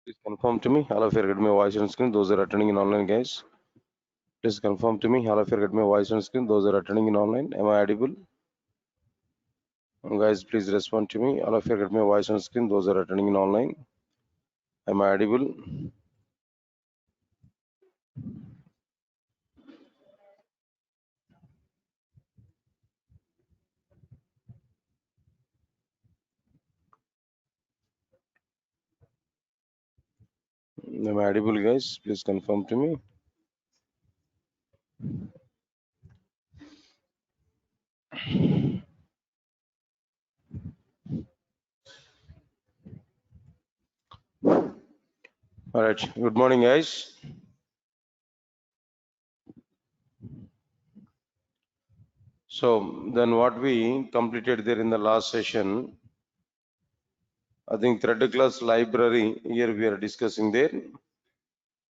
Please confirm to me. All of you get my voice on screen. Those are attending in online, guys. Please confirm to me. All of you get my voice on screen. Those are attending in online. Am I audible? Guys, please respond to me. All of you get my voice on screen. Those are attending in online. Am I audible? Am I audible, guys? Please confirm to me. All right. Good morning, guys. So then what we completed there in the last session, I think thread class library here we are discussing there.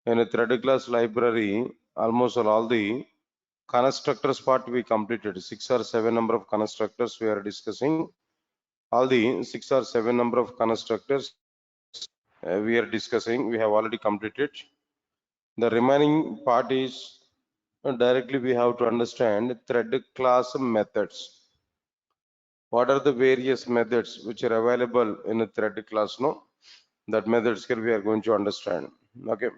In a thread class library, almost all the constructors part we completed. 6 or 7 number of constructors we are discussing. All the 6 or 7 number of constructors we are discussing, we have already completed. The remaining part is directly we have to understand thread class methods. What are the various methods which are available in a thread class? No, that methods here we are going to understand. Okay.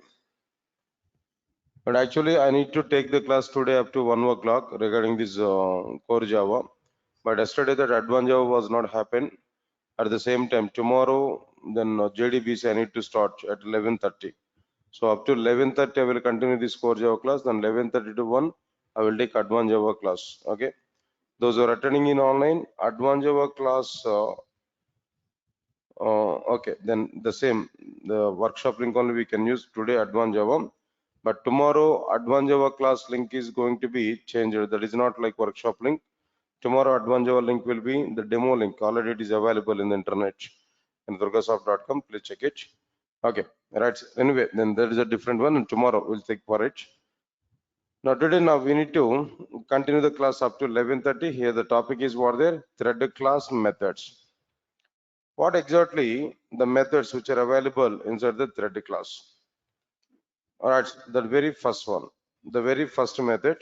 But actually, I need to take the class today up to 1 o'clock regarding this core Java. But yesterday that advanced Java was not happen. At the same time, tomorrow, then JDBC I need to start at 11:30. So up to 11:30, I will continue this core Java class. Then 11:30 to 1, I will take advanced Java class. Okay. Those who are attending in online, advanced Java class. Okay, then the workshop link only we can use today, advanced Java. But tomorrow, advanced Java class link is going to be changed. That is not like workshop link. Tomorrow, advanced Java link will be the demo link. Already it is available in the internet in durgasoft.com. Please check it. Okay, right. Anyway, then there is a different one, and tomorrow we'll take for it. Now today, we need to continue the class up to 11:30. Here the topic is what there thread class methods. What exactly the methods which are available inside the thread class? All right, the very first one, the very first method.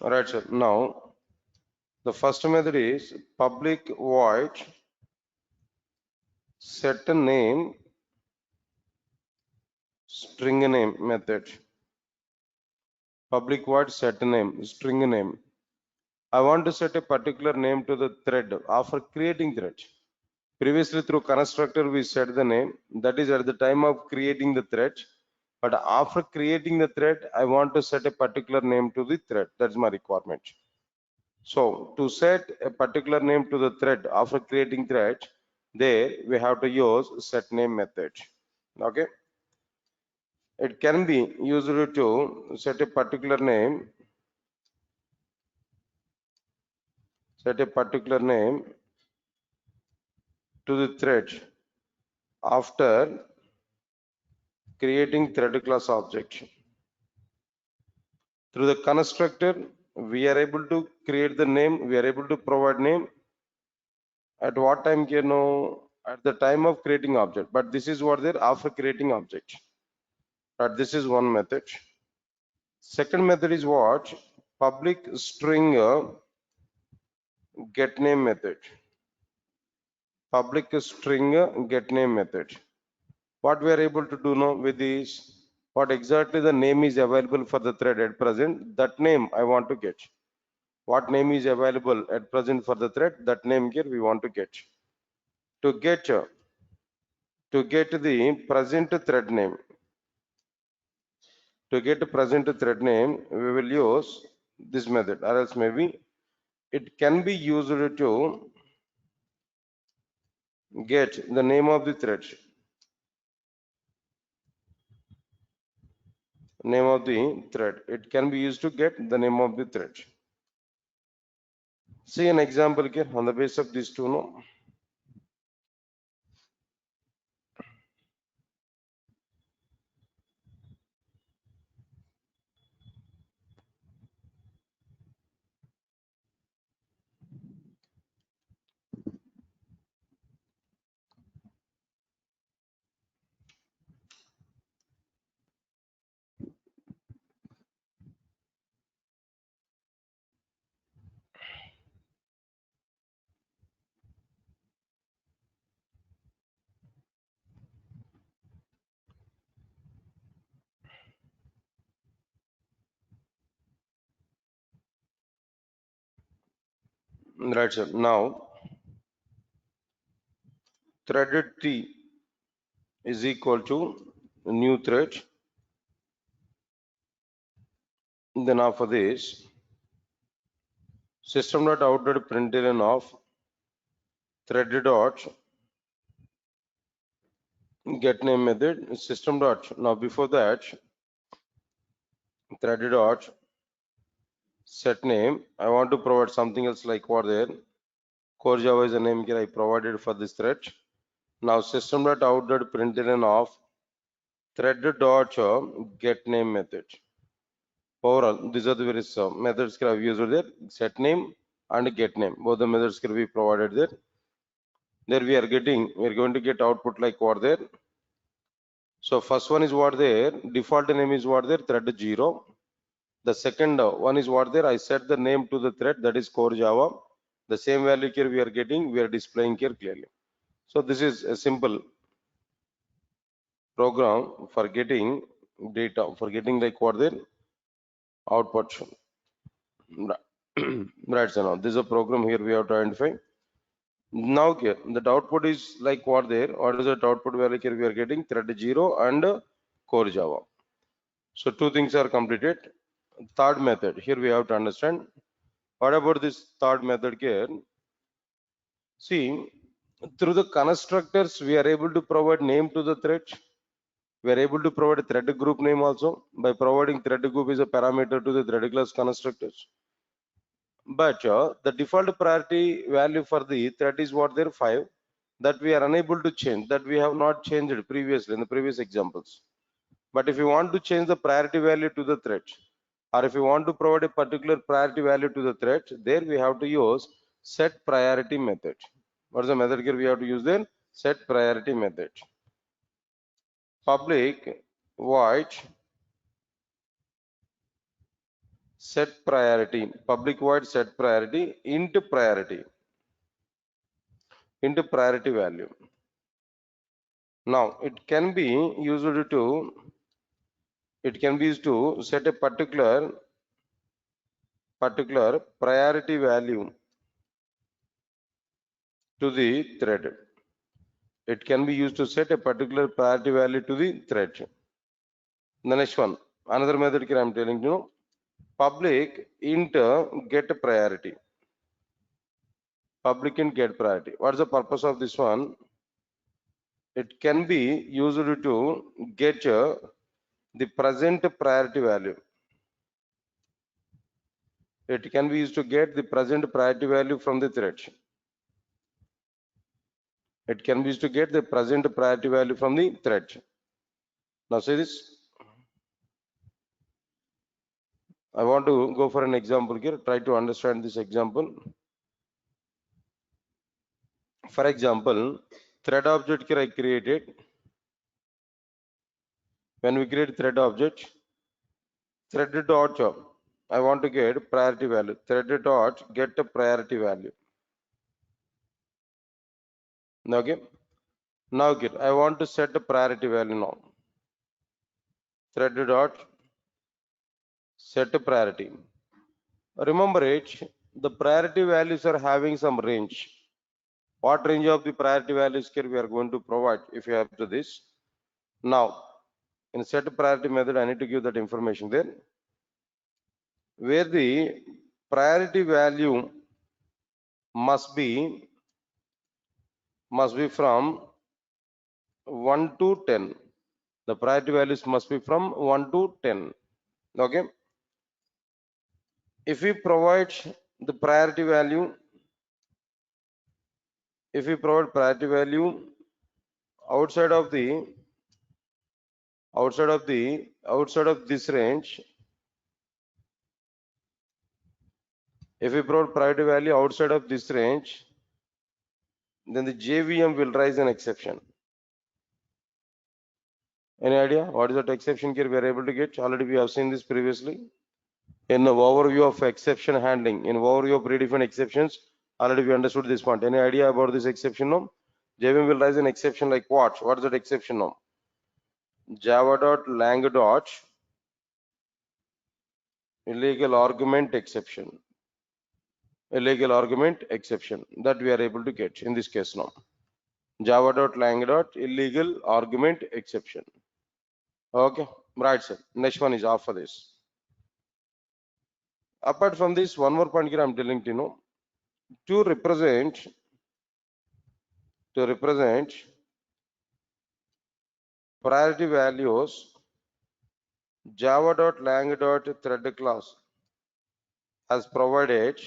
All right, sir. Now the first method is public void set a name string name method. Public void set a name string name. I want to set a particular name to the thread after creating thread. Previously through constructor we set the name, that is at the time of creating the thread. But after creating the thread, I want to set a particular name to the thread. That's my requirement. So to set a particular name to the thread after creating thread, there we have to use set name method. Okay. It can be used to set a particular name, to the thread after creating thread class object. Through the constructor, we are able to create the name, we are able to provide name at what time, at the time of creating object. But this is what they're after creating object. But this is one method. Second method is what? Public string get name method. Public string get name method. What we are able to do now with this, what exactly the name is available for the thread at present, that name I want to get. What name is available at present for the thread, that name here we want to get. To get the present thread name, we will use this method, or else maybe it can be used to get the name of the thread. Name of the thread. It can be used to get the name of the thread. See an example here on the basis of these two. No? Right, sir. Now threaded T is equal to new thread. Then after this, system.out.println of thread dot get name method system dot. Now before that, thread dot set name. I want to provide something else like what there. Core Java is a name here I provided for this thread. Now system.out.println of thread dot get name method. Overall, these are the various methods I have used there. Set name and get name. Both the methods can be provided there. There we are going to get output like what there. So first one is what there. Default name is what there. Thread 0. The second one is what there. I set the name to the thread, that is core Java. The same value here we are getting. We are displaying here clearly. So this is a simple program for getting data, for getting like what there output. Right, so now this is a program here we have to identify. Now here that output is like what there. What is that output value here we are getting? Thread 0 and core Java. So two things are completed. Third method here we have to understand. What about this third method here? See, through the constructors we are able to provide name to the thread. We are able to provide a thread group name also by providing thread group is a parameter to the thread class constructors. But the default priority value for the thread is what there 5, that we are unable to change, that we have not changed previously in the previous examples. But if you want to change the priority value to the thread, or if you want to provide a particular priority value to the thread, there we have to use set priority method. What is the method here we have to use then? Set priority method. Public void set priority, public void set priority into priority value. Now it can be used to set a particular priority value to the thread. It can be used to set a particular priority value to the thread. The next one, another method here I am telling you, public int get priority. Public int get priority. What is the purpose of this one? It can be used to get the present priority value. It can be used to get the present priority value from the thread. It can be used to get the present priority value from the thread. Now see this. I want to go for an example here. Try to understand this example. For example, thread object here I created. When we create thread object, thread dot I want to get priority value. Thread dot get a priority value. Okay. Now get I want to set a priority value now. Thread dot set a priority. Remember it, the priority values are having some range. What range of the priority values here we are going to provide if you have to this. Now, in set priority method, I need to give that information there. Where the priority value must be from 1 to 10. The priority values must be from 1 to 10. Okay. If we provide the priority value, outside of this range, if we provide priority value outside of this range, then the JVM will raise an exception. Any idea what is that exception here we are able to get? Already we have seen this previously in the overview of exception handling. In overview of predefined exceptions, already we understood this point. Any idea about this exception now? JVM will raise an exception like what? What is that exception now? Java.lang. Illegal argument exception. illegal argument exception that we are able to get in this case now. Java.lang. Illegal argument exception. Okay, right sir. Next one is off for this. Apart from this, one more point here I'm telling you know to represent priority values, Java.lang.thread class has provided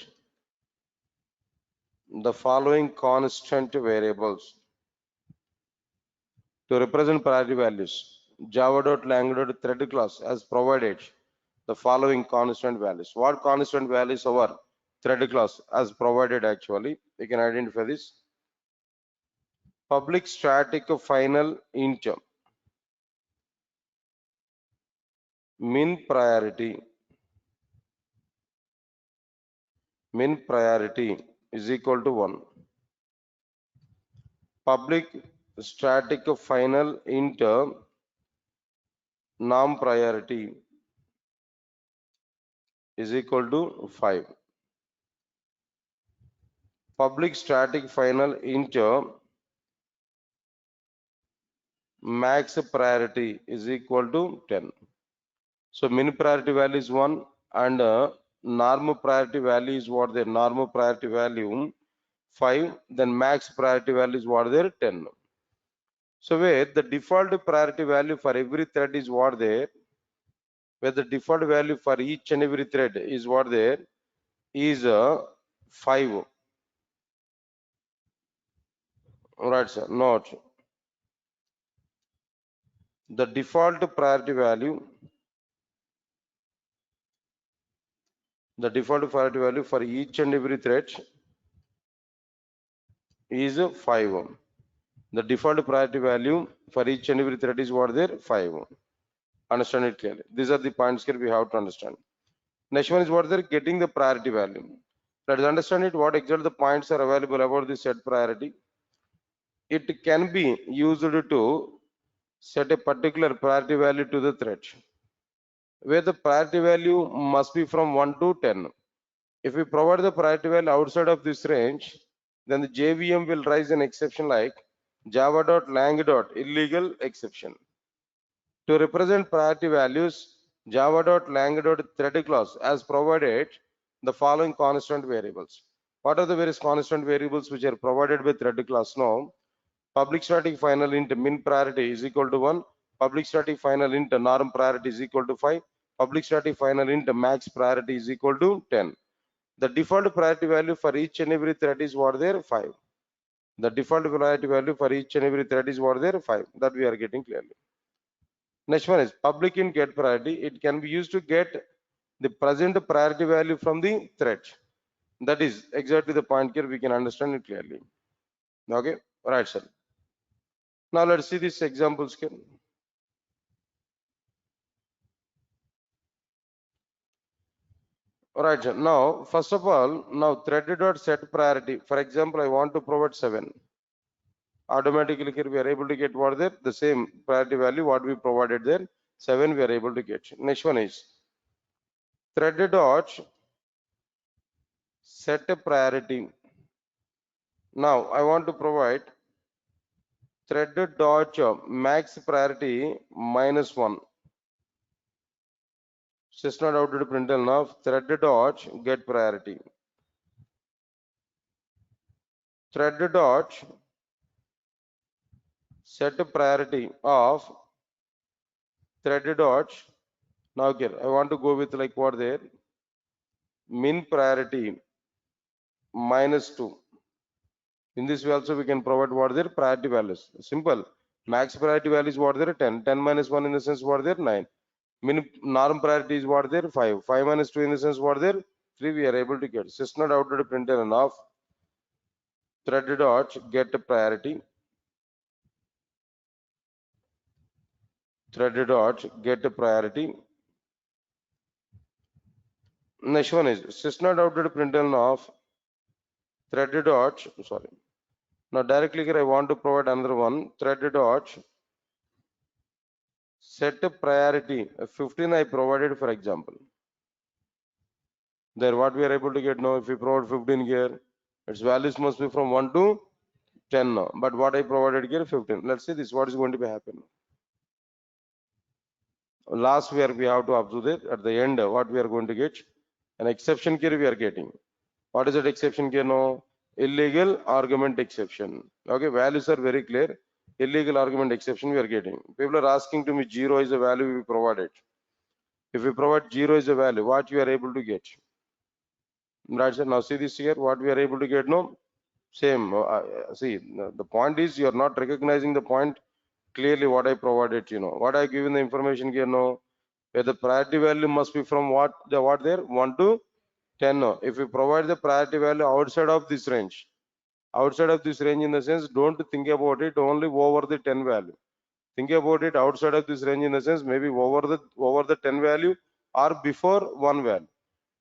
the following constant variables to represent priority values. Java.lang.thread class has provided the following constant values. What constant values our thread class has provided actually? You can identify this. Public static final int min priority is equal to 1. Public static final int norm priority is equal to 5. Public static final int max priority is equal to 10. So min priority value is 1 and normal priority value is what their normal priority value 5, then max priority value is what there 10. So where the default priority value for every thread is what there, where the default value for each and every thread is what there is 5. Right sir, not the default priority value, for each and every thread is 5. The default priority value for each and every thread is what there 5. Understand it clearly. These are the points here we have to understand. Next one is what they're getting the priority value. Let us understand it. What exactly the points are available about the set priority. It can be used to set a particular priority value to the thread, where the priority value must be from 1 to 10. If we provide the priority value outside of this range, then the JVM will raise an exception like java.lang.illegal exception. To represent priority values, java.lang.thread class has provided the following constant variables. What are the various constant variables which are provided by thread class now? Public static final int min priority is equal to 1. Public static final int norm priority is equal to 5. Public static final int max priority is equal to 10. The default priority value for each and every thread is what there 5. The default priority value for each and every thread is what there 5. That we are getting clearly. Next one is public int get priority. It can be used to get the present priority value from the thread. That is exactly the point here. We can understand it clearly. Okay, right, sir. Now let's see these examples here. Right, sir. Now, first of all, now thread.set priority. For example, I want to provide 7. Automatically here we are able to get what there the same priority value what we provided there 7 we are able to get. Next one is thread.set priority. Now I want to provide thread.max priority -1. System out to print of thread.get priority. Thread.set priority of thread. Now here I want to go with like what there min priority -2. In this way also we can provide what their priority values. Simple. Max priority value is what there 10. 10 minus 1 in the sense what there 9. Min norm priority is what there 5. 5 minus 2 in the sense what there 3 we are able to get. System out to printer and off thread dot get priority. Thread dot get priority. Next one is system out to printer and off thread dot sorry. Now directly here I want to provide another one thread dot set priority 15 I provided for example. There what we are able to get now, if we provide 15 here, its values must be from 1 to 10 now. But what I provided here 15. Let's see this, what is going to be happen. Last where we have to observe it at the end, what we are going to get, an exception here we are getting. What is that exception here now? Illegal argument exception. Okay, values are very clear. Illegal argument exception we are getting. People are asking to me 0 is the value we provided. If we provide 0 is the value, what you are able to get? Right, sir. Now see this here, what we are able to get now? Same. See, the point is you are not recognizing the point clearly what I provided, What I given the information here now, where the priority value must be from what there? 1 to 10 now. If we provide the priority value outside of this range in the sense, don't think about it only over the 10 value. Think about it outside of this range in the sense, maybe over the 10 value or before 1 value.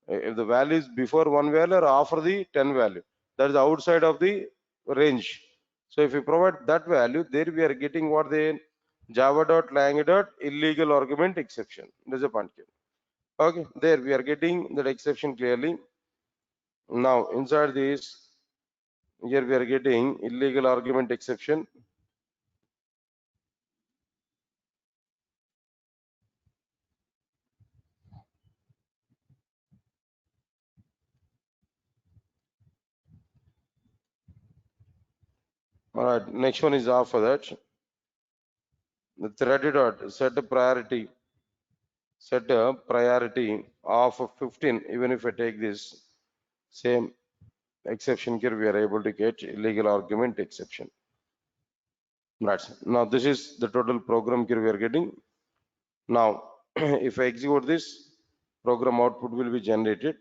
If the value is before 1 value or after the 10 value, that is outside of the range. So if we provide that value, there we are getting what the java.lang. Illegal argument exception. There's a point here. Okay, there we are getting that exception clearly. Now inside this, here we are getting illegal argument exception. All right, next one is after that. The threaded dot set a priority of 15. Even if I take this same exception here, we are able to get illegal argument exception. Right. Now this is the total program here we are getting. Now if I execute this, program output will be generated.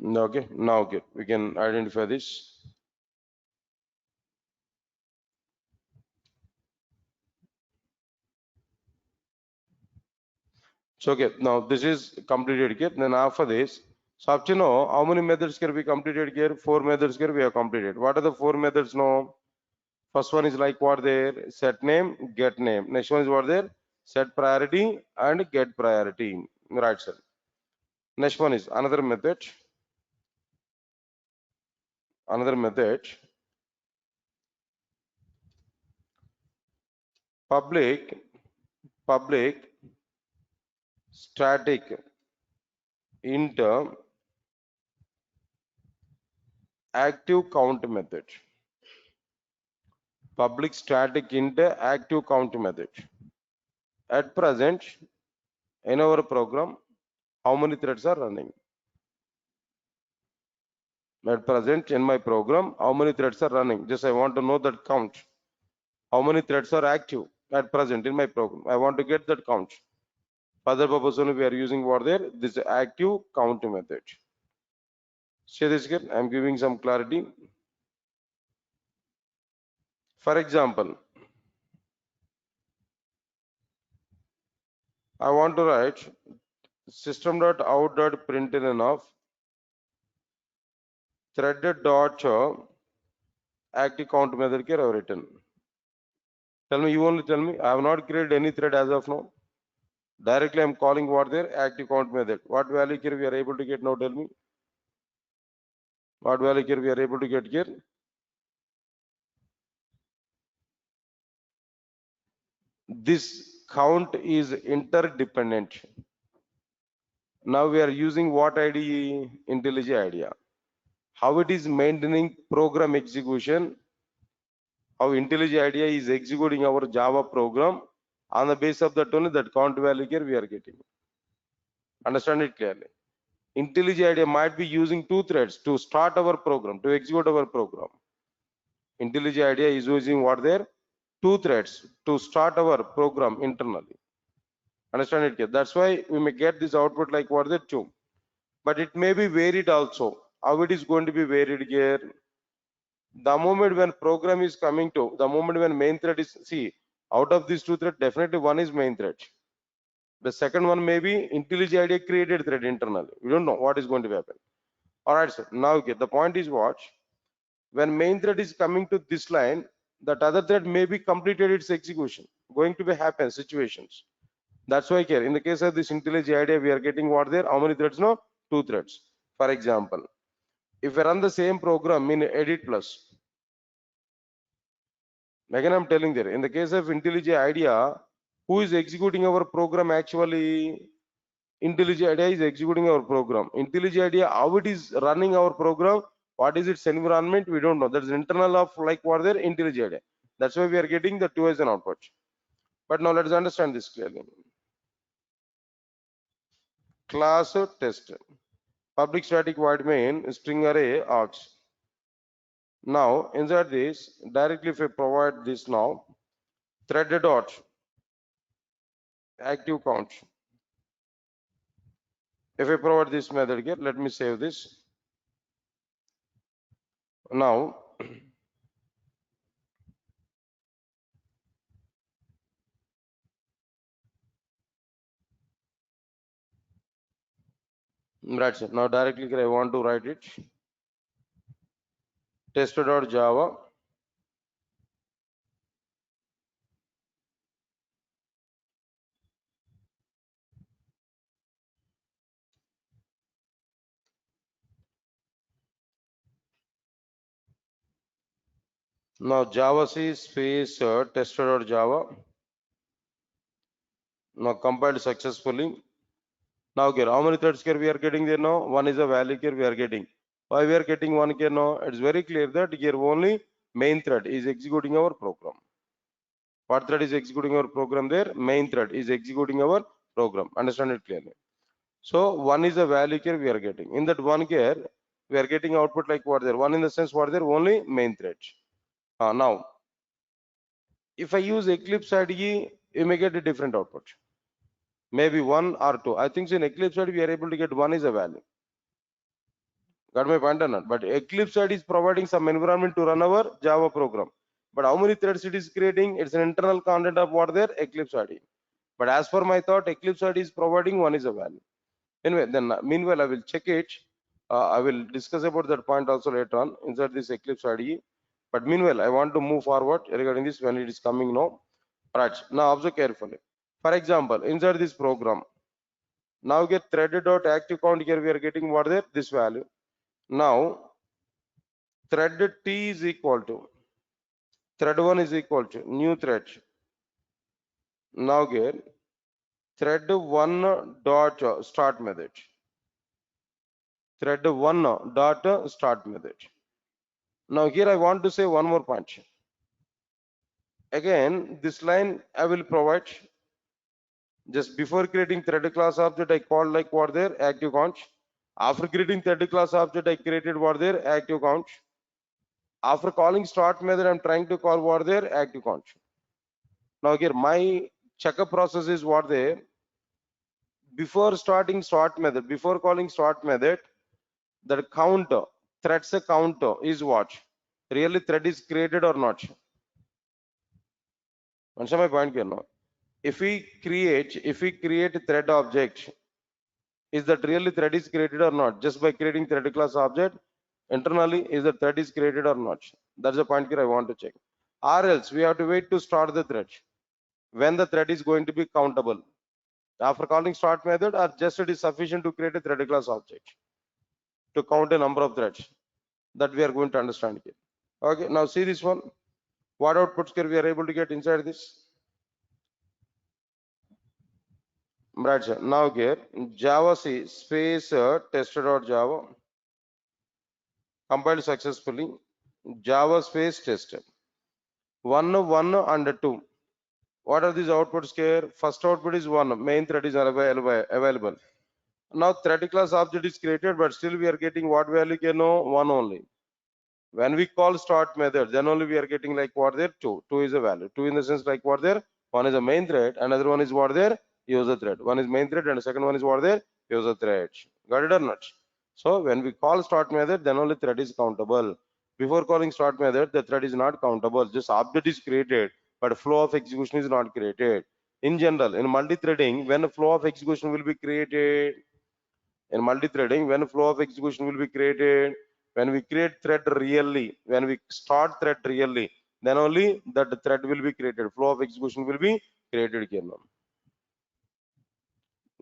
Okay, now okay, we can identify this. So okay, now this is completed here. Then after this, so up to now, how many methods can be completed here? 4 methods here we have completed. What are the 4 methods now? First one is like what there? Set name, get name. Next one is what there? Set priority and get priority. Right, sir. Next one is another method. Public static int active count method. Public static int active count method. At present, in our program, how many threads are running? At present, in my program, how many threads are running? Just I want to know that count. How many threads are active at present in my program? I want to get that count. For that purpose only we are using what there? This active count method. See this here, I am giving some clarity. For example, I want to write system.out.println of threaded dot active count method here I have written. Tell me, you only tell me. I have not created any thread as of now. Directly I am calling what there? Active count method. What value here we are able to get now? Tell me. What value here we are able to get here? This count is interdependent. Now we are using what ID? IntelliJ IDEA. How it is maintaining program execution? How IntelliJ IDEA is executing our Java program on the basis of that only that count value here we are getting. Understand it clearly. IntelliJ IDEA might be using 2 threads to start our program, to execute our program. IntelliJ IDEA is using what there? 2 threads to start our program internally. Understand it here. That's why we may get this output like what there 2. But it may be varied also. How it is going to be varied here? The moment when program is coming to, the moment when main thread is, see, out of these 2 threads, definitely one is main thread. The second one may be IntelliJ IDEA created thread internally. We don't know what is going to happen. All right, sir. Now, okay, the point is what? When main thread is coming to this line, that other thread may be completed its execution. Going to be happen situations. That's why here, in the case of this IntelliJ idea, we are getting what there? How many threads? No, 2 threads. For example, if we run the same program in edit plus, again I'm telling there, in the case of IntelliJ idea, who is executing our program actually? IntelliJ IDEA is executing our program. IntelliJ IDEA, how it is running our program, what is its environment, we don't know. That's internal of like what there, IntelliJ IDEA. That's why we are getting the 2 as an output. But now let's understand this clearly. Class test. Public static void main string array args. Now inside this, directly if I provide this now, thread dot active count. If I provide this method here, let me save this. Now that's it. Now directly here I want to write it. Test.java. Now Java C space tester.java. Now compiled successfully. Now here, how many threads here we are getting there now? One is a value here we are getting. Why we are getting one here now? It's very clear that here only main thread is executing our program. What thread is executing our program there? Main thread is executing our program. Understand it clearly. So one is a value here we are getting. In that one here, we are getting output like what there? One in the sense what there? Only main thread. Now, if I use Eclipse IDE, you may get a different output. Maybe 1 or 2. I think in Eclipse IDE we are able to get 1 is a value. Got my point or not? But Eclipse IDE is providing some environment to run our Java program. But how many threads it is creating? It's an internal content of what there? Eclipse IDE. But as per my thought, Eclipse IDE is providing 1 is a value. Anyway, then meanwhile I will check it. I will discuss about that point also later on inside this Eclipse IDE. But meanwhile, I want to move forward regarding this when it is coming now. Right. Now observe carefully. For example, inside this program, now get thread.active count here we are getting what there? This value. Now thread T is equal to thread 1 is equal to new thread. Now get thread 1 dot start method. Thread 1 dot start method. Now here I want to say one more point. Again, this line I will provide just before creating thread class object. I called like what there? Active count. After creating thread class object, I created what there? Active count. After calling start method, I'm trying to call what there? Active count. Now here my checkup process is what there? Before starting start method, before calling start method, the counter, threads a counter is what? Really thread is created or not? Understand my point here now? If we create a thread object, is that really thread is created or not? Just by creating thread class object, internally, is the thread is created or not? That's the point here I want to check. Or else we have to wait to start the thread. When the thread is going to be countable. After calling start method, or just it is sufficient to create a thread class object to count a number of threads. That we are going to understand here. Okay, now see this one. What outputs here we are able to get inside this? Right, sir. Now here Java C space tester.java compiled successfully. Java space tester 1 1 and 2. What are these outputs here? First output is 1. Main thread is available. Now thread class object is created, but still we are getting what value here? No, 1 only. When we call start method, then only we are getting like what there? 2. 2 is a value. 2 in the sense like what there? One is a main thread, another one is what there? User thread. One is main thread and the second one is what there? User thread. Got it or not? So when we call start method, then only thread is countable. Before calling start method, the thread is not countable. Just object is created, but flow of execution is not created. In general, in multi-threading, when a flow of execution will be created, In multi-threading, when flow of execution will be created, when we create thread really, when we start thread really, then only that thread will be created. Flow of execution will be created here now.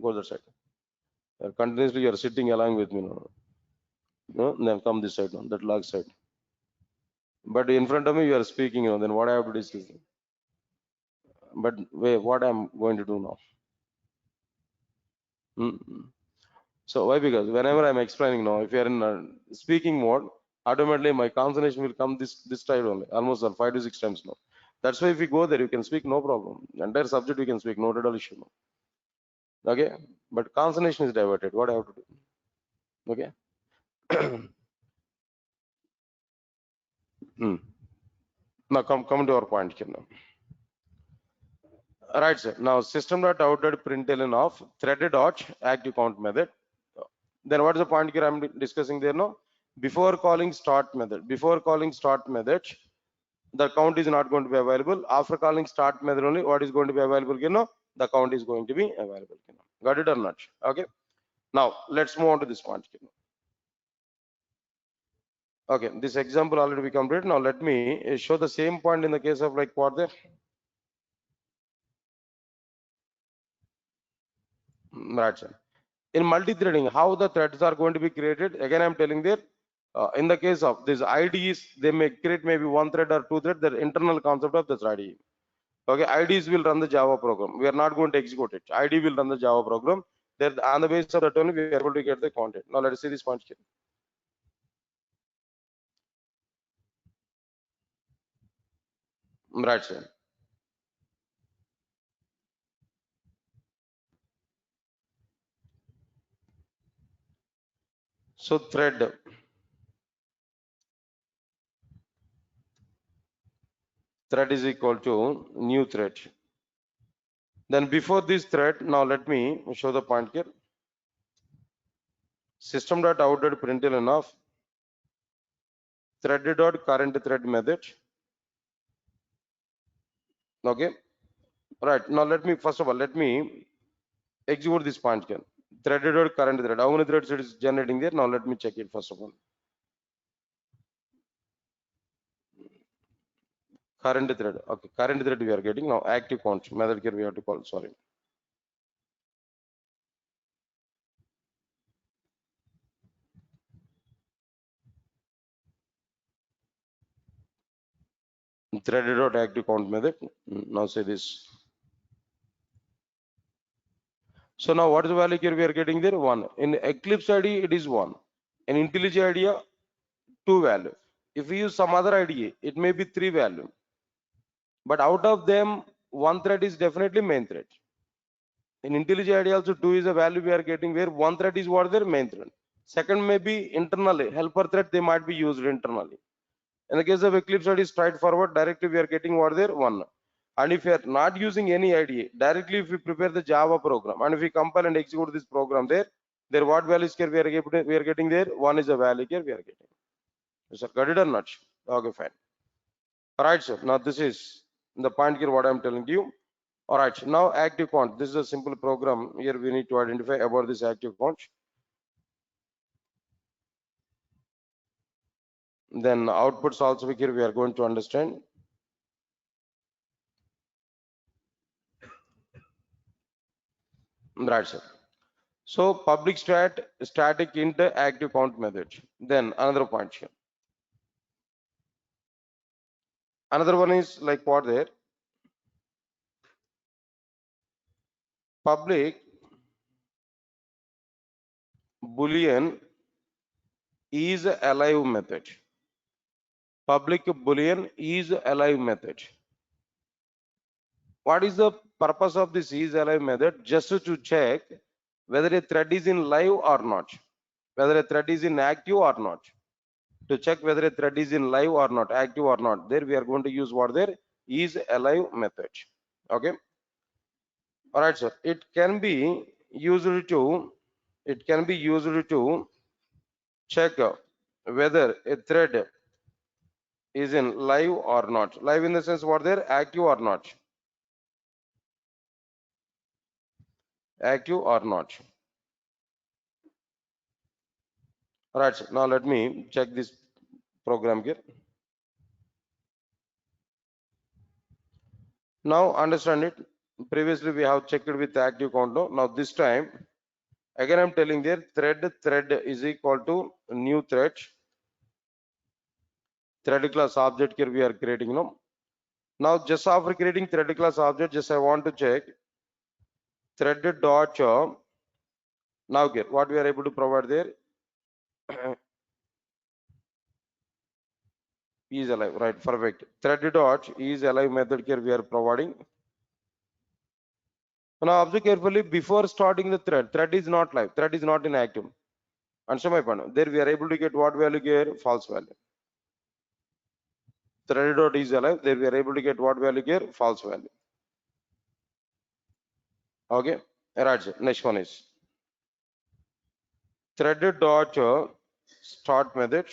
Go that side. Continuously you are sitting along with me now. No, then come this side now, that log side. But in front of me you are speaking, then what I have to discuss? But wait, what I'm going to do now? So why? Because whenever I'm explaining now, if you are in speaking mode, automatically my concentration will come this side only, almost 5 to 6 times now. That's why if you go there, you can speak no problem. Entire subject you can speak, no at all issue. No. Okay, but concentration is diverted. What I have to do? Okay. Now come to our point here now. Right, sir. Now system.out.println of threaded dot active count method. Then what is the point here I'm discussing there now? Before calling start method, the count is not going to be available. After calling start method only, what is going to be available? The count is going to be available. Got it or not? Okay. Now let's move on to this point. Okay, this example already we completed. Now let me show the same point in the case of like what there. Right, sir. In multi-threading, how the threads are going to be created? Again, I'm telling there. In the case of these IDEs, they may create maybe one thread or two thread. The internal concept of this IDE. Okay, IDs will run the Java program. We are not going to execute it. ID will run the Java program. There, on the basis of that only, we are able to get the content. Now let us see this point here. Right, sir. So thread is equal to new thread. Then before this thread, now let me show the point here. System.out.println of thread.current thread method. Okay. Right. Now let me first of all let me execute this point here. Thread.current thread. How many threads it is generating there? Now let me check it first of all. Current thread. Okay. Current thread we are getting now. Active count method here we have to call. Sorry. Thread.active count method. Now say this. So now what is the value here we are getting there? 1. In Eclipse ID it is 1. In IntelliJ IDEA 2 value. If we use some other IDE, it may be 3 value. But out of them, one thread is definitely main thread. In IntelliJ IDEA also 2 is a value we are getting where one thread is what their main thread. Second may be internally, helper thread they might be used internally. In the case of Eclipse ID straightforward, directly we are getting what there 1. And if you are not using any IDE, directly if we prepare the Java program and if we compile and execute this program there what values here we are getting there? 1 is a value here we are getting. So got it or not? Okay, fine. All right, sir. Now this is the point here what I'm telling you. All right, now active count. This is a simple program. Here we need to identify about this active count. Then outputs also here we are going to understand. Right, sir. So public static int active count method. Then another point here. Another one is like what there? Public boolean is alive method. Public boolean is alive method. What is the purpose of this is alive method? Just to check whether a thread is in live or not, whether a thread is in active or not. To check whether a thread is in live or not, active or not, there we are going to use what there is alive method. Okay. All right, sir. It can be used to check whether a thread is in live or not. Live in the sense what there active or not. Active or not. Right, sir. Now let me check this program here. Now understand it. Previously we have checked with active count. Now this time again I'm telling there thread is equal to new thread. Thread class object here we are creating now. Now just after creating thread class object, just I want to check thread dot now here what we are able to provide there is alive, right? Perfect. Thread dot is alive method here we are providing. Now observe carefully before starting the thread is not live, thread is not in active. Answer my point. There we are able to get what value here? False value. Thread dot is alive. There we are able to get what value here? False value. Okay. Right. Sir. Next one is thread dot start method.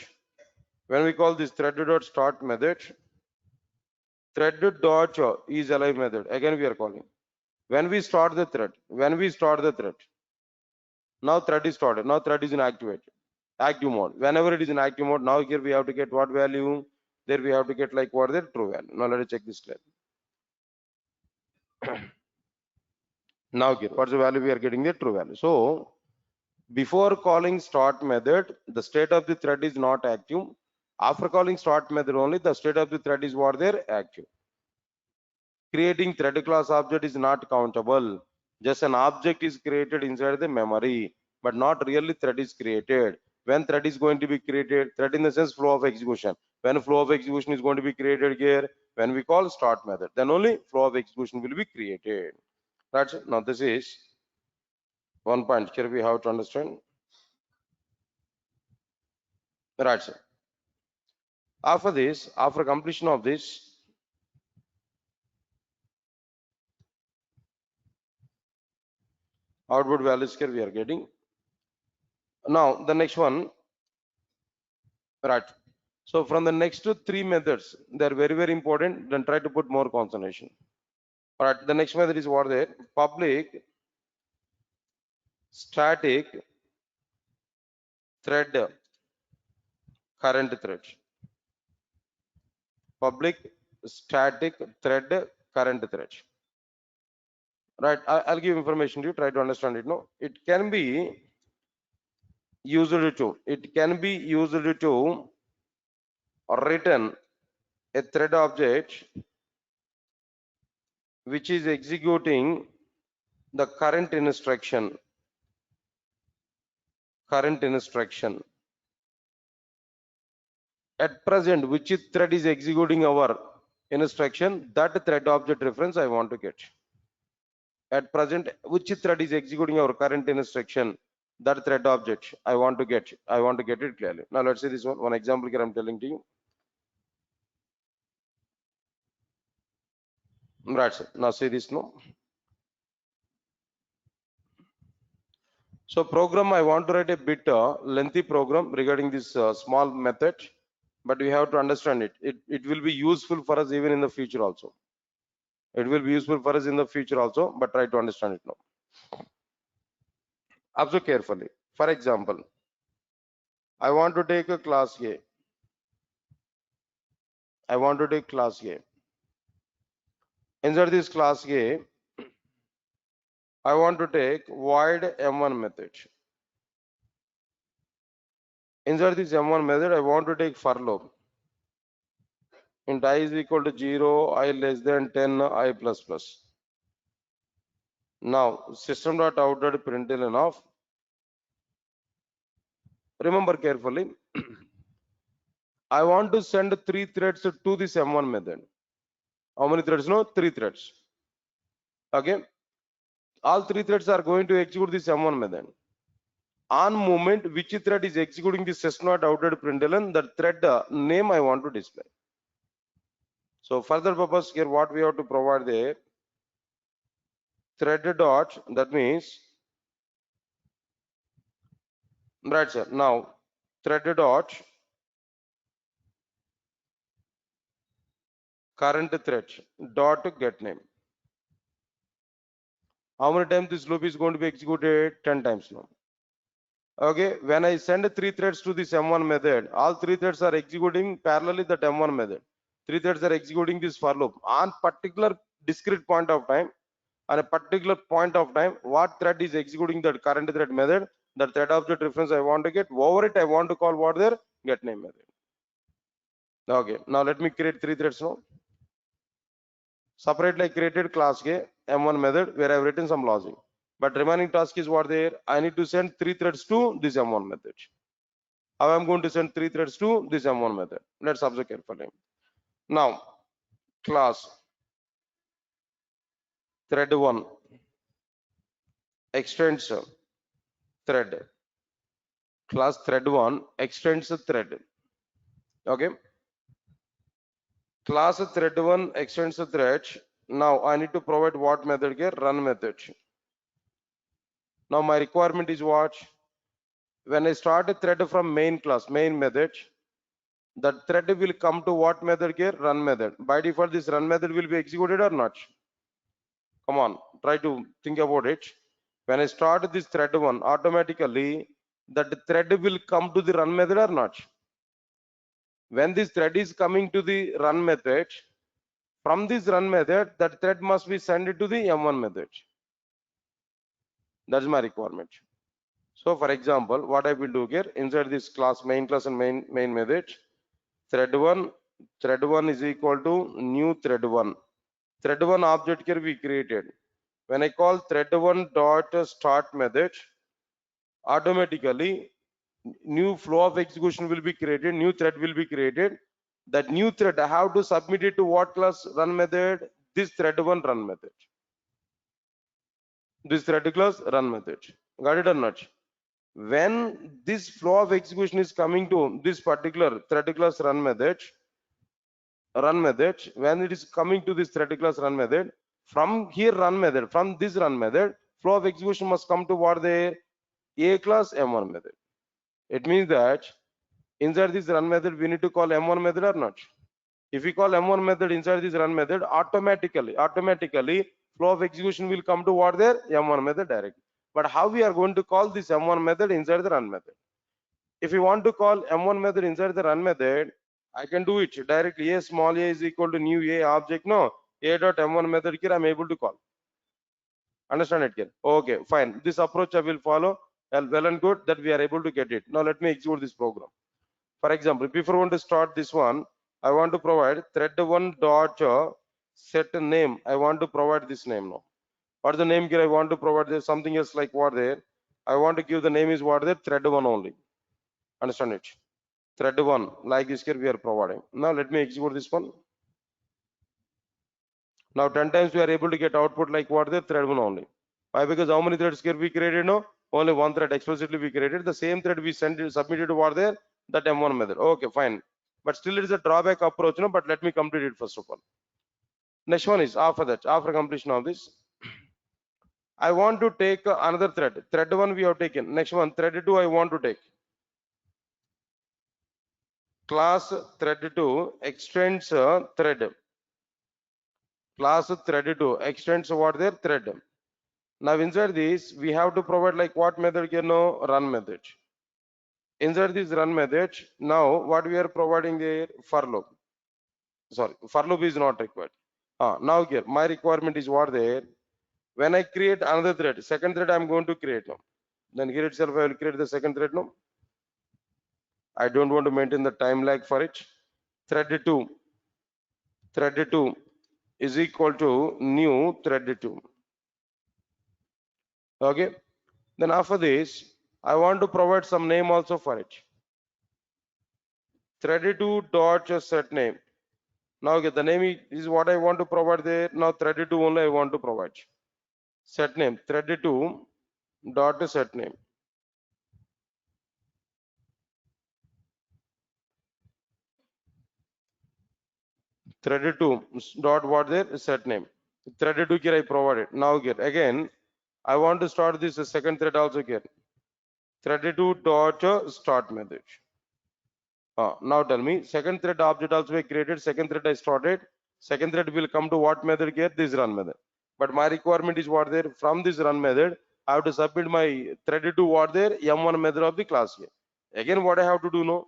When we call this thread dot start method, thread dot is alive method. Again we are calling. When we start the thread, now thread is started. Now thread is in active mode. Whenever it is in active mode, now here we have to get what value? There we have to get like what the true value. Now let us check this clear. Now here, what's the value we are getting? The true value. So before calling start method, the state of the thread is not active. After calling start method only, the state of the thread is what there active. Creating thread class object is not countable. Just an object is created inside the memory, but not really thread is created. When thread is going to be created, thread in the sense flow of execution. When flow of execution is going to be created here, when we call start method, then only flow of execution will be created. That's it. Now this is one point here we have to understand. Right, sir. After this, after completion of this, output values here we are getting. Now the next one, right. So from the next three methods, they're very important. Then try to put more concentration. All right. The next method is what there? Public static thread current thread. Public static thread current thread. Right. I'll give information to you. Try to understand it. No, it can be used to. It can be used to return a thread object which is executing the current instruction. At present, which thread is executing our instruction? That thread object reference I want to get. At present, which thread is executing our current instruction? That thread object I want to get. I want to get it clearly. Now let's see this one. One example here I'm telling to you. Right, sir. Now see this no. So program, I want to write a bit lengthy program regarding this small method, but we have to understand it. It will be useful for us even in the future also. It will be useful for us in the future also, but try to understand it now. Observe carefully. For example, I want to take a class A. I want to take class A. Inside this class A, I want to take void M1 method. Inside this M1 method, I want to take for loop. Int I is equal to 0, I less than 10, I plus plus. Now, system.out.println of. Remember carefully. I want to send 3 threads to this M1 method. How many threads? No, 3 threads. Okay. All 3 threads are going to execute this M1 method. On moment, which thread is executing the system.out.println, that thread name I want to display. So further purpose here, what we have to provide the thread dot, that means, right sir, now thread dot current thread dot get name. How many times this loop is going to be executed? 10 times now. Okay, when I send 3 threads to this M1 method, all 3 threads are executing parallelly that M1 method. 3 threads are executing this for loop on particular discrete point of time. On a particular point of time, what thread is executing that current thread method, the thread object reference I want to get, over it I want to call what there get name method. Okay, now let me create 3 threads now. Separately I created class K M1 method where I have written some logic. But remaining task is what there, I need to send 3 threads to this M1 method. How I'm going to send 3 threads to this M1 method. Let's observe carefully. Now, class thread1 extends thread. Class thread1 extends thread. Okay. Class thread1 extends thread. Now I need to provide what method here? Run method. Now my requirement is what? When I start a thread from main class, main method, that thread will come to what method here? Run method. By default, this run method will be executed or not? Come on, try to think about it. When I start this thread one, automatically that thread will come to the run method or not? When this thread is coming to the run method, from this run method, that thread must be sent to the M1 method. That's my requirement. So for example, what I will do here, inside this class, main class and main method, thread one is equal to new thread1. Thread1 object here we created. When I call thread1 dot start method, automatically new flow of execution will be created, new thread will be created. That new thread I have to submit it to what class run method? This thread1 run method. This thread class run method. Got it or not? When this flow of execution is coming to this particular thread class run method, when it is coming to this thread class run method, from here run method, from this run method, flow of execution must come to what the A class M1 method. It means that inside this run method, we need to call M1 method or not? If we call M1 method inside this run method, automatically flow of execution will come to what there? M1 method directly. But how we are going to call this M1 method inside the run method? If you want to call M1 method inside the run method, I can do it directly. A small a is equal to new a object. No, a dot M1 method here I'm able to call. Understand it here? Okay, fine. This approach I will follow. Well and good that we are able to get it. Now let me execute this program. For example, before I want to start this one, I want to provide thread1 dot set name. I want to provide this name now. What the name here I want to provide? There's something else like what there. I want to give the name is what there? Thread1 only. Understand it? Thread1 like this here we are providing. Now let me execute this one. Now 10 times we are able to get output like what there? Thread1 only. Why? Because how many threads here we created? No, only one thread explicitly we created. The same thread we submitted to what there? That M1 method. Okay, fine. But still it is a drawback approach, no? But let me complete it first of all. Next one is after that, after completion of this, I want to take another thread. Thread1 we have taken. Next one, thread2 I want to take. Class thread2 extends thread. Class thread2 extends what there? Thread. Now inside this, we have to provide like what method here? No, run method. Inside this run method, now what we are providing there? For loop. Sorry, for loop is not required. Now here, my requirement is what there? When I create another thread, second thread I'm going to create now. Then here itself I will create the second thread now. I don't want to maintain the time lag for it. Thread2 is equal to new thread2. Okay. Then after this, I want to provide some name also for it. Thread2 dot set name. Now the name is what I want to provide there. Now thread2 only I want to provide. Set name thread2 dot set name. Thread2 dot what there? Set name. Thread2 here I provided. Now here again, I want to start this second thread also here. Thread2 dot start method. Now tell me, second thread object also I created. Second thread I started. Second thread will come to what method here? This run method. But my requirement is what there? From this run method, I have to submit my thread to what there M1 method of the class A. Again, what I have to do now?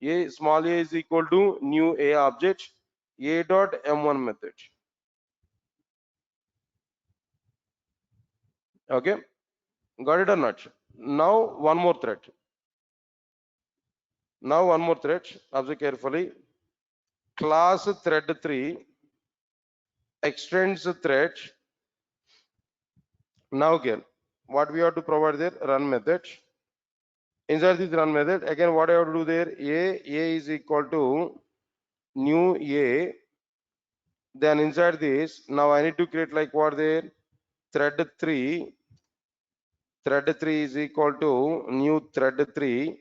A small a is equal to new A object A dot M1 method. Okay, got it or not? Now one more thread. Now one more thread. Observe carefully. Class thread 3 extends thread. Now again, what we have to provide there? Run method. Inside this run method, again what I have to do there? A is equal to new A. Then inside this, now I need to create like what there? Thread 3. Thread 3 is equal to new thread 3.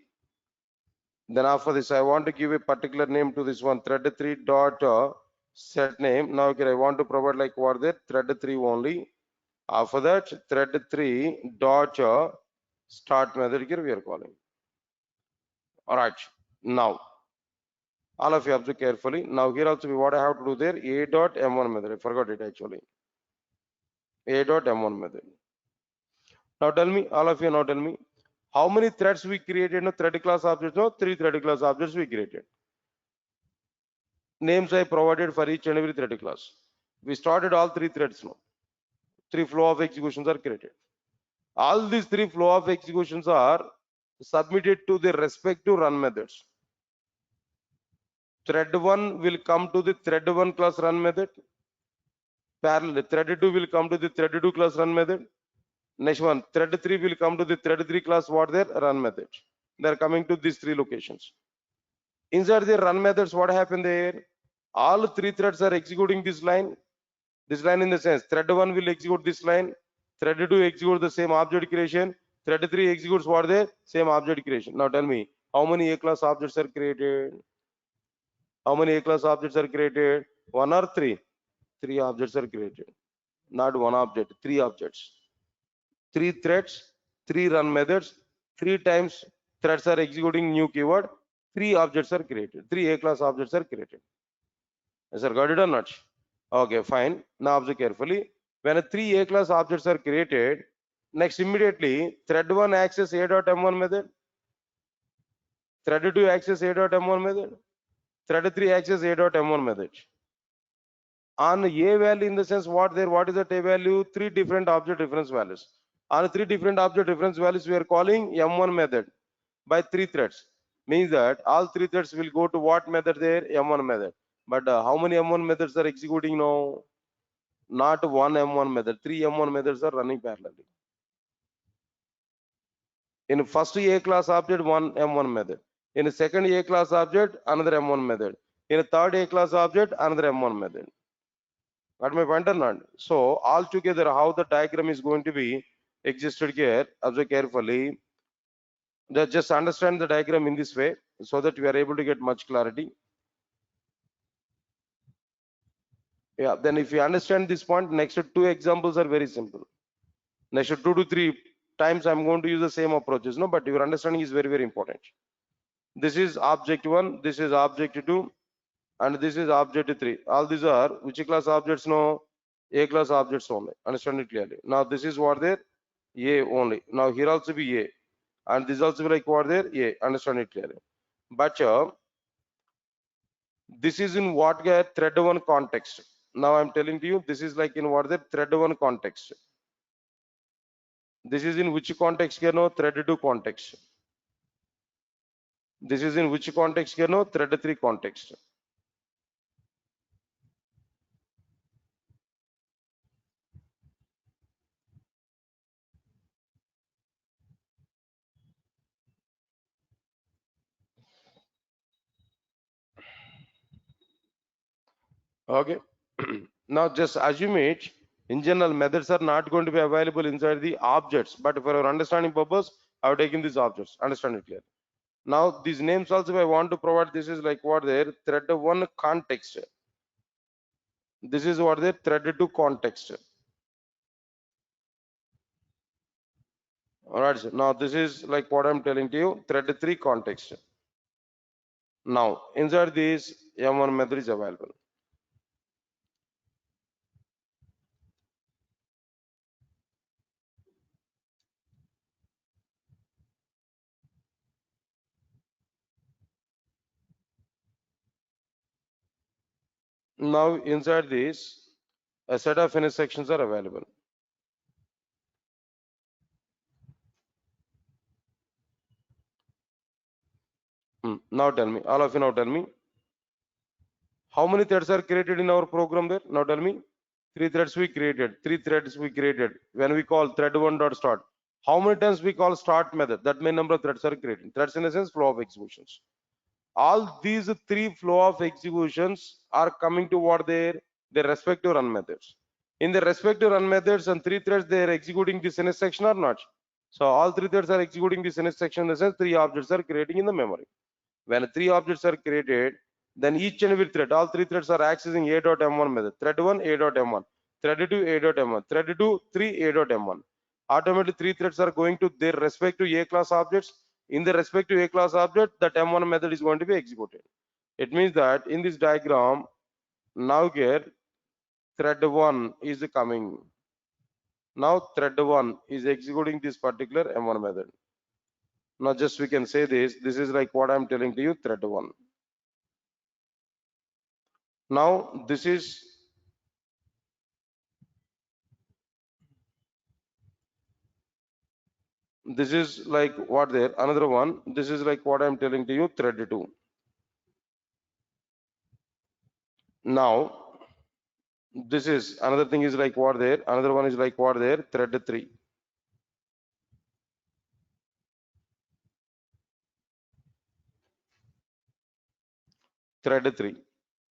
Then after this, I want to give a particular name to this one, thread 3 dot set name. Now okay, I want to provide like what there? Thread 3 only. After that, thread 3 dot start method here we are calling. All right. Now, all of you observe carefully. Now here also what I have to do there? A dot M1 method. I forgot it actually. A dot M1 method. Now tell me, all of you now tell me, how many threads we created? No thread class objects. No, 3 thread class objects we created. Names I provided for each and every thread class. We started all 3 threads now. 3 flow of executions are created. All these 3 flow of executions are submitted to the respective run methods. Thread 1 will come to the thread 1 class run method. Parallel, thread 2 will come to the thread 2 class run method. Next one, thread 3 will come to the thread 3 class what their run method. They are coming to these 3 locations. Inside the run methods, what happened there? All 3 threads are executing this line. This line in the sense, thread 1 will execute this line. Thread 2 execute the same object creation. Thread 3 executes what there? Same object creation. Now tell me, how many A class objects are created? How many A class objects are created? 1 or 3? 3 objects are created. Not 1 object, 3 objects. 3 threads, 3 run methods, 3 times threads are executing new keyword, 3 objects are created, 3 A class objects are created. Yes, sir, got it or not? Okay, fine. Now observe carefully. When 3 A class objects are created, next immediately thread 1 access A.M1 method, thread 2 access A.M1 method, thread 3 access A.M1 method. On A value in the sense what is that A value? 3 different object reference values. On 3 different object reference values, we are calling M1 method by 3 threads. Means that all 3 threads will go to what method there? M1 method. But how many M1 methods are executing now? Not one M1 method. 3 M1 methods are running parallelly. In first A class object, one M1 method. In a second A class object, another M1 method. In a third A class object, another M1 method. Got my point or not? So altogether, how the diagram is going to be existed here, observe carefully. Just understand the diagram in this way so that we are able to get much clarity. Yeah, then if you understand this point, next 2 examples are very simple. Next 2 to 3 times I'm going to use the same approaches, no, but your understanding is very, very important. This is object 1, this is object 2, and this is object 3. All these are which class objects? No, A class objects only. Understand it clearly. Now this is what there? A only. Now here also be A, and this also be like what there? A. Understand it clearly. But this is in what thread 1 context. Now I'm telling to you, this is like in what the thread 1 context. This is in which context here? No, thread 2 context. This is in which context here? No, thread 3 context. Okay. Now just assume it. In general, methods are not going to be available inside the objects, but for our understanding purpose, I have taken these objects. Understand it clearly. Now these names also, if I want to provide, this is like what there thread 1 context. This is what the thread 2 context. All right. Now this is like what I'm telling to you, thread 3 context. Now inside this M1 method is available. Now inside this, a set of intersections are available. Now tell me, all of you now tell me, how many threads are created in our program there? Now tell me. Three threads we created. Three threads we created. When we call thread one dot start, how many times we call start method? That many number of threads are created. Threads in a sense flow of executions. All these three flow of executions are coming to what their respective run methods. In the respective run methods and three threads, they are executing this intersection or not. So all three threads are executing this intersection in the sense three objects are creating in the memory. When three objects are created, then each and every thread, all three threads are accessing a.m1 method. Thread 1, a.m1. Thread 2, a.m1. Thread 2, 3, a.m1. Automatically, three threads are going to their respective A class objects. In the respective A class object, that M1 method is going to be executed. It means that in this diagram, now here, thread 1 is coming. Now thread 1 is executing this particular M1 method. Now just we can say this is like what I'm telling to you, thread 1. Now this is like what there, another one, this is like what I'm telling to you, thread 2. Now this is another thing is like what there, another one is like what there, thread 3. Thread 3.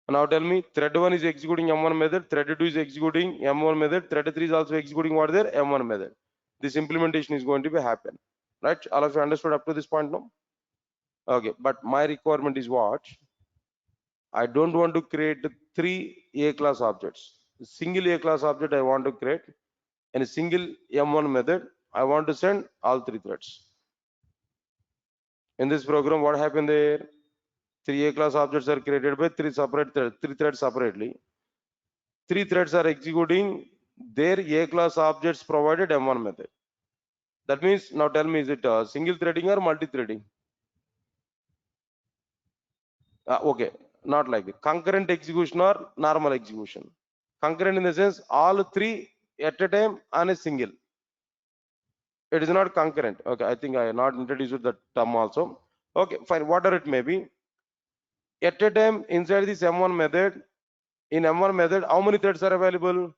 Now tell me, thread 1 is executing M1 method, thread 2 is executing M1 method, thread 3 is also executing what there, M1 method. This implementation is going to be happen. Right? All of you understood up to this point now? Okay, but my requirement is what? I don't want to create three A class objects. A single A class object I want to create, and a single M1 method I want to send all three threads. In this program, what happened there? Three A class objects are created by three threads separately. Three threads are executing their A class objects provided M1 method. That means, now tell me, is it single threading or multi-threading? Okay, not like it. Concurrent execution or normal execution. Concurrent in the sense all three at a time on a single. It is not concurrent. Okay, I think I have not introduced the term also. Okay, fine, whatever it may be. At a time inside this M1 method, in M1 method, how many threads are available?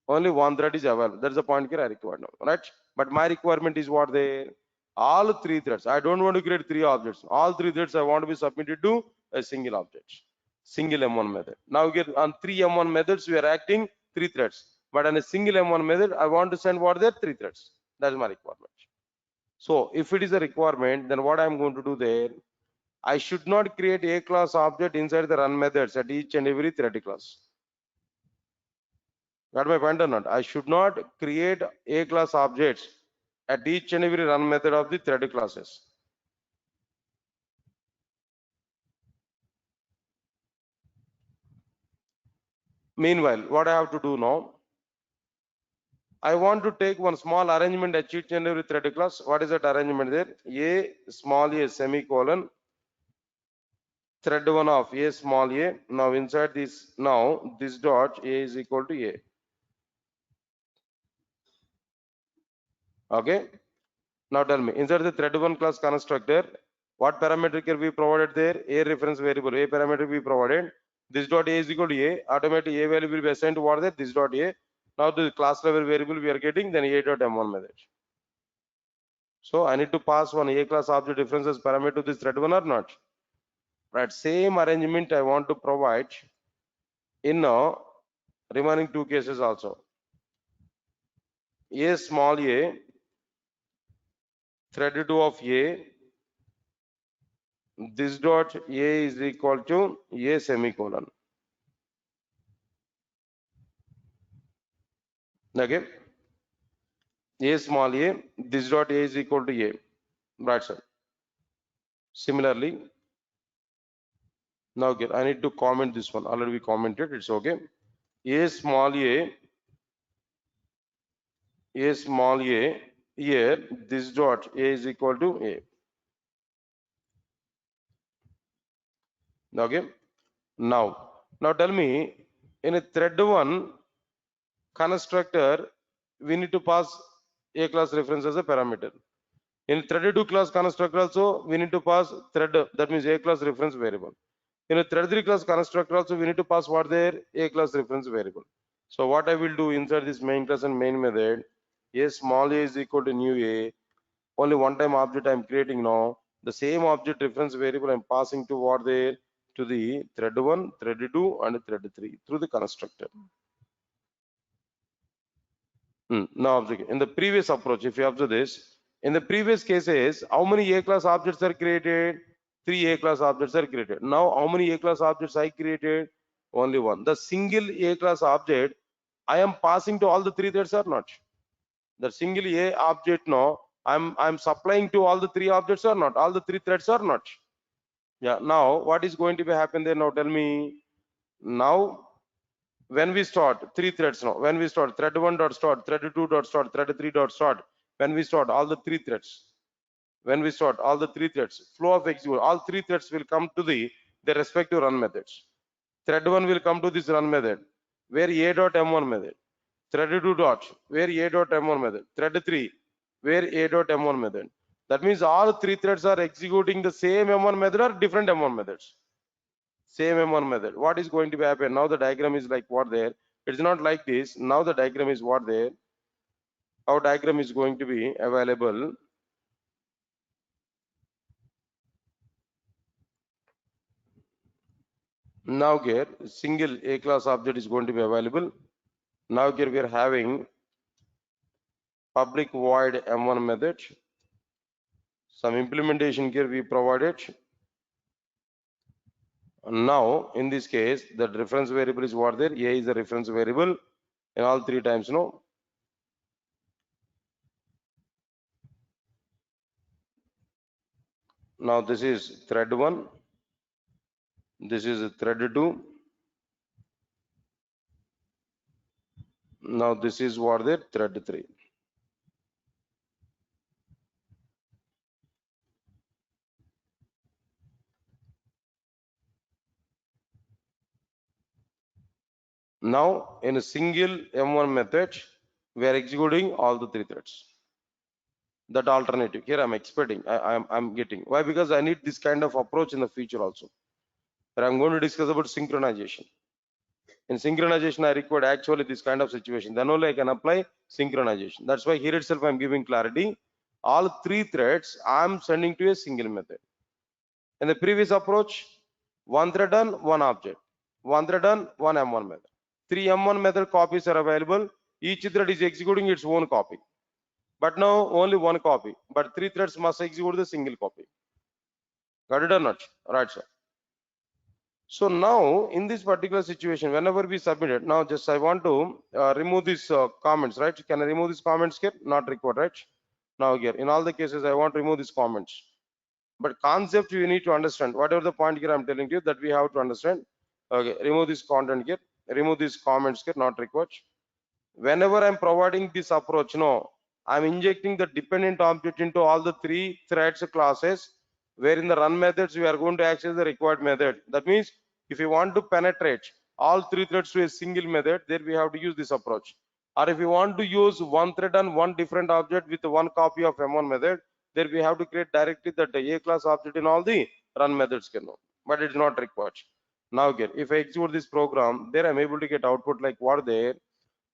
Only one thread is available. That's the point here I require now, right? But my requirement is what there? All three threads. I don't want to create three objects. All three threads I want to be submitted to a single object, single M1 method. Now here on three M1 methods we are acting three threads, but on a single M1 method I want to send what there? Three threads. That's my requirement. So if it is a requirement, then what I'm going to do there? I should not create a class object inside the run methods at each and every thread class. Got my point or not? I should not create A class objects at each and every run method of the thread classes. Meanwhile, what I have to do now? I want to take one small arrangement at each and every thread class. What is that arrangement there? A small a semicolon, thread 1 of A small a. Now inside this, now this dot A is equal to A. Okay. Now tell me, inside the thread 1 class constructor, what parameter can be provided there? A reference variable, A parameter we provided. This dot A is equal to A. Automatically A value will be assigned to what there? This dot A. Now the class level variable we are getting, then A dot M1 method. So I need to pass one A class object references parameter to this thread 1 or not? Right, same arrangement I want to provide in remaining two cases also. A small a, thread 2 of A, this dot A is equal to A semicolon. Okay. A small a, this dot A is equal to A. Right, sir. Similarly, now again, I need to comment this one. Already we commented, it's okay. A small a small a, here, this dot A is equal to A. Okay. Now, Now tell me, in a thread 1 constructor, we need to pass a class reference as a parameter. In thread 2 class constructor also, we need to pass thread, that means a class reference variable. In a thread 3 class constructor also, we need to pass what there, a class reference variable. So what I will do inside this main class and main method, a small a is equal to new a, only one time object I am creating now. The same object reference variable I am passing to what there, to the thread 1, thread 2 and thread 3 through the constructor. Now object. In the previous approach, if you observe this, in the previous cases, how many A class objects are created? 3 A class objects are created. Now, how many A class objects I created? Only one. The single A class object, I am passing to all the 3 threads or not? The single A object now, I'm supplying to all the 3 objects or not? All the 3 threads or not? Yeah. Now, what is going to be happen there? Now, tell me. Now, when we start 3 threads now, when we start thread 1 dot start, thread 2 dot start, thread 3 dot start, when we start all the 3 threads, when we start all the 3 threads, flow of execute, all 3 threads will come to the their respective run methods. Thread 1 will come to this run method where a dot m1 method, thread 2 dot where a dot m1 method, thread 3 where a dot m1 method. That means all 3 threads are executing the same m1 method or different m1 methods. Same M1 method. What is going to be happen? Now the diagram is like what there. It's not like this. Now the diagram is what there. Our diagram is going to be available. Now here single A class object is going to be available. Now here we are having public void M1 method. Some implementation here we provided. Now in this case the reference variable is what there. A is the reference variable in all 3 times. No. Now this is thread 1. This is thread 2. Now this is what there, thread 3. Now in a single M1 method, we are executing all the 3 threads. That alternative here I'm expecting, I'm getting. Why? Because I need this kind of approach in the future also. But I'm going to discuss about synchronization. In synchronization, I require actually this kind of situation. Then only I can apply synchronization. That's why here itself I'm giving clarity. All 3 threads I'm sending to a single method. In the previous approach, one thread on one object, one thread on one M1 method. 3 M1 method copies are available. Each thread is executing its own copy. But now only one copy. But 3 threads must execute the single copy. Got it or not? Right, sir. So now in this particular situation, whenever we submit it, now just I want to remove these comments, right? Can I remove these comments here? Not required, right? Now here, in all the cases, I want to remove these comments. But concept you need to understand. Whatever the point here I'm telling you that we have to understand. Okay, remove this content here, remove these comments here, not required. Whenever I'm providing this approach, no, I'm injecting the dependent object into all the 3 threads classes, where in the run methods we are going to access the required method. That means if you want to penetrate all 3 threads to a single method, then we have to use this approach. Or if you want to use one thread on one different object with one copy of M1 method, then we have to create directly that A class object in all the run methods. But it's not required. Now here, if I execute this program, there I'm able to get output like what there.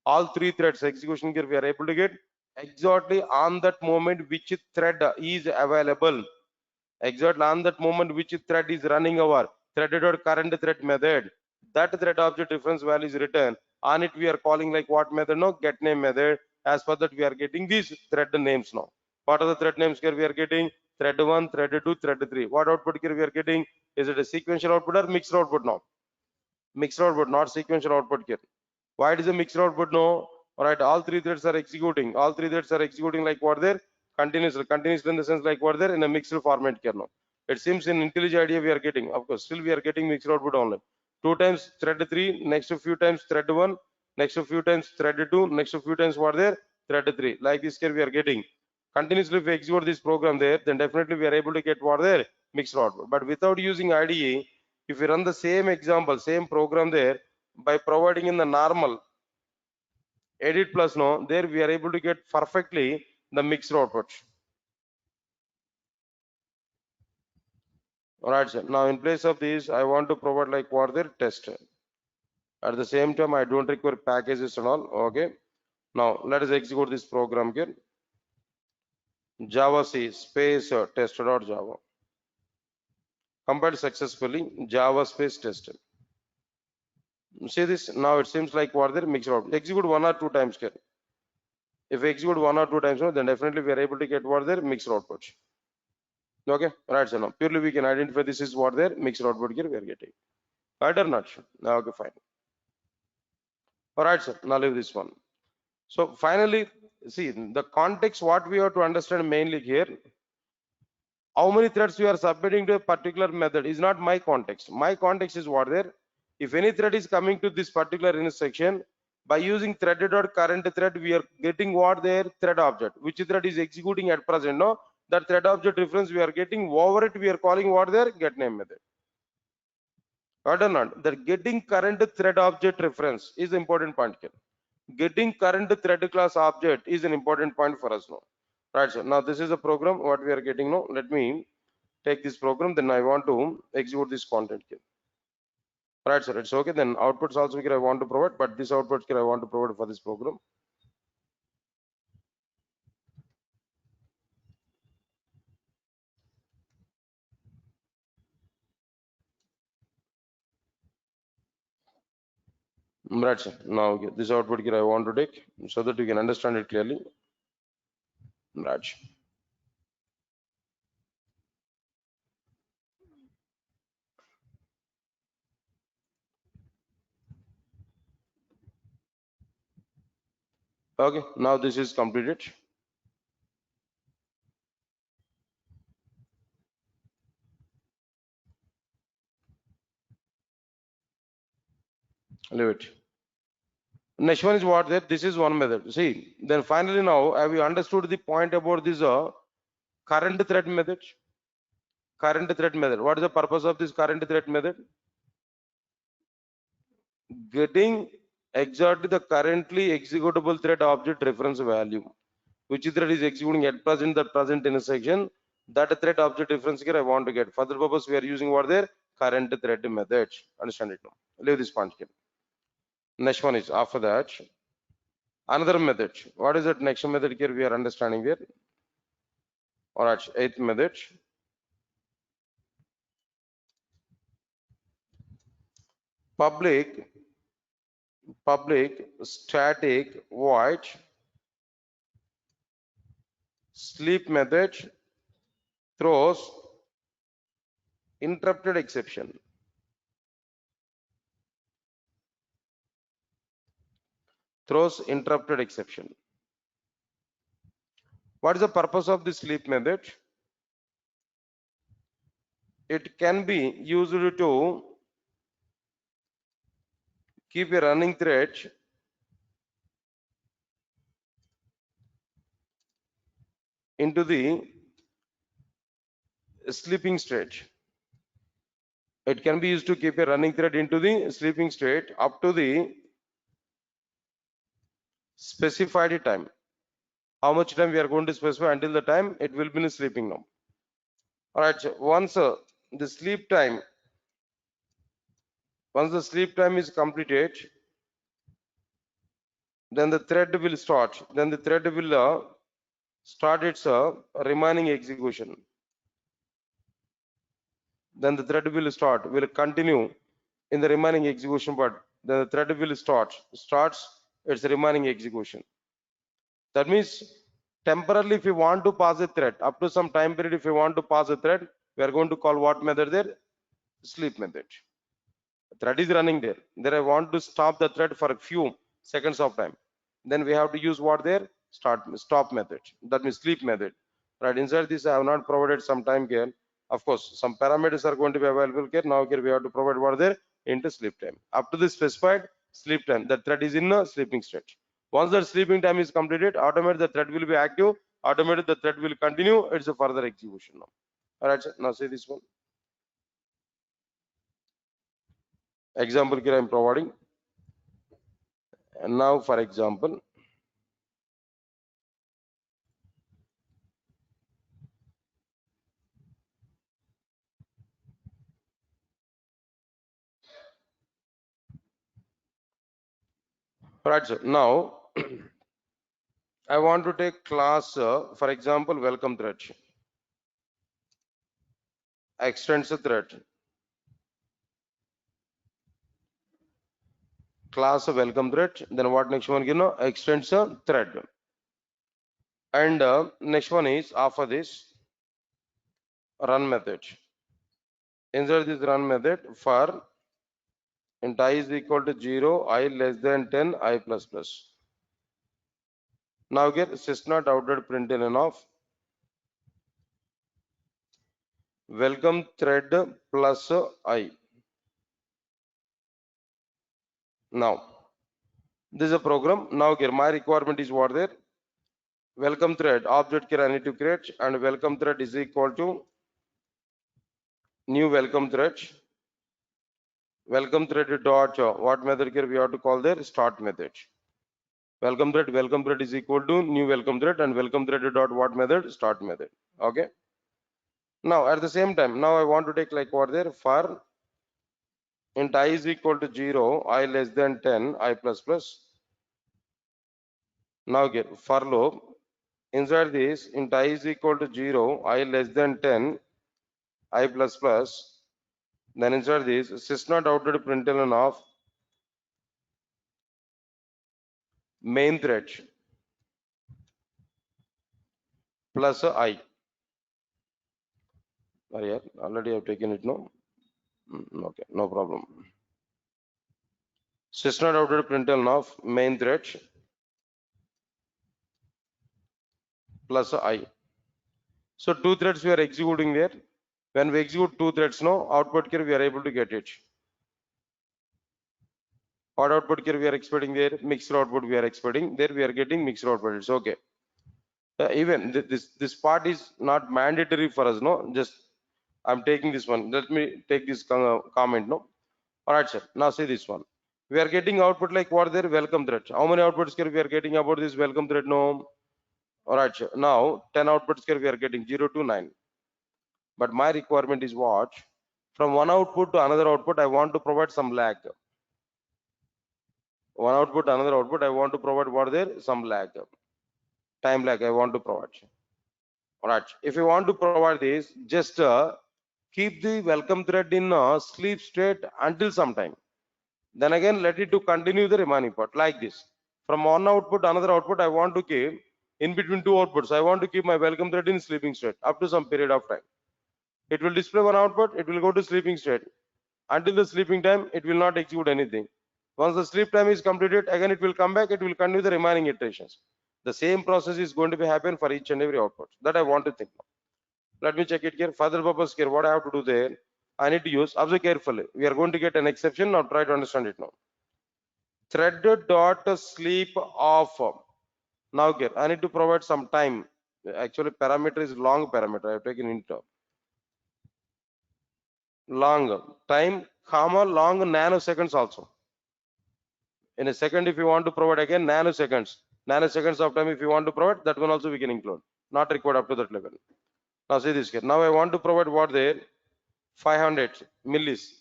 All 3 threads execution here we are able to get exactly on that moment which thread is available. Exactly on that moment which thread is running our threaded.current thread method. That thread object reference value is written. On it we are calling like what method? No, get name method. As per that we are getting these thread names now. What are the thread names here we are getting? Thread 1, thread 2, thread 3. What output here we are getting? Is it a sequential output or mixed output now? Mixed output, not sequential output here. Why it is a mixed output? No. All right, all 3 threads are executing. All 3 threads are executing like what there? Continuously. Continuously in the sense like what there? In a mixed format here now. It seems in IntelliJ IDEA we are getting. Of course, still we are getting mixed output only. 2 times thread 3, next few times thread 1, next few times thread 2, next few times what there? Thread 3. Like this here we are getting. Continuously if we execute this program there, then definitely we are able to get what there? Mixed output. But without using IDE, If we run the same example, same program there, by providing in the normal edit plus no, there we are able to get perfectly the mixed output. All right, sir. Now in place of this, I want to provide like what their test. At the same time, I don't require packages and all. Okay. Now let us execute this program here. Java C space test.java. Compiled successfully. Java space test. See this? Now it seems like what their mixed output. Execute one or two times here. If we execute one or two times, then definitely we are able to get what their mixed output. Okay, right. So now purely we can identify this is what their mixed output here we are getting. Right or not? Okay, fine. All right, sir. Now leave this one. So finally, see the context. What we have to understand mainly here, how many threads you are submitting to a particular method is not my context. My context is what there. If any thread is coming to this particular intersection, by using threaded.current thread, we are getting what their thread object, which thread is executing at present. No, that thread object reference we are getting over it. We are calling what their get name method. Right or not? That getting current thread object reference is the important point here. Getting current thread class object is an important point for us now. Right, so now this is a program what we are getting now. Let me take this program, then I want to execute this content here. Right, sir, it's okay. Then outputs also here I want to provide, but this output here I want to provide for this program. Right, sir. Now this output here I want to take so that you can understand it clearly. Right. Okay, now this is completed. Leave it. Next one is what that this is one method. See, then finally now have you understood the point about this current thread method? Current thread method. What is the purpose of this current thread method? Getting exactly the currently executable thread object reference value. Which thread is executing at present the present intersection? That thread object reference here I want to get. For the purpose we are using what there? Current thread method. Understand it now. Leave this point here. Next one is after that. Another method. What is that next method here we are understanding here? Alright, eighth method. Public static void sleep method throws interrupted exception. Throws interrupted exception. What is the purpose of the sleep method? It can be used to keep a running thread into the sleeping state. It can be used to keep a running thread into the sleeping state up to the specified time. How much time we are going to specify until the time it will be in sleeping now. All right, so once the sleep time is completed, then the thread will start. Then the thread will start its remaining execution. Then the thread will continue in the remaining execution, but then the thread will starts its remaining execution. That means temporarily if you want to pass a thread, up to some time period if you want to pass a thread, we are going to call what method there? Sleep method. Thread is running there. There I want to stop the thread for a few seconds of time. Then we have to use what there? Stop method. That means sleep method. Right, inside this I have not provided some time here. Of course, some parameters are going to be available here. Now here we have to provide what there? Into sleep time. Up to the specified sleep time, the thread is in a sleeping state. Once the sleeping time is completed, automatically the thread will be active. Automatically the thread will continue. It's a further execution now. All right, sir. Now say this one. Example here I am providing. And now for example, right, sir. Now I want to take class, for example, welcome thread, extends the thread, class welcome thread. Then what next one? Extends a thread. And next one is after this run method. Insert this run method for int I is equal to 0, I less than 10, I plus plus. Now get system.out.println of welcome thread plus I. Now this is a program. Now here my requirement is what there? Welcome thread object here I need to create, and welcome thread is equal to new welcome thread. Welcome thread dot what method here we have to call there? Start method. Welcome thread is equal to new welcome thread, and welcome thread dot what method? Start method. Okay. Now at the same time, now I want to take like what there? For int I is equal to 0, I less than 10, I plus plus. Now get for loop. Inside this, int I is equal to 0, I less than 10, I plus plus. Then inside this, system.out.println of main thread plus I. Yeah, already I've taken it now. Okay, no problem. System.out.println of main thread plus I. So two threads we are executing there. When we execute two threads now, output here we are able to get it. What output here we are expecting there? Mixed output we are expecting. There we are getting mixed output. It's okay. Even this part is not mandatory for us. No, just I'm taking this one. Let me take this comment. No. All right, sir. Now see this one. We are getting output like what there? Welcome thread. How many outputs here we are getting about this welcome thread? No. All right, sir. Now 10 outputs here we are getting 0 to 9. But my requirement is what? From one output to another output, I want to provide some lag. One output to another output, I want to provide what there? Some lag. Time lag I want to provide. All right. If you want to provide this, just keep the welcome thread in sleep state until some time. Then again, let it to continue the remaining part like this. From one output to another output, I want to keep in between two outputs. I want to keep my welcome thread in sleeping state up to some period of time. It will display one output, it will go to sleeping state. Until the sleeping time, it will not execute anything. Once the sleep time is completed, again it will come back, it will continue the remaining iterations. The same process is going to be happen for each and every output. That I want to think now. Let me check it here. Further purpose here, what I have to do there, I need to use, observe carefully. We are going to get an exception. Now try to understand it now. Thread dot sleep off. Now here, I need to provide some time. Actually, parameter is long parameter. I have taken into long time, comma, long nanoseconds also. In a second, if you want to provide again nanoseconds of time, if you want to provide, that one also we can include. Not required up to that level. Now see this here. Now I want to provide what there? 500 millis,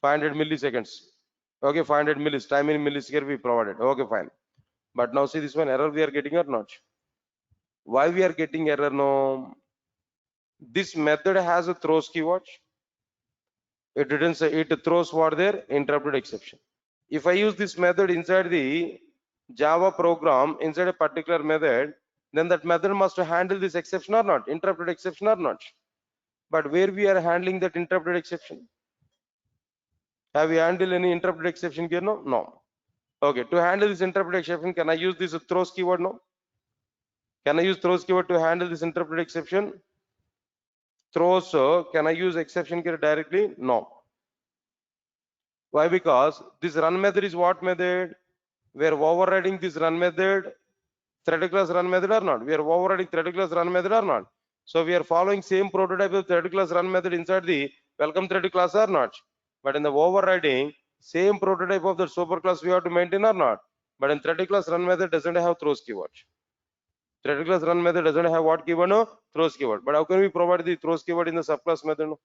500 milliseconds. Okay, 500 millis. Time in millis here we provided. Okay, fine. But now see this one error we are getting or not? Why we are getting error? No. This method has a throws keyword. It didn't say it throws what there? Interrupted exception. If I use this method inside the Java program, inside a particular method, then that method must handle this exception or not, interrupted exception or not. But where we are handling that interrupted exception? Have we handled any interrupted exception here? No. No. Okay. To handle this interrupted exception, can I use this throws keyword? No. Can I use throws keyword to handle this interrupted exception? Throws. Can I use exception here directly? No. Why? Because this run method is what method? We are overriding this run method, thread class run method or not? We are overriding thread class run method or not? So we are following same prototype of thread class run method inside the welcome thread class or not? But in the overriding, same prototype of the superclass we have to maintain or not. But in threaded class run method doesn't have throws keyword. Threaded class run method doesn't have what keyword? No, throws keyword. But how can we provide the throws keyword in the subclass method? No?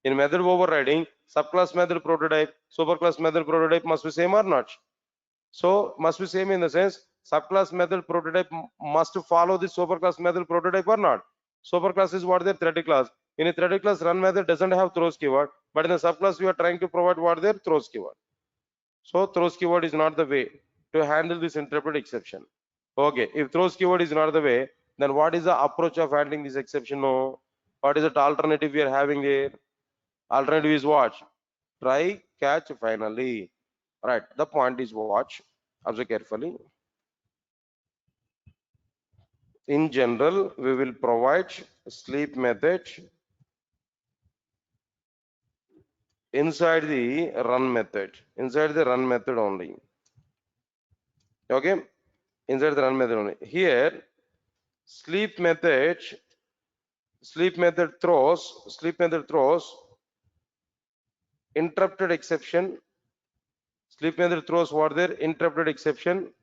In method overriding, subclass method prototype, superclass method prototype must be same or not? So must be same in the sense subclass method prototype must follow the superclass method prototype or not. Superclass is what their threaded class. In a threaded class run method doesn't have throws keyword, but in the subclass we are trying to provide what their throws keyword. So throws keyword is not the way to handle this interpret exception. Okay, if throws keyword is not the way, then what is the approach of handling this exception? No. What is the alternative we are having there? Alternative is what? Try, catch, finally. Right. The point is watch. Observe carefully. In general, we will provide sleep method inside the run method. Inside the run method only. Okay. Inside the run method only. Here, sleep method throws interrupted exception. Sleep method throws what there? Interrupted exception.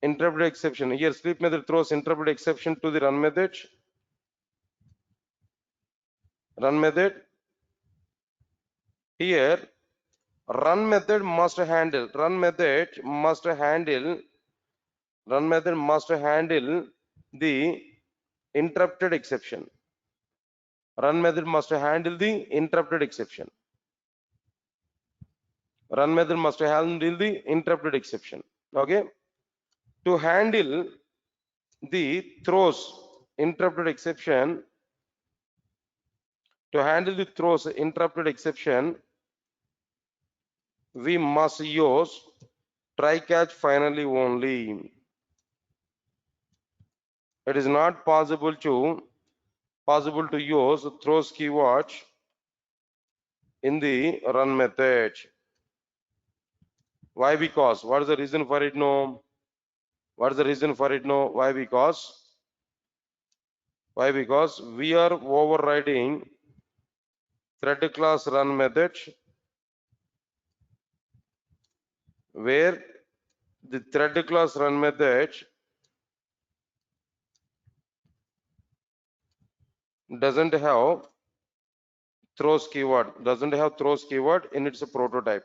Interrupted exception. Here, sleep method throws interrupted exception to the run method. Run method. Here, run method must handle the interrupted exception. Run method must handle the interrupted exception. Run method must handle the interrupted exception. Okay. To handle the throws interrupted exception, we must use try catch finally only. It is not possible to use throws keyword in the run method. Why? Because what is the reason for it? No. What is the reason for it? No. Why? Because we are overriding thread class run method where the thread class run method doesn't have throws keyword in its prototype.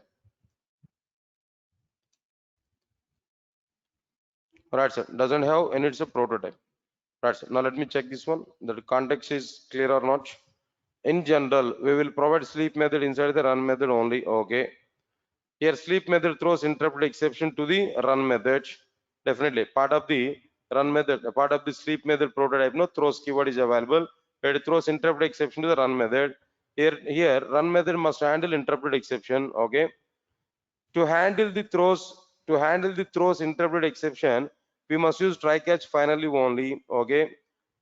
Right, sir. Doesn't have in its prototype. Right, sir. Now let me check this one. The context is clear or not. In general, we will provide sleep method inside the run method only. Okay. Here sleep method throws interrupted exception to the run method. Definitely part of the run method, part of the sleep method prototype, no throws keyword is available. It throws interrupted exception to the run method. Here run method must handle interrupted exception. Okay. To handle the throws interrupted exception, we must use try catch finally only. Okay.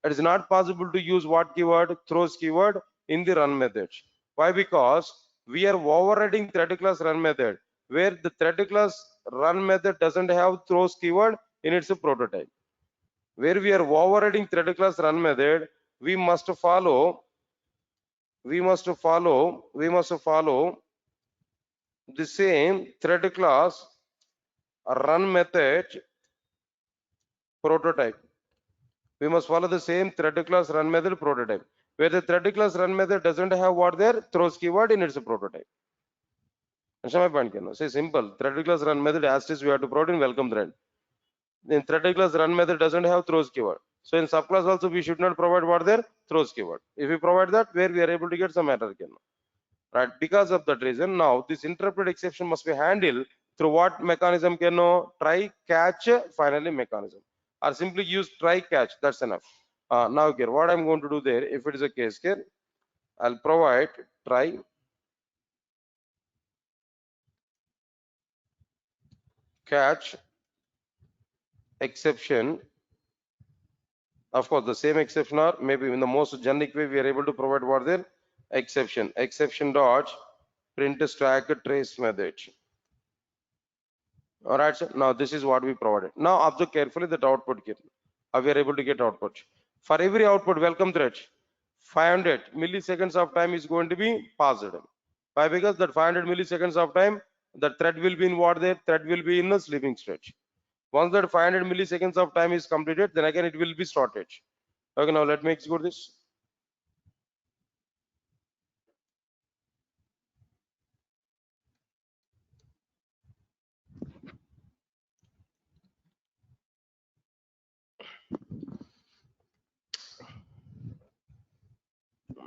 It is not possible to use what keyword? Throws keyword in the run method. Why? Because we are overriding thread class run method where the thread class run method doesn't have throws keyword in its prototype. Where we are overriding thread class run method, we must follow the same thread class run method prototype. We must follow the same thread class run method prototype where the thread class run method doesn't have what there throws keyword in its prototype. Understand my point? Say simple. Thread class run method as is we have to provide in welcome thread. In thread class run method doesn't have throws keyword. So in subclass also we should not provide what there throws keyword. If we provide that, where we are able to get some error. Right? Because of that reason, now this interpret exception must be handled through what mechanism? Try catch finally mechanism, or simply use try catch. That's enough. Now here, what I'm going to do there, if it is a case here, I'll provide try catch exception. Of course, the same exception, or maybe in the most generic way, we are able to provide what there exception dot print stack trace method. All right, sir. Now this is what we provided. Now observe carefully that output here. How we are able to get output. For every output welcome thread, 500 milliseconds of time is going to be passed. Why? Because that 500 milliseconds of time, the thread will be in what there? Thread will be in a sleeping state. Once that 500 milliseconds of time is completed, then again it will be started. Okay, now let me execute this.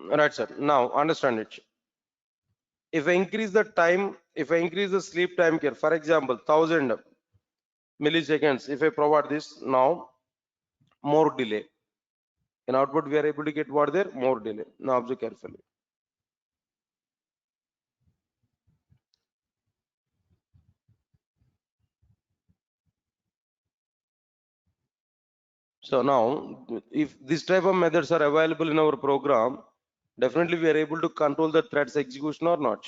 Right, sir. Now understand it. If I increase the time, if I increase the sleep time here, for example, 1000 milliseconds, if I provide this now, more delay. In output, we are able to get what there? More delay. Now observe carefully. So now, if this type of methods are available in our program, definitely we are able to control the thread's execution or not.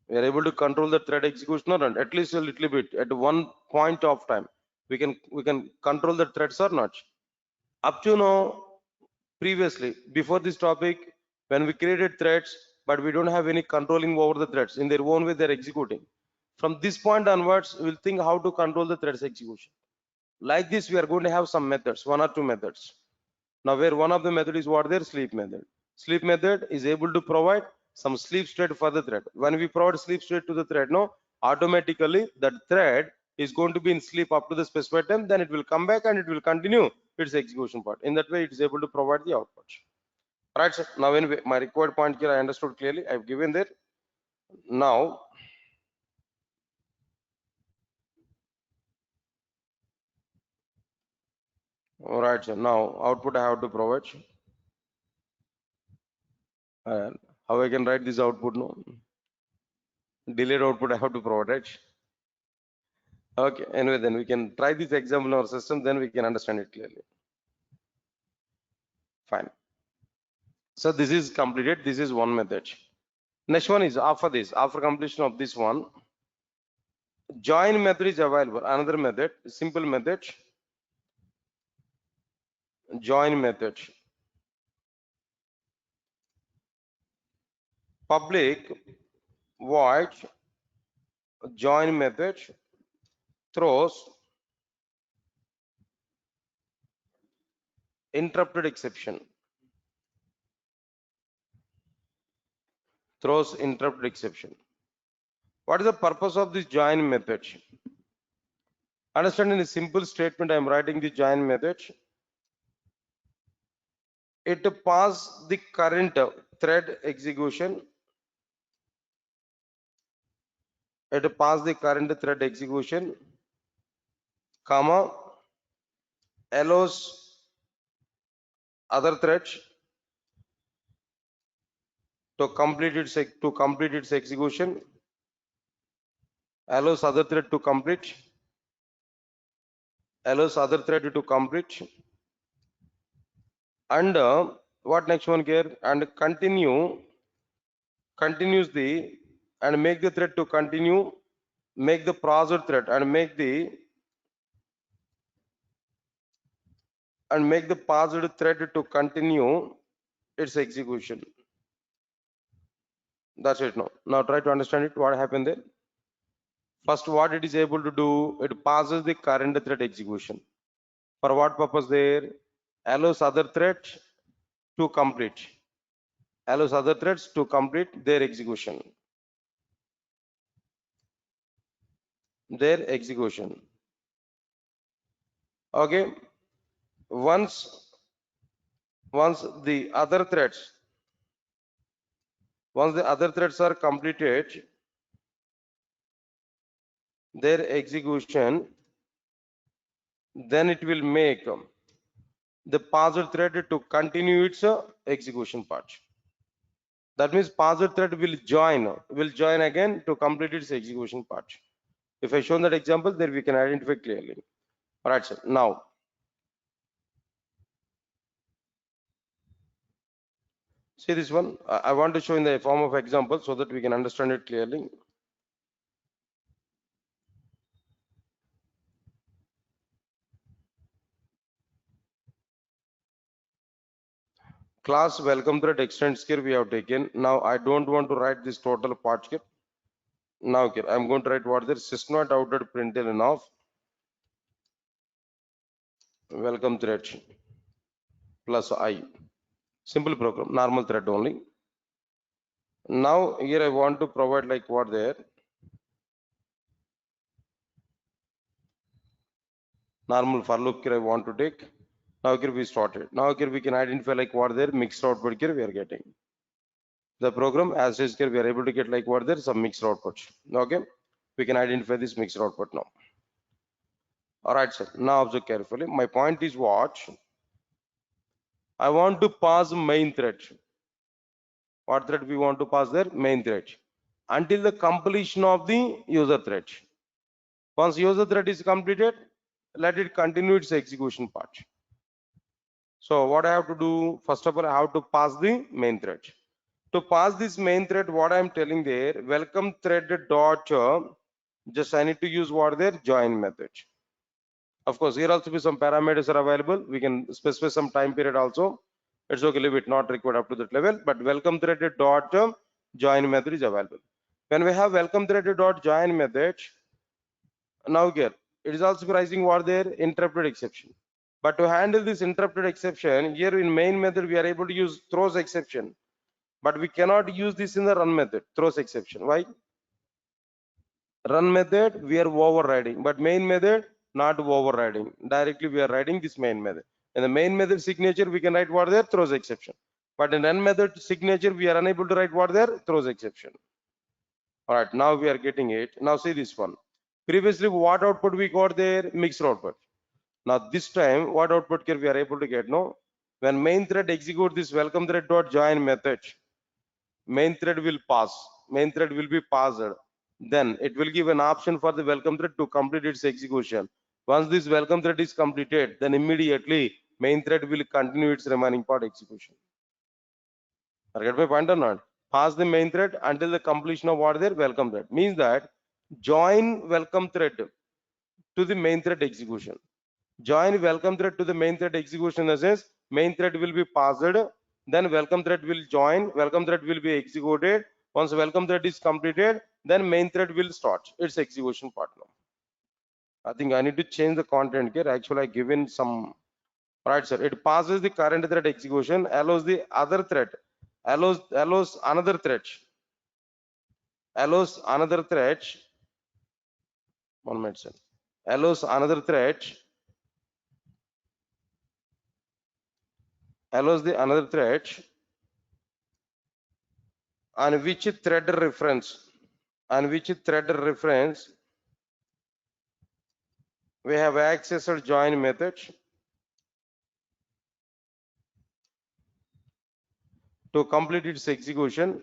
We are able to control the thread execution or not, at least a little bit at one point of time. We can control the threads or not. Up to now, previously, before this topic, when we created threads, but we don't have any controlling over the threads. In their own way, they're executing. From this point onwards, we'll think how to control the threads execution. Like this, we are going to have some methods, one or two methods. Now, where one of the method is what their sleep method. Sleep method is able to provide some sleep state for the thread. When we provide sleep state to the thread, no, automatically that thread is going to be in sleep up to the specified time. Then it will come back and it will continue its execution part. In that way, it is able to provide the output. Right, sir. Now, when my required point here, I understood clearly. I've given there. Now, all right, sir. Now, output I have to provide. Uh, how I can write this output? No, delayed output I have to provide, right? Okay. Anyway, then we can try this example in our system. Then we can understand it clearly. Fine. So this is completed. This is one method. Next one is after this. After completion of this one, join method is available. Another method, simple method, join method. Public void join method throws interrupted exception. Throws interrupted exception. What is the purpose of this join method? Understand in a simple statement, I am writing the join method. It pass the current thread execution. It pass the current thread execution, comma, allows other threads to complete its execution, allows other thread to complete, allows other thread to complete, and what next one here? And continues the and make the thread to continue, make the browser thread and make the paused thread to continue its execution. That's it. Now try to understand it. What happened there? First, what it is able to do, it passes the current thread execution. For what purpose there? Allows other threads to complete. Allows other threads to complete their execution. Their execution. Okay. Once the other threads, are completed, their execution, then it will make the parser thread to continue its execution part. That means parser thread will join again to complete its execution part. If I show that example, there we can identify clearly. All right, sir. Now, see this one. I want to show in the form of example so that we can understand it clearly. Class welcome thread extends here we have taken. Now I don't want to write this total part here. Now here I'm going to write what there sysnot outed println of welcome thread plus I. Simple program, normal thread only. Now here I want to provide like what there normal for loop here I want to take. Now here we started. Now here we can identify like what there mixed output here we are getting. The program as is here we are able to get like what there some mixed output. Okay, we can identify this mixed output now. All right, sir. Now observe carefully. My point is what I want to pass main thread. What thread we want to pass there? Main thread until the completion of the user thread. Once user thread is completed, let it continue its execution part. So what I have to do? First of all, I have to pass the main thread. To pass this main thread, what I am telling there, welcome thread dot just I need to use what there join method. Of course, here also be some parameters are available. We can specify some time period also. It's okay, leave it not required up to that level. But welcome thread dot join method is available. When we have welcome thread dot join method, now here it is also rising what there interrupted exception. But to handle this interrupted exception, here in main method we are able to use throws exception, but we cannot use this in the run method throws exception. Why? Run method we are overriding, but main method not overriding. Directly we are writing this main method. In the main method signature we can write what there throws exception, but in run method signature we are unable to write what there throws exception. All right, now we are getting it. Now see this one. Previously what output we got there? Mixed output. Now this time what output here we are able to get? No, when main thread execute this welcome thread dot join method, main thread will pass. Main thread will be passed. Then it will give an option for the welcome thread to complete its execution. Once this welcome thread is completed, then immediately main thread will continue its remaining part execution. I get my point or not? Pass the main thread until the completion of what their welcome thread means that join welcome thread to the main thread execution. Join welcome thread to the main thread execution as is main thread will be passed, then welcome thread will join, welcome thread will be executed. Once welcome thread is completed, then main thread will start its execution part now. I think I need to change the content here. Actually, I given some. Right, sir. It passes the current thread execution, allows the other thread, allows another thread, allows another thread. 1 minute, sir. Allows another thread, allows the another thread on which thread reference, on which thread reference we have accessed join method to complete its execution.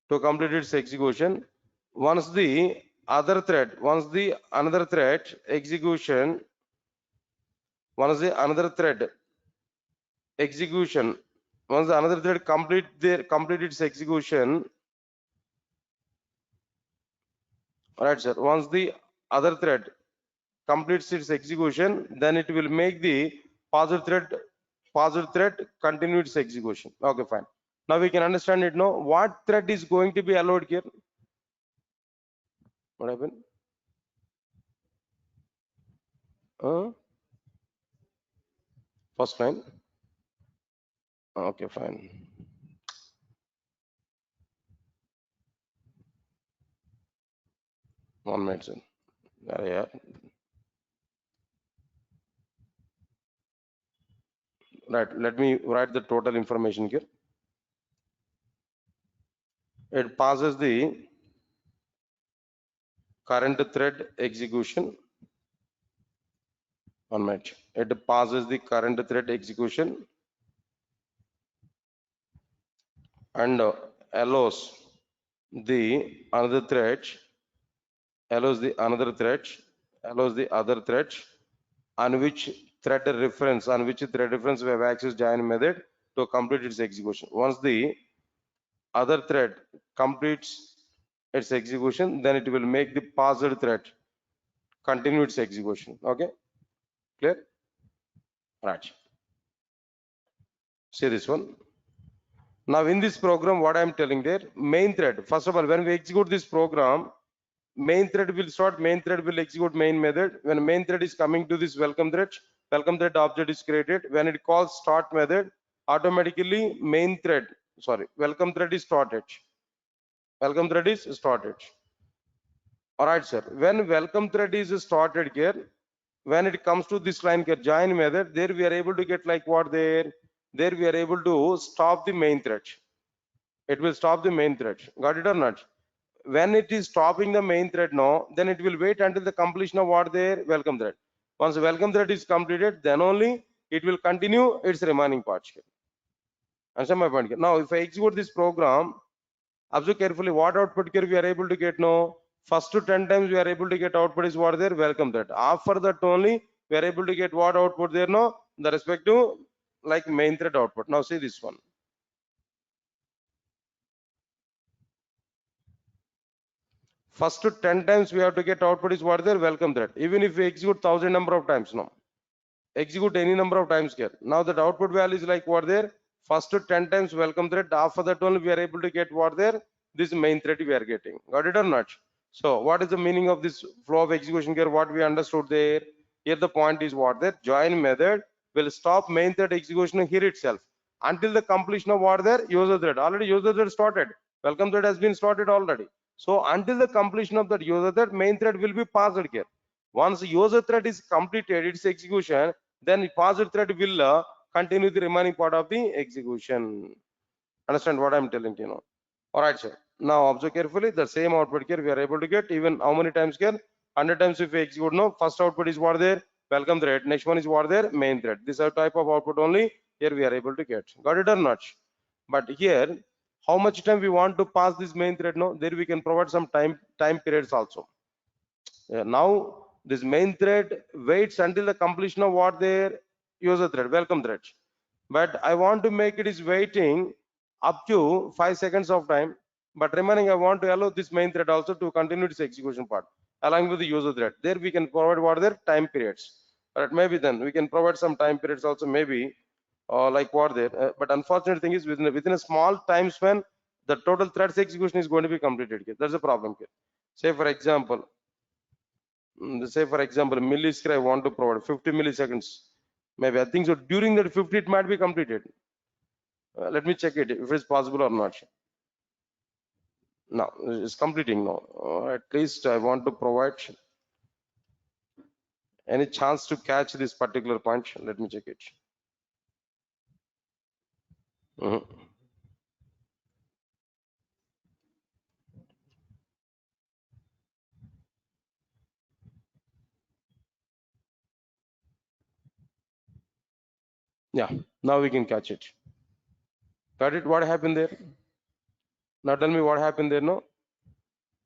To complete its execution, once the other thread, once the another thread execution, once the another thread execution, once the another thread complete its execution, right, sir. Once the other thread completes its execution, then it will make the positive thread continue its execution. Okay, fine. Now we can understand it. No, what thread is going to be allowed here? What happened? First line. Okay, fine. One minute, sir. Yeah. Right. Let me write the total information here. It passes the current thread execution. 1 minute. It passes the current thread execution and allows the another thread, allows the another thread, allows the other thread on which thread reference, on which thread reference we have access join method to complete its execution. Once the other thread completes its execution, then it will make the passed thread continue its execution. Okay, clear? Right. See this one. Now in this program, what I am telling there, main thread. First of all, when we execute this program, main thread will start, main thread will execute main method. When main thread is coming to this welcome thread object is created. When it calls start method, automatically main thread, sorry, welcome thread is started. Welcome thread is started. All right, sir. When welcome thread is started here, when it comes to this line here, join method, there we are able to get like what there? There we are able to stop the main thread. It will stop the main thread. Got it or not? When it is stopping the main thread now, then it will wait until the completion of what there? Welcome thread. Once the welcome thread is completed, then only it will continue its remaining parts here. Understand my point here? Now, if I execute this program, observe carefully what output here we are able to get now. First to 10 times we are able to get output is what there? Welcome thread. After that only we are able to get what output there now? The respective like main thread output. Now see this one. First to 10 times we have to get output is what there? Welcome thread. Even if we execute 1000 number of times now. Execute any number of times here. Now that output value is like what there? First to 10 times welcome thread. After that only we are able to get what there? This main thread we are getting. Got it or not? So what is the meaning of this flow of execution here? What we understood there? Here the point is what there? Join method will stop main thread execution here itself until the completion of what there? User thread. Already user thread started. Welcome thread has been started already. So until the completion of that user thread, main thread will be passed here. Once user thread is completed its execution, then passed thread will continue the remaining part of the execution. Understand what I'm telling you now? All right, sir. Now observe carefully. The same output here we are able to get even how many times here? 100 times if we execute now. First output is what there? Welcome thread. Next one is what there? Main thread. This type of output only here we are able to get. Got it or not? But here, how much time we want to pass this main thread now? There we can provide some time periods also. Now this main thread waits until the completion of what their user thread, welcome thread. But I want to make it is waiting up to 5 seconds of time. But remaining, I want to allow this main thread also to continue its execution part along with the user thread. There we can provide what their time periods. But maybe then we can provide some time periods also, maybe like what there. But unfortunate thing is within a small time span, the total threads execution is going to be completed here. That's a problem here. Say for example, say for example millisecond I want to provide 50 milliseconds, maybe I think so during that 50 it might be completed. Let me check it if it's possible or not. Now it's completing now. At least I want to provide any chance to catch this particular point. Let me check it. Mhm. Yeah, now we can catch it. Got it? What happened there? Now tell me what happened there. No,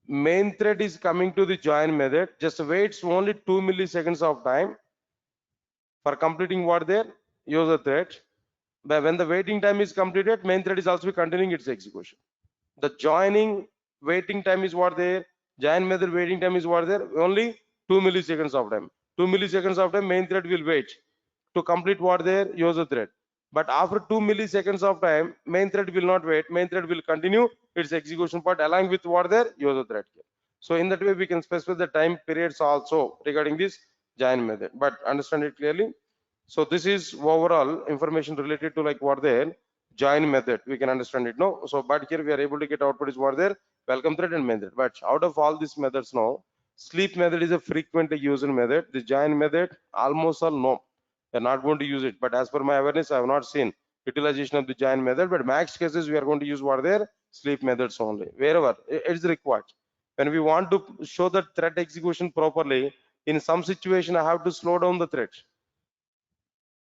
main thread is coming to the join method, just waits only 2 milliseconds of time for completing what there user thread. But when the waiting time is completed, main thread is also continuing its execution. The joining waiting time is what there, join method waiting time is what there, only 2 milliseconds of time. 2 milliseconds of time main thread will wait to complete what there user thread. But after 2 milliseconds of time, main thread will not wait. Main thread will continue its execution part along with what there user thread. So in that way, we can specify the time periods also regarding this join method. But understand it clearly. So this is overall information related to like what there join method. We can understand it now. So but here we are able to get output is what there welcome thread and main thread. But out of all these methods now, sleep method is a frequently used method. The join method almost all no. They're not going to use it. But as per my awareness, I have not seen utilization of the join method. But max cases we are going to use what there sleep methods only. Wherever it is required. When we want to show the thread execution properly, in some situation I have to slow down the thread.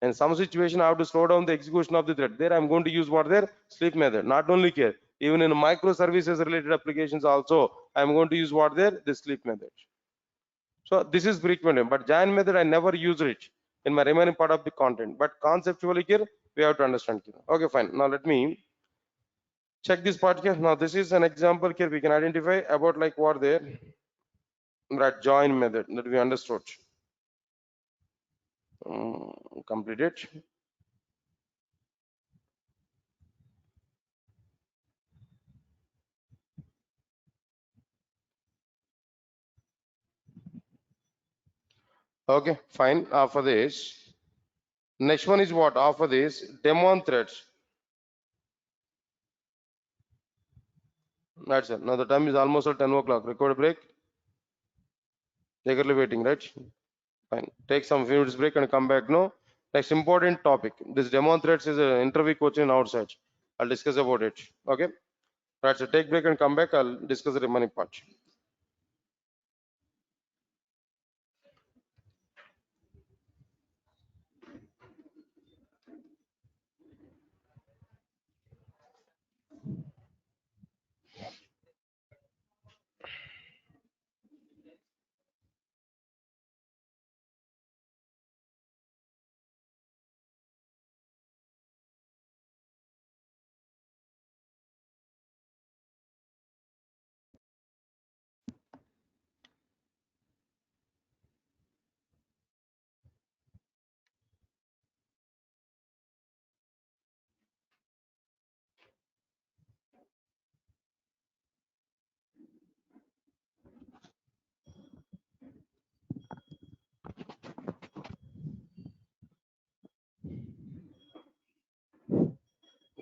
In some situation I have to slow down the execution of the thread. There I'm going to use what there sleep method. Not only here, even in microservices related applications also I'm going to use what there the sleep method. So this is frequent, but join method I never use it in my remaining part of the content. But conceptually here we have to understand here. Okay, fine. Now let me check this part here. Now this is an example here we can identify about like what there right join method that we understood. complete it. Okay, fine. After this, next one is what? After this, demo threads. That's it. Now the time is almost at 10 o'clock. Record break. Eagerly waiting, right? Fine. Take some few minutes break and come back. No. Next important topic. This demo threads is an interview question outside. I'll discuss about it. Okay. That's it. Take break and come back. I'll discuss the remaining part.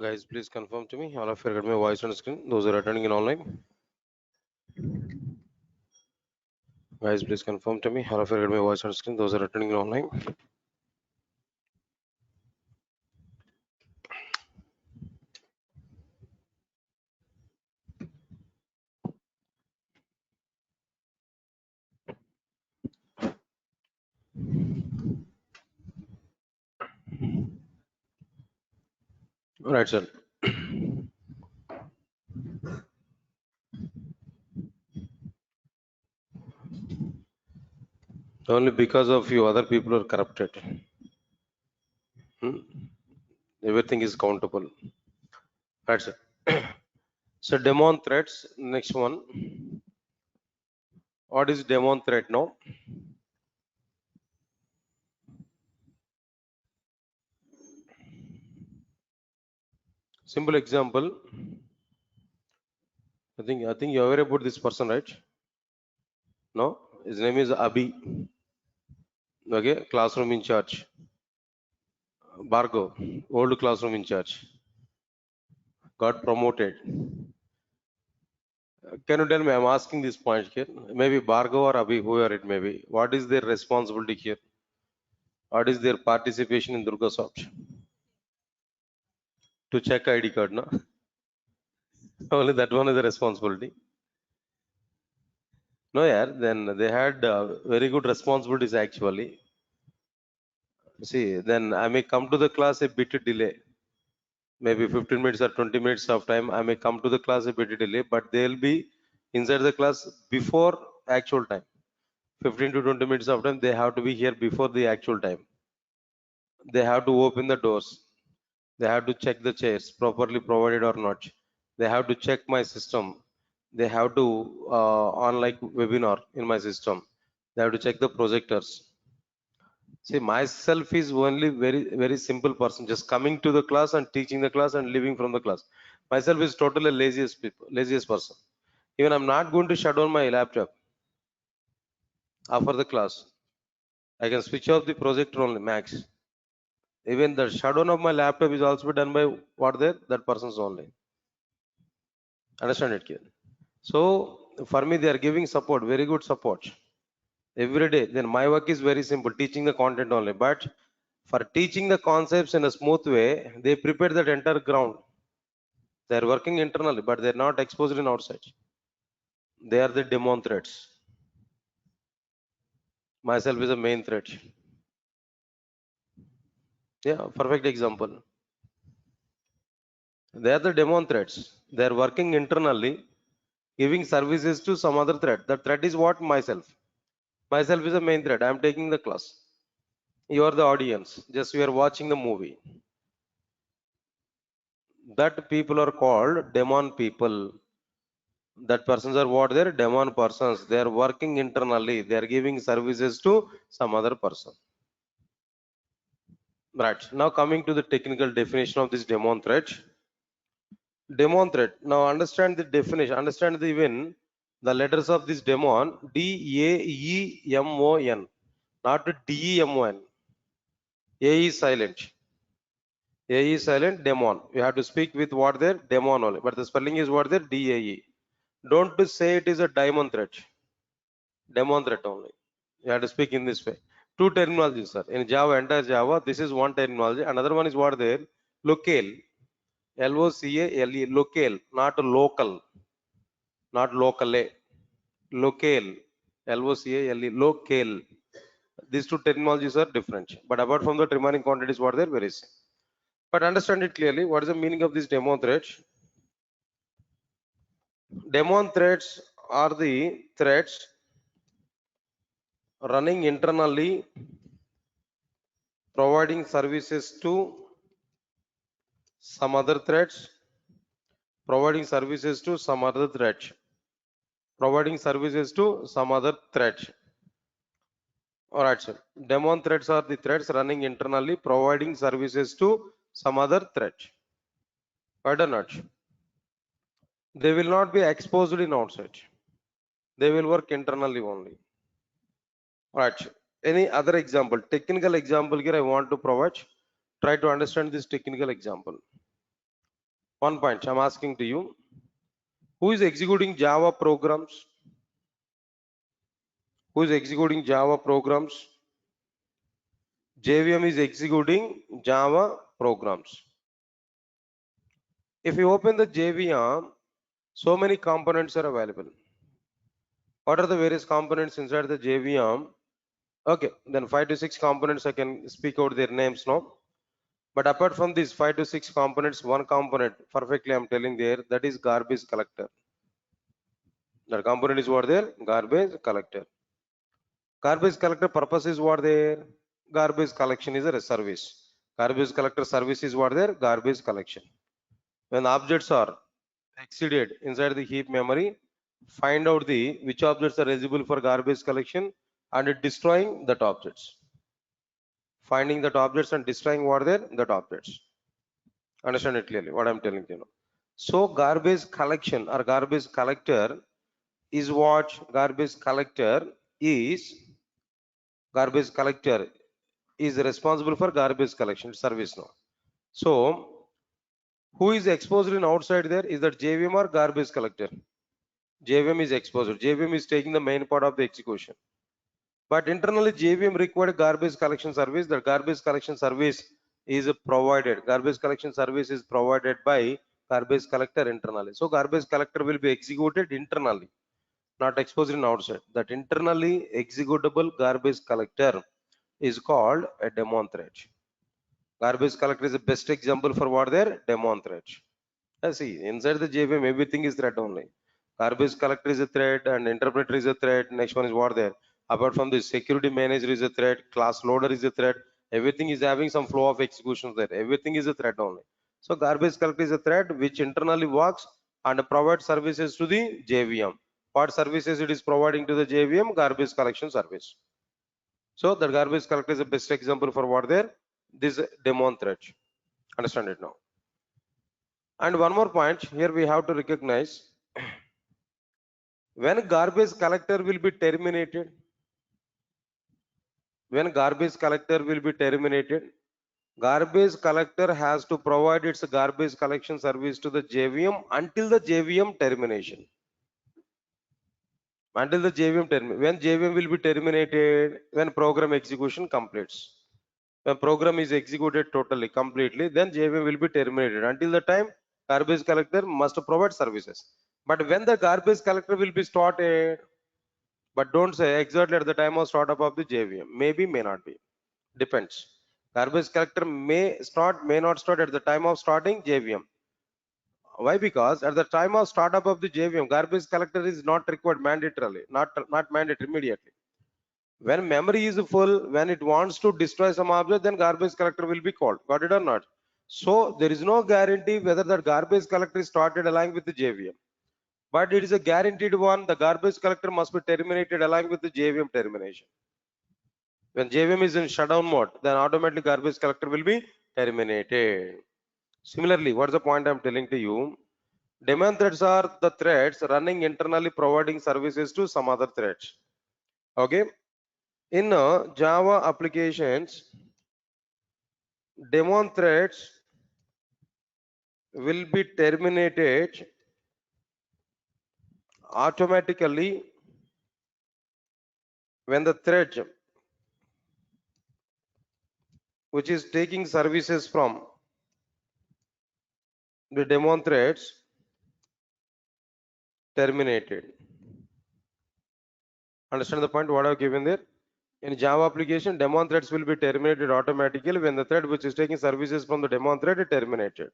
Guys, please confirm to me. All of you got my voice on the screen. Those are attending in online. Guys, please confirm to me. All of you got my voice on the screen. Those are attending in online. All right, sir. Only because of you, other people are corrupted. Hmm? Everything is countable. That's it. So demon threats. Next one. What is demon threat now? Simple example. I think you're aware about this person, right? No? His name is Abhi. Okay, classroom in charge. Bargo, old classroom in charge. Got promoted. Can you tell me? I'm asking this point here. Maybe Bargo or Abhi, whoever it may be. What is their responsibility here? What is their participation in Durga Soft? To check ID card, no? Only that one is the responsibility. No, yeah. Then they had very good responsibilities actually. See, then I may come to the class a bit delay. Maybe 15 minutes or 20 minutes of time. I may come to the class a bit delay, but they'll be inside the class before actual time. 15 to 20 minutes of time. They have to be here before the actual time. They have to open the doors. They have to check the chairs properly provided or not. They have to check my system. They have to on like webinar in my system. They have to check the projectors. See, myself is only very simple person, just coming to the class and teaching the class and leaving from the class. Myself is totally laziest person. Even I'm not going to shut down my laptop after the class. I can switch off the projector only max. Even the shutdown of my laptop is also done by what there that person's only. Understand it, kid? So for me, they are giving support, very good support every day. Then my work is very simple, teaching the content only. But for teaching the concepts in a smooth way, they prepare that entire ground. They are working internally, but they are not exposed in outside. They are the demon threats. Myself is a main threat. Yeah, perfect example. They are the demon threats. They are working internally, giving services to some other threat. The threat is what? Myself. Myself is the main threat. I am taking the class. You are the audience. Just you are watching the movie. That people are called demon people. That persons are what? They're demon persons. They are working internally. They are giving services to some other person. Right. Now coming to the technical definition of this demon thread. Demon thread. Now understand the definition. Understand the even the letters of this demon. DAEMON, not DEMON. A is silent. A is silent. Demon. You have to speak with what there? Demon only. But the spelling is what there? DAE. Don't say it is a diamond thread. Demon thread only. You have to speak in this way. Two terminologies, sir. In Java, entire Java, this is one terminology. Another one is what there? Locale. LOCALE. Locale. Not local. Not locale. Locale. LOCALE. Locale. These two terminologies are different. But apart from the remaining quantities, what they're very same. But understand it clearly. What is the meaning of this demon thread? Demon threads are the threads running internally, providing services to some other threads, providing services to some other threads, providing services to some other threads. All right, sir. Demon threads are the threads running internally, providing services to some other thread. Right or not? They will not be exposed in outside. They will work internally only. All right. Any other example? Technical example here I want to provide. Try to understand this technical example. One point I'm asking to you. Who is executing Java programs? Who is executing Java programs? JVM is executing Java programs. If you open the JVM, so many components are available. What are the various components inside the JVM? Okay, then 5 to 6 components I can speak out their names now. But apart from these 5 to 6 components, one component perfectly I'm telling there, that is garbage collector. That component is what there? Garbage collector. Garbage collector purpose is what there? Garbage collection is a service. Garbage collector service is what there? Garbage collection. When objects are exceeded inside the heap memory, find out the which objects are eligible for garbage collection and destroying that objects. Finding that objects and destroying what there? That objects. Understand it clearly what I'm telling you now. So garbage collection or garbage collector is what garbage collector is responsible for garbage collection service now. So who is exposed in outside there? Is that JVM or garbage collector? JVM is exposed. JVM is taking the main part of the execution. But internally JVM required garbage collection service. The garbage collection service is provided. Garbage collection service is provided by garbage collector internally. So garbage collector will be executed internally, not exposed in outside. That internally executable garbage collector is called a demon thread. Garbage collector is the best example for what there? Demon thread. See, inside the JVM, everything is thread only. Garbage collector is a thread and interpreter is a thread. Next one is what there? Apart from this, security manager is a thread, class loader is a thread. Everything is having some flow of executions there. Everything is a thread only. So garbage collector is a thread which internally works and provides services to the JVM. What services it is providing to the JVM? Garbage collection service. So the garbage collector is the best example for what there? This demon thread. Understand it now. And one more point here we have to recognize when garbage collector will be terminated, garbage collector has to provide its garbage collection service to the JVM until the JVM termination. When JVM will be terminated, when program execution completes. When program is executed totally, completely, then JVM will be terminated. Until the time, garbage collector must provide services. But when the garbage collector will be started, but don't say exactly at the time of startup of the JVM. Maybe, may not be. Depends. Garbage collector may start, may not start at the time of starting JVM. Why? Because at the time of startup of the JVM, garbage collector is not required mandatorily, not mandatory immediately. When memory is full, when it wants to destroy some object, then garbage collector will be called. Got it or not? So there is no guarantee whether that garbage collector is started along with the JVM. But it is a guaranteed one. The garbage collector must be terminated along with the JVM termination. When JVM is in shutdown mode, then automatically garbage collector will be terminated. Similarly, what's the point I'm telling to you? Daemon threads are the threads running internally providing services to some other threads. Okay. In Java applications, daemon threads will be terminated automatically when the thread which is taking services from the daemon threads terminated. Understand the point what I've given there? In Java application, daemon threads will be terminated automatically when the thread which is taking services from the daemon thread is terminated.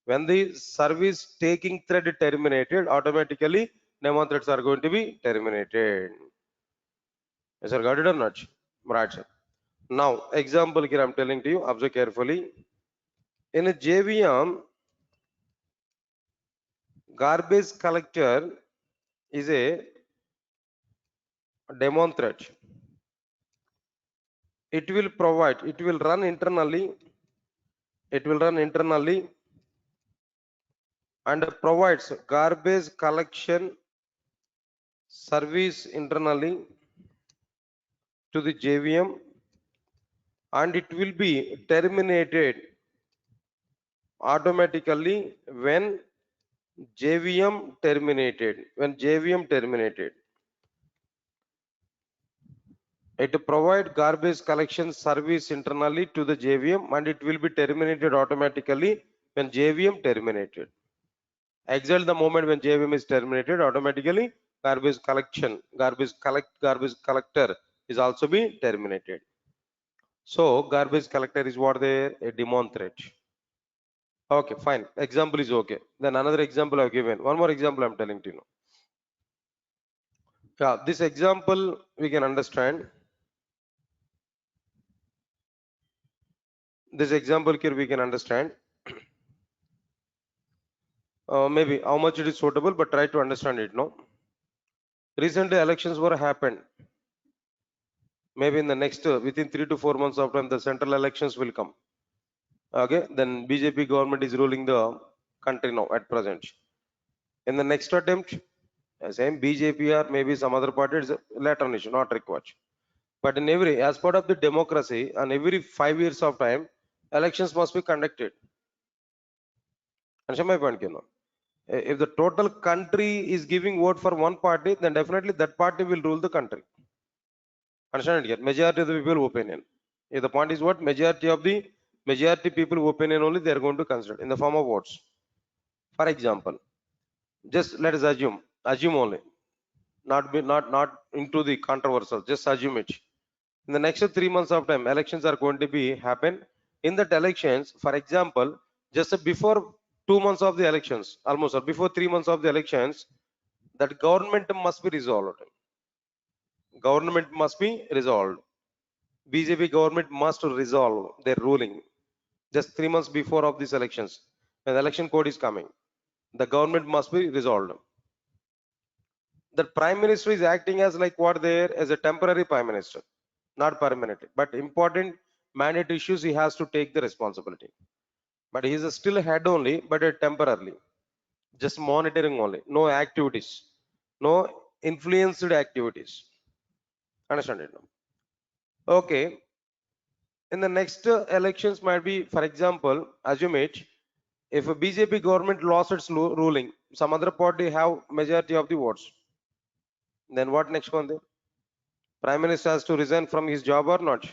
When the service taking thread is terminated, automatically daemon threads are going to be terminated. Yes, sir, got it or not? Right, sir. Now, example here I'm telling to you, observe carefully. In a JVM, garbage collector is a daemon thread. It will run internally, and provides garbage collection service internally to the JVM, and it will be terminated automatically when JVM terminated. It provide garbage collection service internally to the JVM, and it will be terminated automatically when JVM terminated. Exalt the moment when JVM is terminated, automatically garbage collector is also be terminated. So garbage collector is what there? A daemon thread. Okay, fine. Example is okay. Then another example I've given. One more example I'm telling to you. Yeah, this example we can understand. This example here we can understand. Maybe how much it is suitable, but try to understand it. No. Recently elections were happened. Maybe in the next within 3 to 4 months of time, the central elections will come. Okay, then BJP government is ruling the country now at present. In the next attempt, same BJP or maybe some other party, it's later on issue, not required. But in every, as part of the democracy, and every 5 years of time, elections must be conducted. Understand my point, Kino? If the total country is giving vote for one party, then definitely that party will rule the country. Understand it here? Majority of the people opinion. If the point is what? Majority people opinion only they are going to consider in the form of votes. For example, just let us assume only, not into the controversial, just assume it. In the next 3 months of time, elections are going to be happen. In that elections, for example, just before 2 months of the elections, almost or before 3 months of the elections, that government must be resolved. Government must be resolved. BJP government must resolve their ruling just 3 months before of these elections. When the election code is coming, the government must be resolved. The prime minister is acting as like what there as a temporary prime minister, not permanent, but important mandate issues he has to take the responsibility. But he is still head only, but temporarily, just monitoring only, no activities, no influenced activities. Understand it now? Okay. In the next elections might be, for example, assume it, if a BJP government lost its ruling, some other party have majority of the votes, then what next one there? Prime Minister has to resign from his job or not?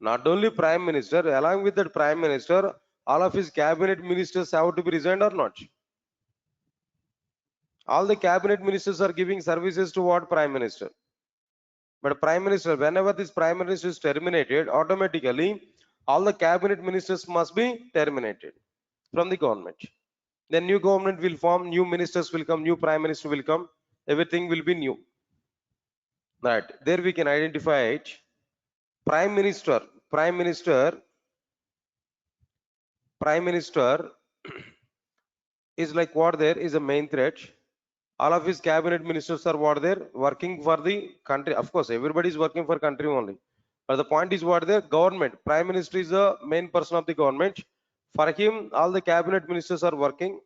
Not only Prime Minister, along with that Prime Minister, all of his cabinet ministers have to be resigned or not? All the cabinet ministers are giving services to what? Prime Minister. But Prime Minister, whenever this Prime Minister is terminated, automatically all the cabinet ministers must be terminated from the government. Then new government will form, new ministers will come, new Prime Minister will come, everything will be new. Right. There we can identify it. Prime Minister is like what there is a main threat. All of his cabinet ministers are what there working for the country. Of course, everybody is working for country only. But the point is what the government, Prime Minister is the main person of the government. For him, all the cabinet ministers are working,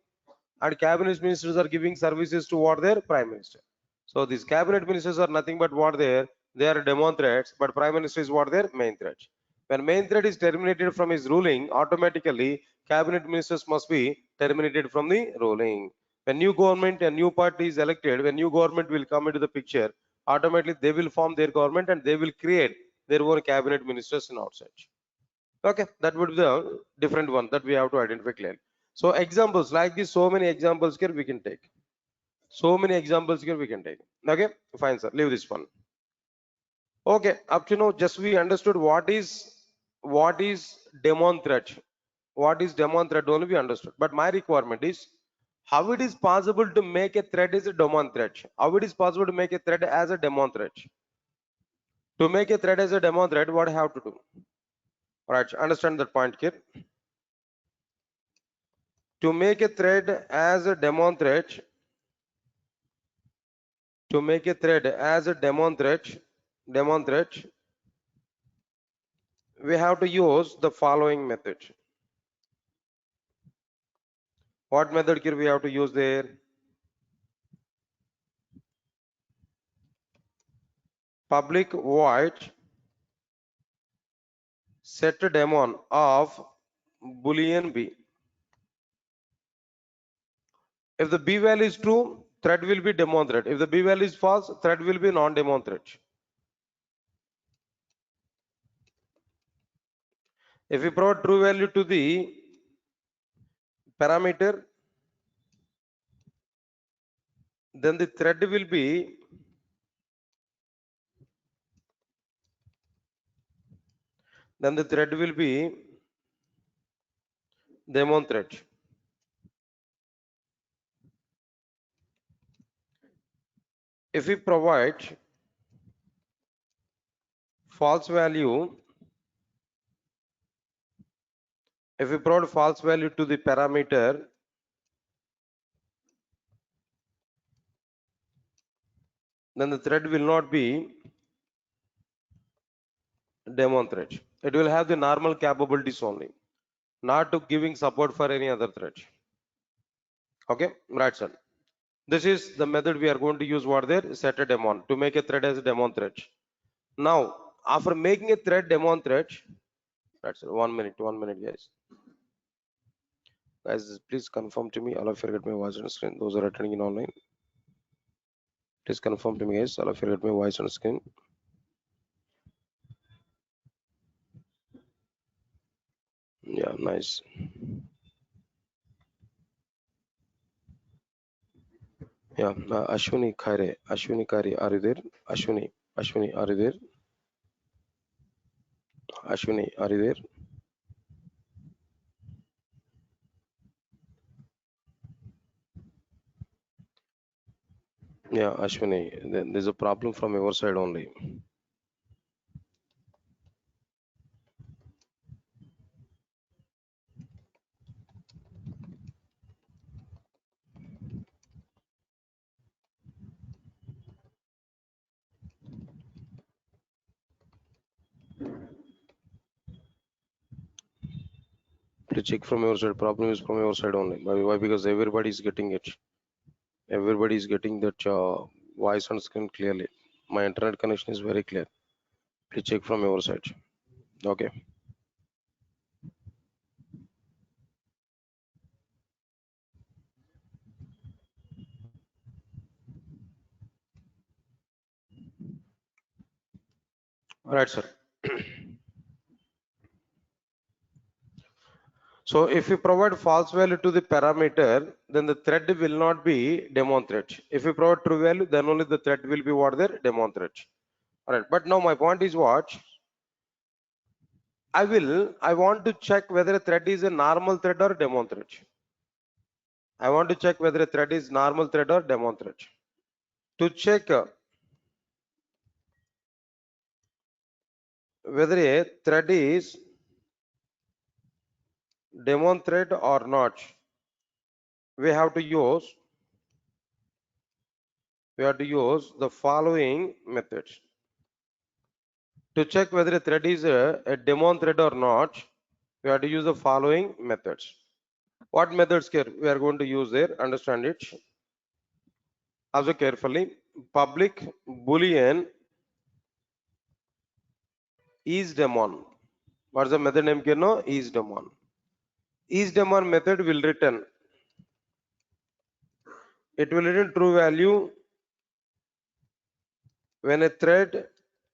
and cabinet ministers are giving services to what their Prime Minister. So these cabinet ministers are nothing but what they are demon threats, but Prime Minister is what their main threat. When main threat is terminated from his ruling, automatically cabinet ministers must be terminated from the ruling. When new government and new party is elected, when new government will come into the picture, automatically they will form their government and they will create their own cabinet ministers in outside. Okay, that would be the different one that we have to identify clearly. So examples like this, so many examples here we can take. So many examples here we can take. Okay, fine, sir. Leave this one. Okay, up to now, just we understood what is demon threat. What is demon threat only we understood. But my requirement is how it is possible to make a thread as a demon threat. How it is possible to make a thread as a demon threat. To make a thread as a demon thread, what I have to do? Right, understand that point here. To make a thread as a demon thread, to make a thread as a demon thread, we have to use the following method. What method here we have to use there? Public void set demon of boolean b. If the b value is true, thread will be demon thread. If the b value is false, thread will be non-demon thread. If we provide true value to the parameter, then the thread will be demon thread. If we provide false value, if we provide false value to the parameter, then the thread will not be demon thread. It will have the normal capabilities only, not to giving support for any other thread. Okay, right, sir. This is the method we are going to use what there, set a demon, to make a thread as a demon thread. Now, after making a thread demon thread, that's 1 minute, guys. Guys, please confirm to me. All of you get my voice on screen. Those are attending in online, please confirm to me, guys. All of you get my voice on screen. Yeah, nice. Yeah, Ashwini Kare, are you there? Ashwini, are you there? Ashwini, are you there? Yeah, Ashwini, there's a problem from your side only. Please check from your side. Problem is from your side only. Why? Because everybody is getting it. Everybody is getting that voice on screen clearly. My internet connection is very clear. Please check from your side. Okay. All right, sir. So if you provide false value to the parameter, then the thread will not be demon thread. If you provide true value, then only the thread will be what there, demon thread. All right. But now my point is what? I want to check whether a thread is a normal thread or demon thread. I want to check whether a thread is normal thread or demon thread. To check whether a thread is demon thread or not, we have to use the following methods. To check whether a thread is a daemon thread or not, we have to use the following methods. What methods here we are going to use there? Understand it. Observe carefully. Public boolean is daemon. What's the method name here? No, is daemon. Is daemon method will return. It will return true value when a thread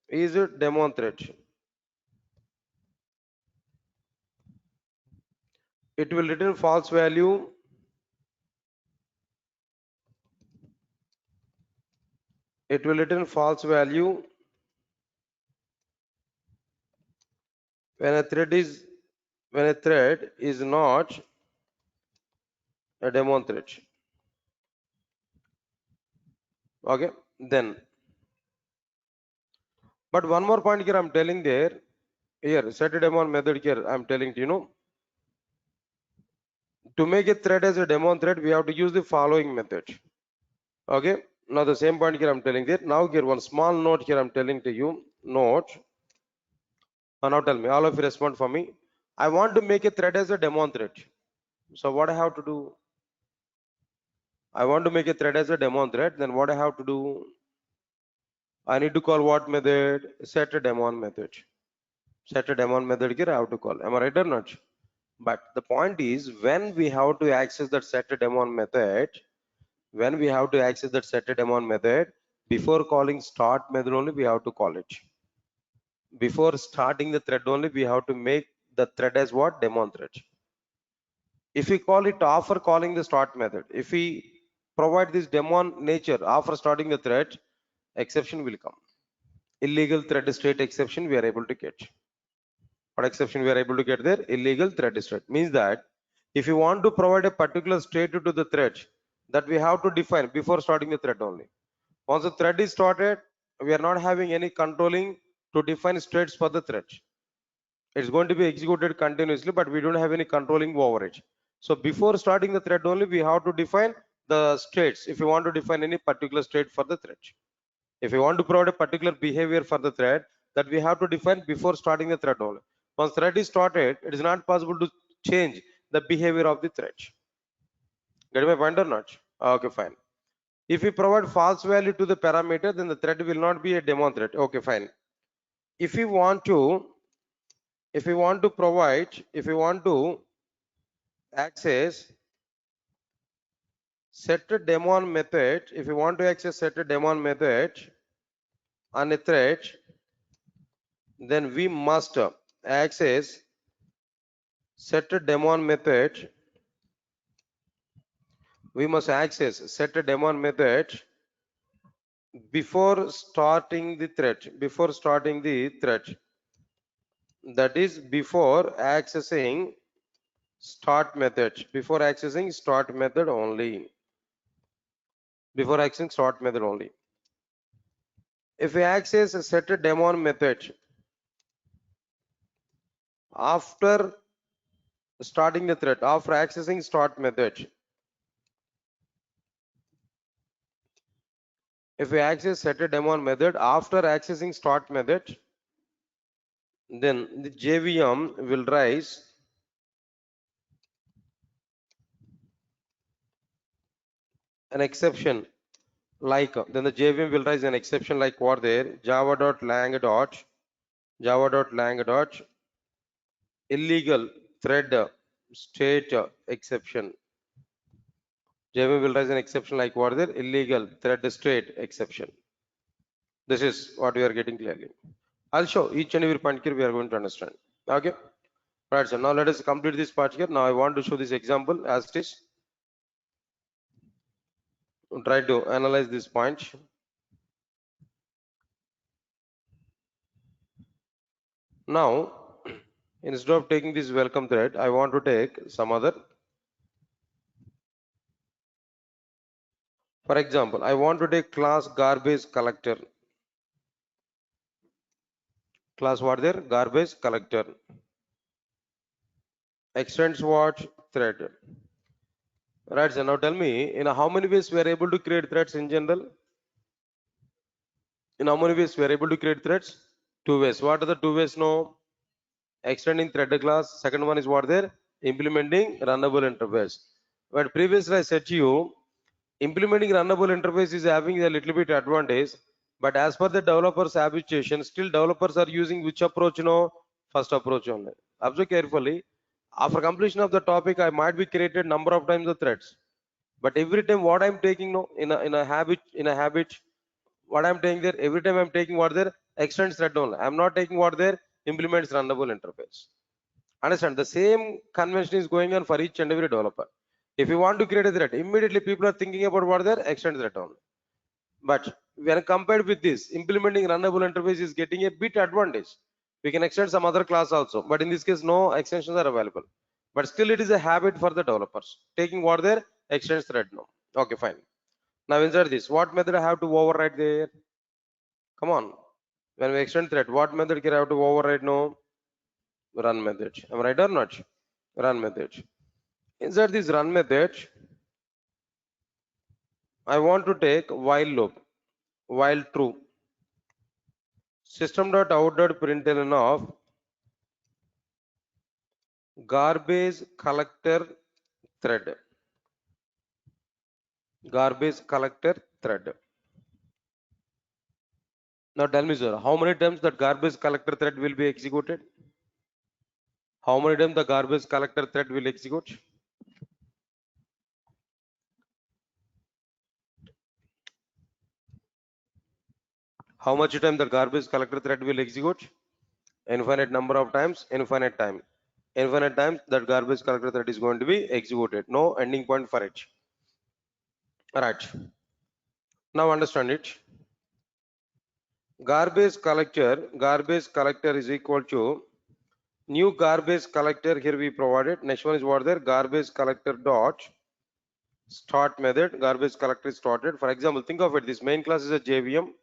is a daemon thread. It will return false value it will return false value when a thread is not a daemon thread. Okay, then but one more point here I'm telling there. Here set a daemon method here I'm telling to you know, to make a thread as a daemon thread we have to use the following method. Okay, now the same point here I'm telling there. Now here one small note here I'm telling to you. Note. Now tell me, all of you respond for me. I want to make a thread as a daemon thread. So what I have to do? I want to make a thread as a daemon thread. Then what I have to do? I need to call what method? Set a daemon method. Set a daemon method here I have to call. Am I right or not? But the point is when we have to access that set a daemon method, before calling start method only we have to call it. Before starting the thread only we have to make the thread as what? Daemon thread. If we call it after calling the start method, if we provide this daemon nature after starting the thread, exception will come. Illegal thread state exception we are able to get. What exception we are able to get there? Illegal thread state means that if you want to provide a particular state to the thread, that we have to define before starting the thread only. Once the thread is started, we are not having any controlling to define states for the thread. It's going to be executed continuously, but we don't have any controlling over it. So before starting the thread only, we have to define the states. If you want to define any particular state for the thread, if you want to provide a particular behavior for the thread, that we have to define before starting the thread only. Once thread is started, it is not possible to change the behavior of the thread. Get my point or not? Okay, fine. If we provide false value to the parameter, then the thread will not be a daemon thread. Okay, fine. If we want to access set a daemon method, if you want to access set a daemon method on a thread, then we must access set a daemon method. We must access set a daemon method before starting the thread. Before starting the thread, that is before accessing start method. Before accessing start method only. Before accessing start method only. If we access a set a daemon method after starting the thread, after accessing start method, if we access set a daemon method after accessing start method, then the JVM will raise an exception like then the JVM will raise an exception like what there java.lang. Illegal thread state exception. JVM will raise an exception like what there? Illegal thread state exception. This is what we are getting clearly. I'll show each and every point here we are going to understand. Okay. Right, so now let us complete this part here. Now I want to show this example as it is. Try to analyze this point. Now, instead of taking this welcome thread, I want to take some other. For example, I want to take class garbage collector. Class what there? Garbage collector. Extends what? Thread. Right, so now tell me, in how many ways we are able to create threads in general? In how many ways we are able to create threads? Two ways. What are the two ways? No. Extending threaded class. Second one is what there? Implementing runnable interface. But previously I said to you, implementing runnable interface is having a little bit advantage. But as per the developer's habituation, still developers are using which approach? No, first approach only. Observe carefully. After completion of the topic, I might be created number of times the threads. But every time what I'm taking, no, in a habit, what I'm taking there, every time I'm taking what there extends thread only. I'm not taking what there implements runnable interface. Understand? The same convention is going on for each and every developer. If you want to create a thread, immediately people are thinking about what there extend thread only. But when compared with this, implementing runnable interface is getting a bit advantage. We can extend some other class also, but in this case, no extensions are available. But still, it is a habit for the developers taking what there extends thread now. Okay, fine. Now inside this, what method I have to override there? Come on. When we extend thread, what method can I have to override now? Run method. Am I right or not? Run method. Inside this run method, I want to take while loop, while true. System.out.println of garbage collector thread. Garbage collector thread. Now tell me, sir, how many times that garbage collector thread will be executed? How many times the garbage collector thread will execute? How much time the garbage collector thread will execute? Infinite number of times, infinite time. Infinite times that garbage collector thread is going to be executed. No ending point for it. Alright. Now understand it. Garbage collector is equal to new garbage collector. Here we provided. Next one is what there? Garbage collector dot start method. Garbage collector is started. For example, think of it. This main class is a JVM.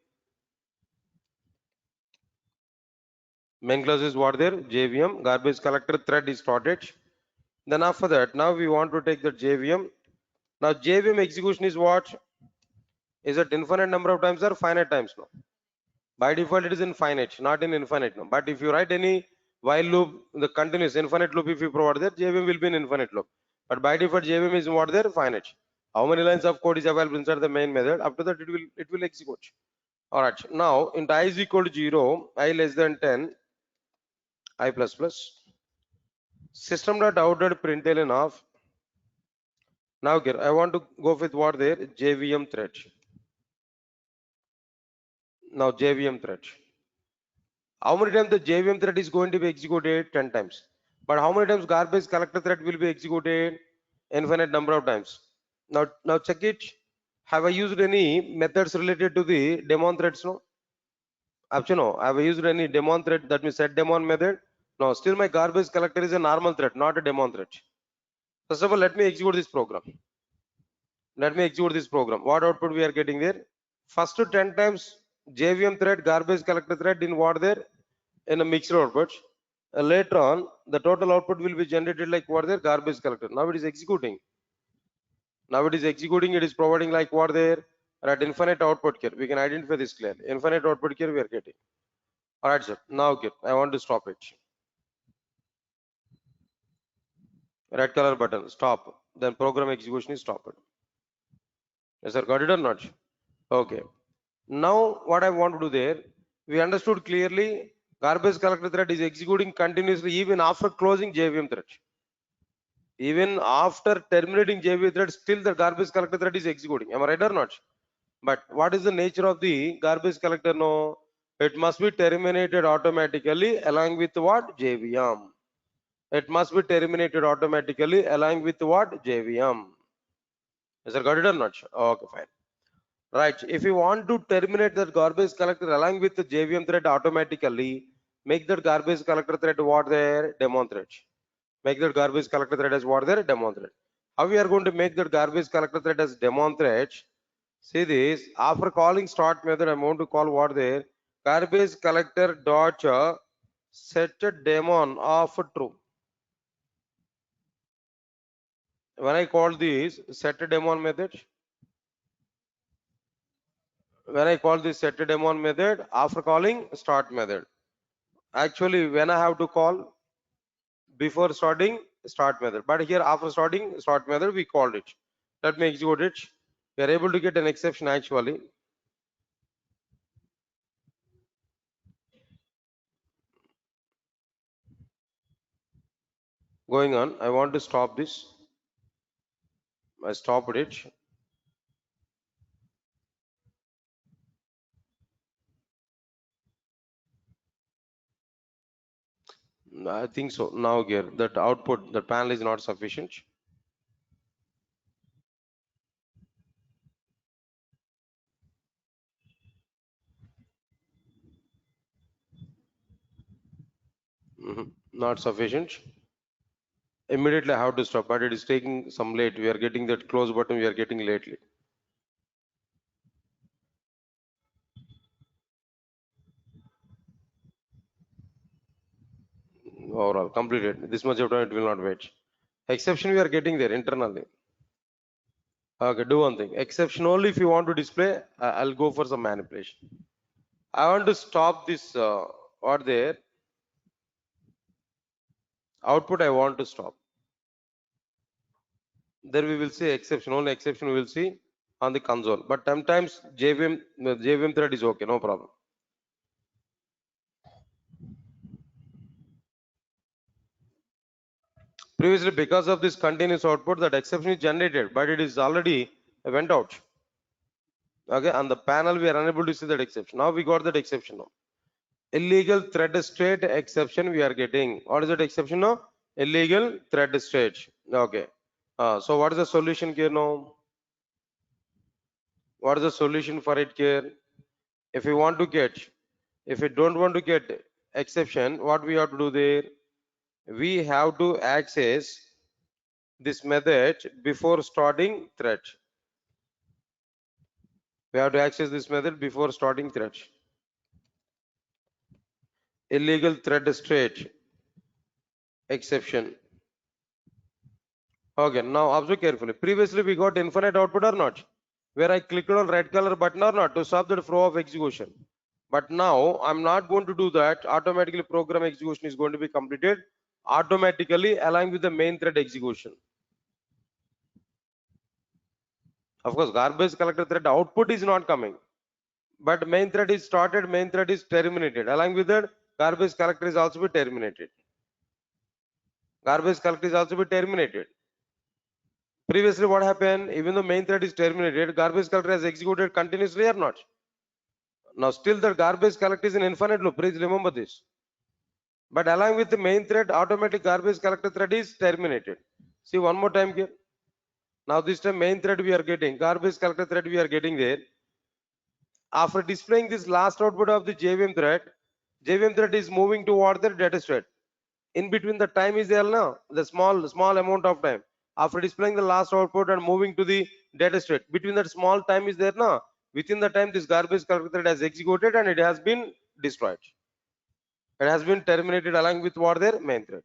Main class is what there? JVM. Garbage collector thread is started. Then after that, now we want to take the JVM. Now JVM execution is what? Is it infinite number of times or finite times? No. By default, it is infinite, not in infinite. No. But if you write any while loop, the continuous infinite loop, if you provide that, JVM will be an infinite loop. But by default, JVM is what there? Finite. How many lines of code is available inside the main method? After that, it will execute. All right. Now, int I is equal to 0, I less than 10, I plus plus. System.out.println of. Now, here I want to go with what there? JVM thread. Now, JVM thread. How many times the JVM thread is going to be executed? 10 times. But how many times garbage collector thread will be executed? Infinite number of times. Now check it. Have I used any methods related to the daemon threads? No. Actually, no. Have I used any daemon thread? That means set daemon method? No. Still my garbage collector is a normal thread, not a daemon thread. First of all, let me execute this program. What output we are getting there? First to 10 times JVM thread, garbage collector thread in what there? In a mixed output. Later on, the total output will be generated like what there? Garbage collector. Now it is executing. It is providing like what there? At infinite output here. We can identify this clearly. Infinite output here we are getting. Alright, sir. Now okay, I want to stop it. Red color button, stop. Then program execution is stopped. Yes, sir. Got it or not? Okay. Now what I want to do there, we understood clearly garbage collector thread is executing continuously even after closing JVM thread. Even after terminating JVM thread, still the garbage collector thread is executing. Am I right or not? But what is the nature of the garbage collector? No, it must be terminated automatically along with what? JVM. It must be terminated automatically along with what? JVM. Is that got it or not? Okay, fine. Right. If you want to terminate that garbage collector along with the JVM thread automatically, make that garbage collector thread what there? Daemon thread. Make that garbage collector thread as what there? Daemon thread. How we are going to make that garbage collector thread as daemon thread? See this, after calling start method, I'm going to call what there? Garbage collector dot set daemon of true. When I call this set daemon method, after calling start method, Actually, when I have to call before starting start method, but here after starting start method we called it. Let me execute it. We are able to get an exception actually. Going on, I want to stop this. I stopped it. I think so. Now here that output, the panel is not sufficient. Not sufficient. Immediately I have to stop, but it is taking some late. We are getting that close button. We are getting lately. Overall completed. This much of time it will not wait. Exception we are getting there internally. Okay, do one thing. Exception only if you want to display. I'll go for some manipulation. I want to stop this. What there? Output I want to stop. There we will see exception. Only exception we will see on the console. But sometimes JVM thread is okay. No problem. Previously, because of this continuous output, that exception is generated, but it is already went out. Okay, on the panel we are unable to see that exception. Now we got that exception now. Illegal thread state exception we are getting. What is that exception now? Illegal thread state. Okay. So what is the solution here now? What is the solution for it here? If we want to get, if we don't want to get exception, what we have to do there? We have to access this method before starting thread. We have to access this method before starting thread. Illegal thread state exception. Okay, now observe carefully. Previously we got infinite output or not? Where I clicked on red color button or not to stop the flow of execution. But now I'm not going to do that. Automatically program execution is going to be completed automatically along with the main thread execution. Of course, garbage collector thread output is not coming. But main thread is started, main thread is terminated. Along with that, garbage collector is also be terminated. Garbage collector is also be terminated. Previously, what happened? Even though main thread is terminated, garbage collector has executed continuously or not? Now, still the garbage collector is in infinite loop. Please remember this. But along with the main thread, automatic garbage collector thread is terminated. See one more time here. Now this time main thread we are getting, garbage collector thread we are getting there. After displaying this last output of the JVM thread is moving toward the data state. In between the time is there now, the small amount of time. After displaying the last output and moving to the data state, between that small time is there now. Within the time, this garbage collector thread has executed and it has been destroyed. It has been terminated along with what their main thread.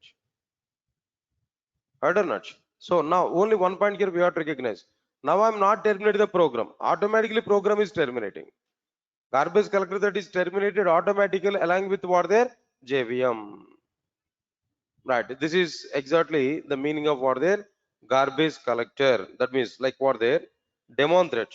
Heard or not? So now only one point here we have to recognize. Now I'm not terminating the program. Automatically program is terminating. Garbage collector that is terminated automatically along with what their JVM. Right. This is exactly the meaning of what their garbage collector. That means like what their daemon thread.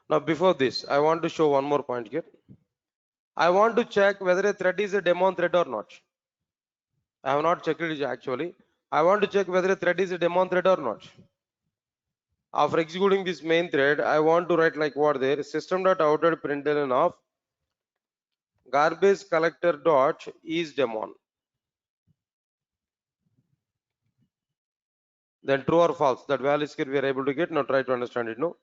Now before this, I want to show one more point here. I want to check whether a thread is a daemon thread or not. I have not checked it actually. I want to check whether a thread is a daemon thread or not. After executing this main thread, I want to write like what there system.out.println of garbage collector dot is daemon. Then true or false. That value is here we are able to get. Now try to understand it. No.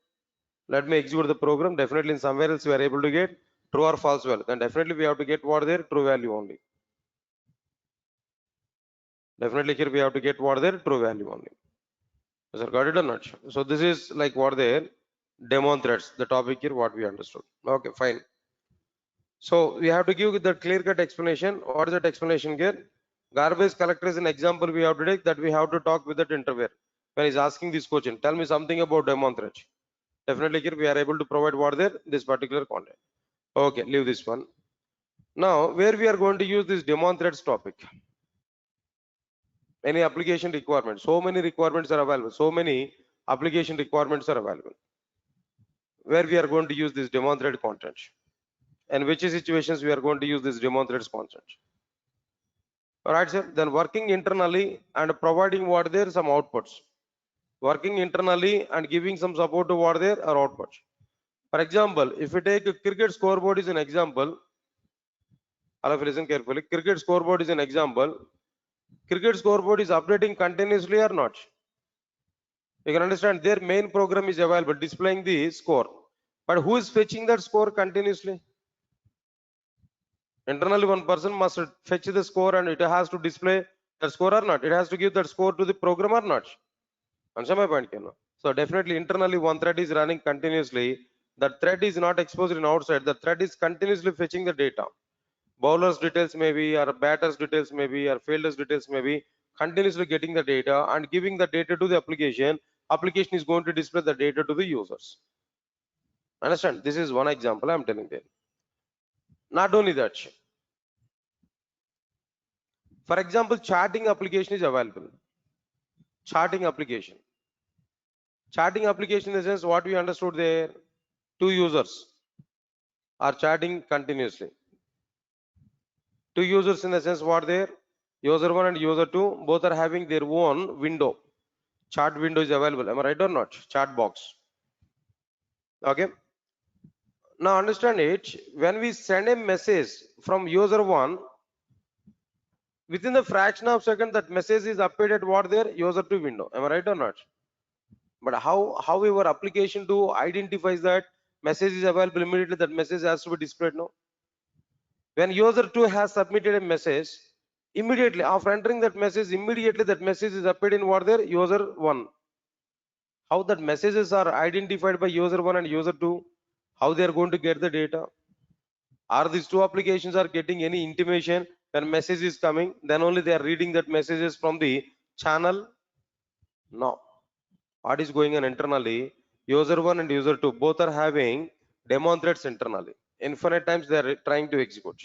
Let me execute the program. Definitely in somewhere else we are able to get true or false value. Then definitely we have to get what there true value only. Definitely here we have to get what there true value only. Sir, got it or not? So this is like what there daemon threads. The topic here what we understood. Okay, fine. So we have to give the clear-cut explanation. What is that explanation here? Garbage collector is an example we have to take that we have to talk with that interval. when he's asking this question, tell me something about demon thread. Definitely here we are able to provide what there, this particular content. Okay, leave this one. Now, where we are going to use this demon threads topic. Any application requirements. So many requirements are available. So many application requirements are available. Where we are going to use this demon thread content. And which situations we are going to use this demon threads content. Alright, sir. Then working internally and providing what there some outputs. Working internally and giving some support to what there are outputs. For example, if we take a cricket scoreboard is an example, all of you listen carefully. Cricket scoreboard is an example. Cricket scoreboard is updating continuously or not? You can understand their main program is available displaying the score. But who is fetching that score continuously? Internally, one person must fetch the score and it has to display that score or not. It has to give that score to the program or not. Understand my point? So definitely internally one thread is running continuously. That thread is not exposed in outside. The thread is continuously fetching the data. Bowlers details maybe, or batters details maybe, or fielders details maybe, continuously getting the data and giving the data to the application. Application is going to display the data to the users. Understand? This is one example I'm telling there. Not only that, for example, charting application is available. Charting application. Charting application in the sense what we understood there, two users are chatting continuously. Two users in the sense what there, user 1 and user 2 both are having their own window. Chat window is available. Am I right or not? Chat box. Okay. Now understand it. When we send a message from user 1, within the fraction of second that message is updated what there, user 2 window. Am I right or not? But how your application to identifies that message is available immediately, that message has to be displayed now. When user 2 has submitted a message, immediately after entering that message, immediately that message is appeared in what there, user 1. How that messages are identified by user 1 and user 2, how they are going to get the data. Are these two applications are getting any intimation when message is coming, then only they are reading that messages from the channel? No. What is going on internally? User 1 and user 2 both are having demon threads internally. Infinite times they are trying to execute.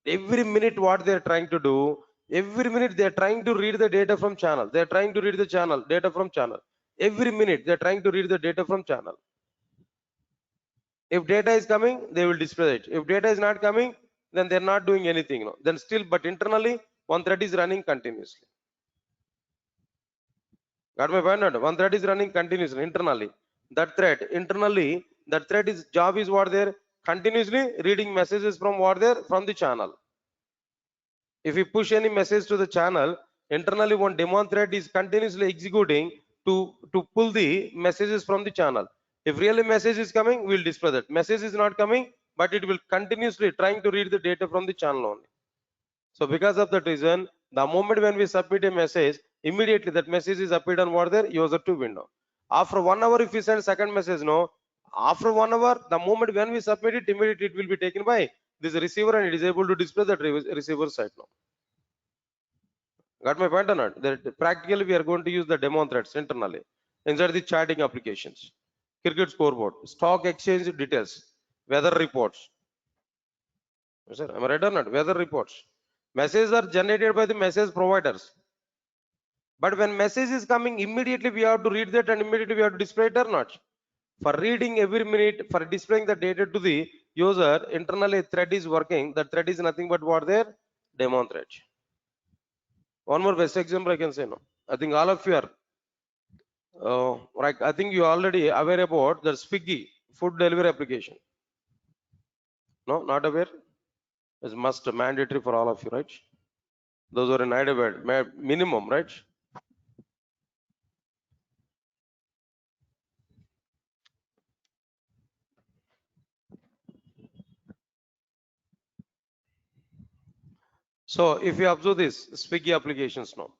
Every minute what they are trying to do, every minute they are trying to read the data from channel. They are trying to read the channel, data from channel. Every minute they are trying to read the data from channel. If data is coming, they will display it. If data is not coming, then they're not doing anything. No. Then still, but internally, one thread is running continuously. Got my point? Not? One thread is running continuously internally. That thread internally, that thread is job is what there continuously reading messages from what there from the channel. If we push any message to the channel, internally one daemon thread is continuously executing to pull the messages from the channel. If really message is coming, we'll display that. Message is not coming, but it will continuously trying to read the data from the channel only. So because of that reason, the moment when we submit a message, immediately that message is appeared on what there user 2 window. After 1 hour, if we send second message, no. After 1 hour, the moment when we submit it, immediately it will be taken by this receiver and it is able to display that receiver side now. Got my point or not? That practically we are going to use the demon threads internally inside the chatting applications, cricket scoreboard, stock exchange details, weather reports. Sir, am I right or not? Weather reports. Messages are generated by the message providers. But when message is coming, immediately we have to read that and immediately we have to display it or not. For reading every minute, for displaying the data to the user, internally a thread is working. That thread is nothing but what there? Demon thread. One more best example I can say no. I think all of you are right. I think you already aware about the Swiggy food delivery application. No, not aware. It's must mandatory for all of you, right? Those are in aware minimum, right? So if you observe this Swiggy applications now,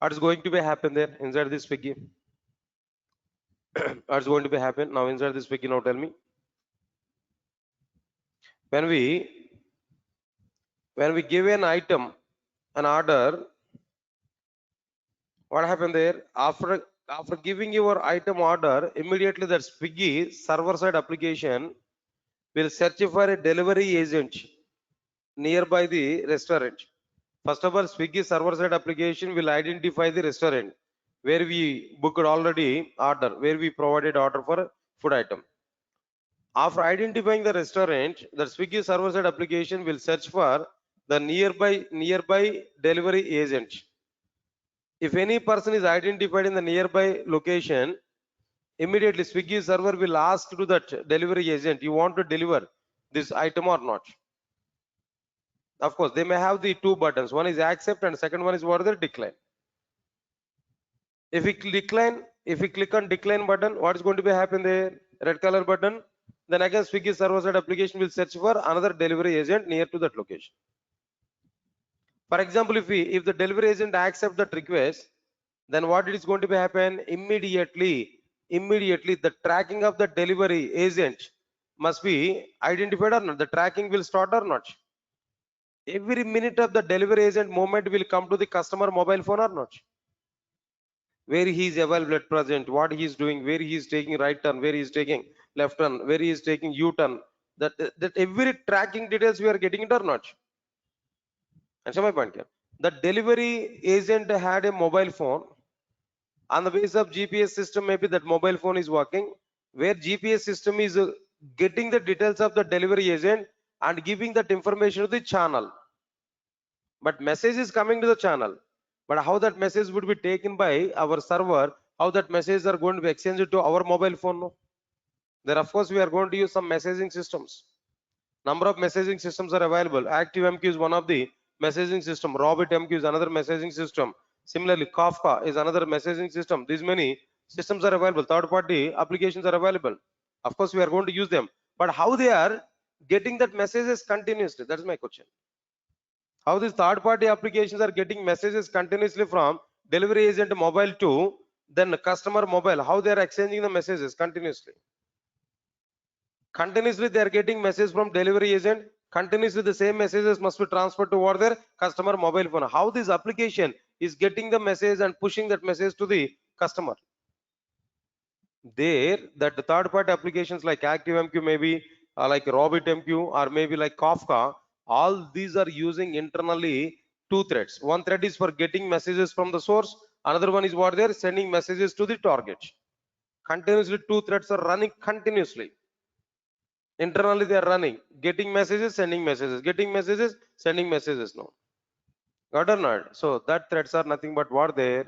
what is going to be happen there inside this Swiggy? What's going to be happen now inside this Swiggy? Now tell me. When we give an item, an order, What happened there? After giving your item order, immediately that Swiggy server side application will search for a delivery agent nearby the restaurant. First of all, Swiggy server side application will identify the restaurant where we booked already order, where we provided order for food item. After identifying the restaurant, the Swiggy server side application will search for the nearby delivery agent. If any person is identified in the nearby location, immediately Swiggy server will ask to that delivery agent, you want to deliver this item or not? Of course, they may have the two buttons. One is accept and second one is what is decline. If we decline, if we click on decline button, what is going to be happen there? Red color button. Then again Swiggy server side application will search for another delivery agent near to that location. For example, if the delivery agent accept that request, then what is going to be happen? Immediately the tracking of the delivery agent must be identified or not. The tracking will start or not. Every minute of the delivery agent movement will come to the customer mobile phone or not. Where he is available at present, what he is doing, where he is taking right turn, where he is taking left turn, where he is taking U-turn. That every tracking details we are getting it or not. Answer my point here. The delivery agent had a mobile phone. On the basis of GPS system, maybe that mobile phone is working, where GPS system is getting the details of the delivery agent and giving that information to the channel. But message is coming to the channel. But how that message would be taken by our server, how that messages are going to be exchanged to our mobile phone? No? There, of course, we are going to use some messaging systems. Number of messaging systems are available. ActiveMQ is one of the messaging system. RabbitMQ is another messaging system. Similarly, Kafka is another messaging system. These many systems are available. Third-party applications are available. Of course, we are going to use them. But how they are getting that messages continuously? That is my question. How these third-party applications are getting messages continuously from delivery agent mobile to then customer mobile? How they are exchanging the messages continuously? Continuously they are getting message from delivery agent. Continuously the same messages must be transferred toward their customer mobile phone. How this application is getting the message and pushing that message to the customer? There, that the third-party applications like ActiveMQ, maybe like RabbitMQ, or maybe like Kafka, all these are using internally two threads. One thread is for getting messages from the source. Another one is what they're sending messages to the target. Continuously, two threads are running continuously. Internally they are running, getting messages, sending messages, getting messages, sending messages. No, got or not? So that threads are nothing but what they're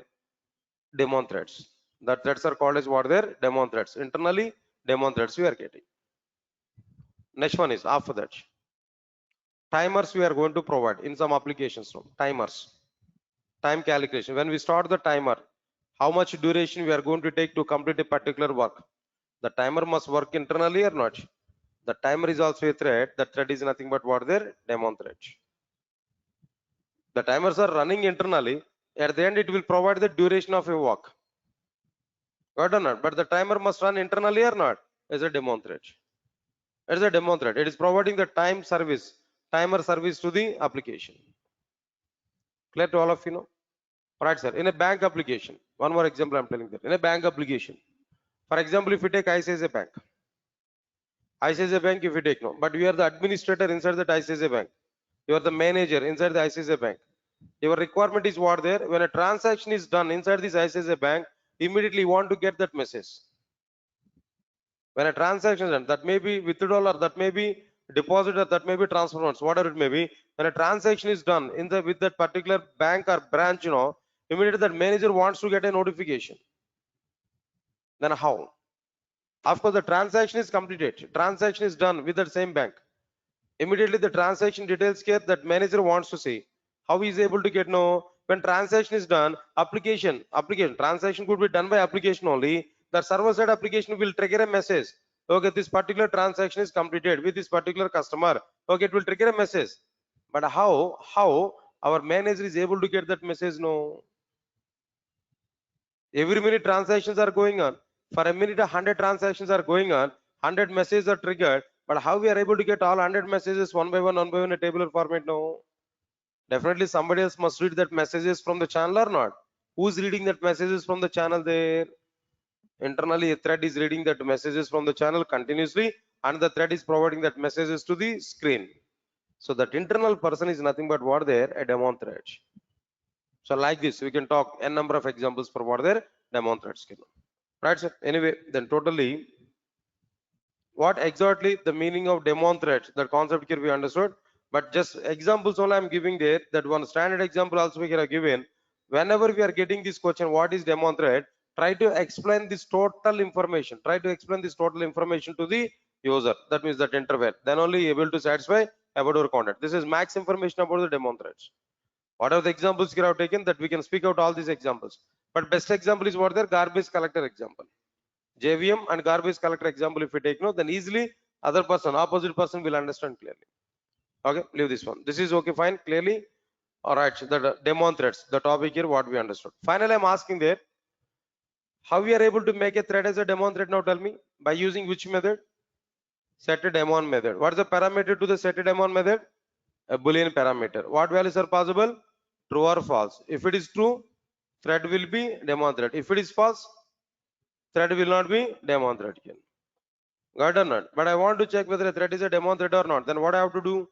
daemon threads. That threads are called as what they're daemon threads. Internally daemon threads we are getting. Next one is after that, timers we are going to provide in some applications. No, timers, time calculation. When we start the timer, how much duration we are going to take to complete a particular work? The timer must work internally or not? The timer is also a thread. The thread is nothing but what their daemon thread. The timers are running internally. At the end, it will provide the duration of a walk. Got or not? But the timer must run internally or not? As a daemon thread. It's a daemon thread. It is providing the timer service to the application. Clear to all of you know? Right, sir. In a bank application, one more example I'm telling that. In a bank application, for example, if you take ICICI Bank, ICICI Bank, if you take no, but you are the administrator inside that ICICI Bank. You are the manager inside the ICICI Bank. Your requirement is what there? When a transaction is done inside this ICICI Bank, immediately you want to get that message. When a transaction is done, that may be withdrawal or that may be deposit or that may be transfer funds, whatever it may be. When a transaction is done in the with that particular bank or branch, immediately that manager wants to get a notification. Then how? Of course, the transaction is completed. Transaction is done with that same bank. Immediately the transaction details here that manager wants to see. How he is able to get know when transaction is done? Application transaction could be done by application only. The server side application will trigger a message. Okay, this particular transaction is completed with this particular customer. Okay, it will trigger a message. But how our manager is able to get that message? No. Every minute transactions are going on. For a minute, 100 transactions are going on. 100 messages are triggered. But how we are able to get all 100 messages one by one in a tabular format? No. Definitely somebody else must read that messages from the channel or not. Who's reading that messages from the channel there? Internally, a thread is reading that messages from the channel continuously, and the thread is providing that messages to the screen. So that internal person is nothing but what there? A daemon thread. So like this, we can talk n number of examples for what there? Daemon threads. Right, sir? Anyway, then totally, what exactly the meaning of daemon threads? That concept here we understood, but just examples only I'm giving there. That one standard example also we have given. Whenever we are getting this question, what is daemon thread? Try to explain this total information. Try to explain this total information to the user. That means that interval. Then only able to satisfy about our content. This is max information about the daemon threads. What are the examples you have taken that we can speak out all these examples? But best example is what their garbage collector example. JVM and garbage collector example, if we take no, then easily other person, opposite person will understand clearly. Okay, leave this one. This is okay, fine, clearly. All right, the daemon threads, the topic here, what we understood. Finally, I'm asking there, how we are able to make a thread as a daemon thread now? Tell me, by using which method? Set a daemon method. What is the parameter to the set a daemon method? A boolean parameter. What values are possible? True or false. If it is true, thread will be daemon thread. If it is false, thread will not be daemon thread. Got or not? But I want to check whether a thread is a daemon thread or not. Then what I have to do?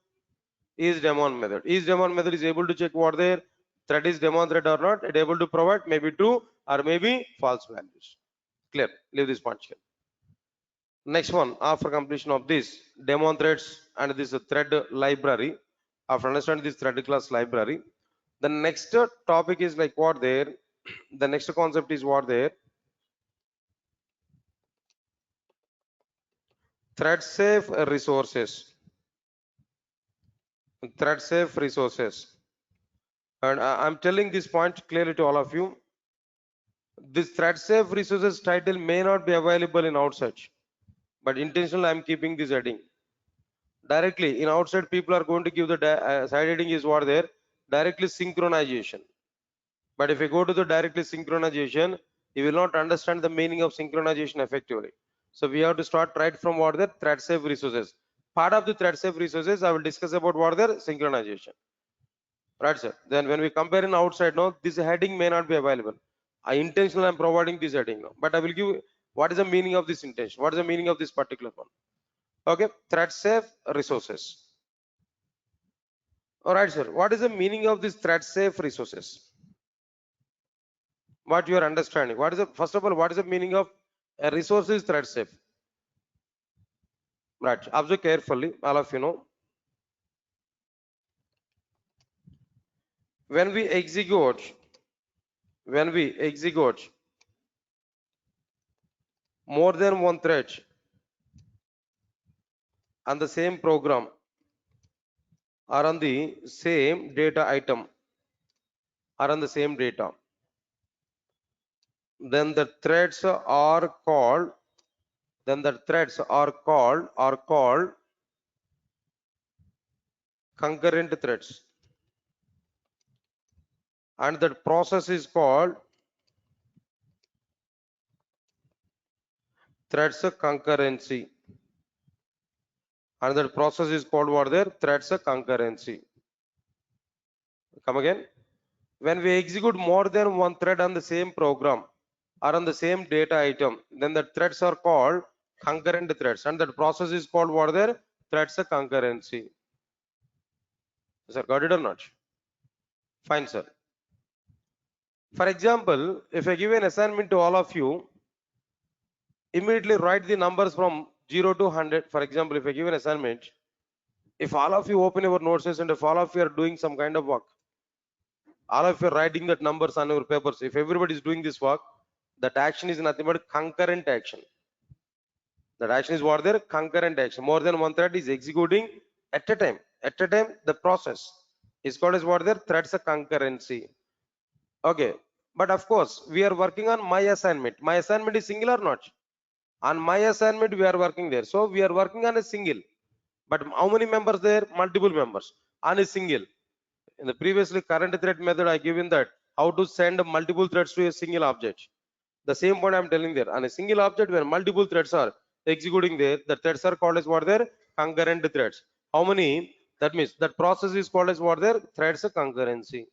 Is daemon method. Is daemon method is able to check what their thread is daemon thread or not. It able to provide maybe true or maybe false values. Clear. Leave this point here. Next one, after completion of this daemon threads and this thread library, after understanding this thread class library, the next topic is like what there. The next concept is what there. Thread safe resources. Thread safe resources. And I'm telling this point clearly to all of you. This thread safe resources title may not be available in outside, but intentionally I'm keeping this heading. Directly in outside, people are going to give the side heading is what there, directly synchronization. But if you go to the directly synchronization, you will not understand the meaning of synchronization effectively. So we have to start right from what the thread safe resources. Part of the thread safe resources, I will discuss about what their synchronization. Right, sir. Then when we compare in outside, no, this heading may not be available. I intentionally am providing this heading now, but I will give what is the meaning of this intention. What is the meaning of this particular one? Okay, thread safe resources. All right, sir. What is the meaning of this thread safe resources? What you are understanding? What is the first of all? What is the meaning of a resource is thread safe? Right. Observe carefully, all of you know. When we execute more than one thread on the same program or on the same data item or on the same data, then the threads are called concurrent threads, and that process is called threads concurrency, and that process is called what there? Threads concurrency. Come again. When we execute more than one thread on the same program or on the same data item, then the threads are called concurrent threads, and that process is called what there? Threads concurrency. Sir, got it or not? Fine, sir. For example, if I give an assignment to all of you, immediately write the numbers from 0 to 100. For example, if I give an assignment, if all of you open your notes and if all of you are doing some kind of work, all of you are writing that numbers on your papers, if everybody is doing this work, that action is nothing but concurrent action. That action is what there? Concurrent action. More than one thread is executing at a time. At a time, the process is called as what there? Threads concurrency. Okay. But of course, we are working on my assignment. My assignment is single or not? On my assignment, we are working there. So we are working on a single. But how many members there? Multiple members on a single. In the previously current thread method, I given that how to send multiple threads to a single object. The same point I'm telling there. On a single object where multiple threads are executing there, the threads are called as what there? Concurrent threads. How many? That means that process is called as what there? Threads concurrency.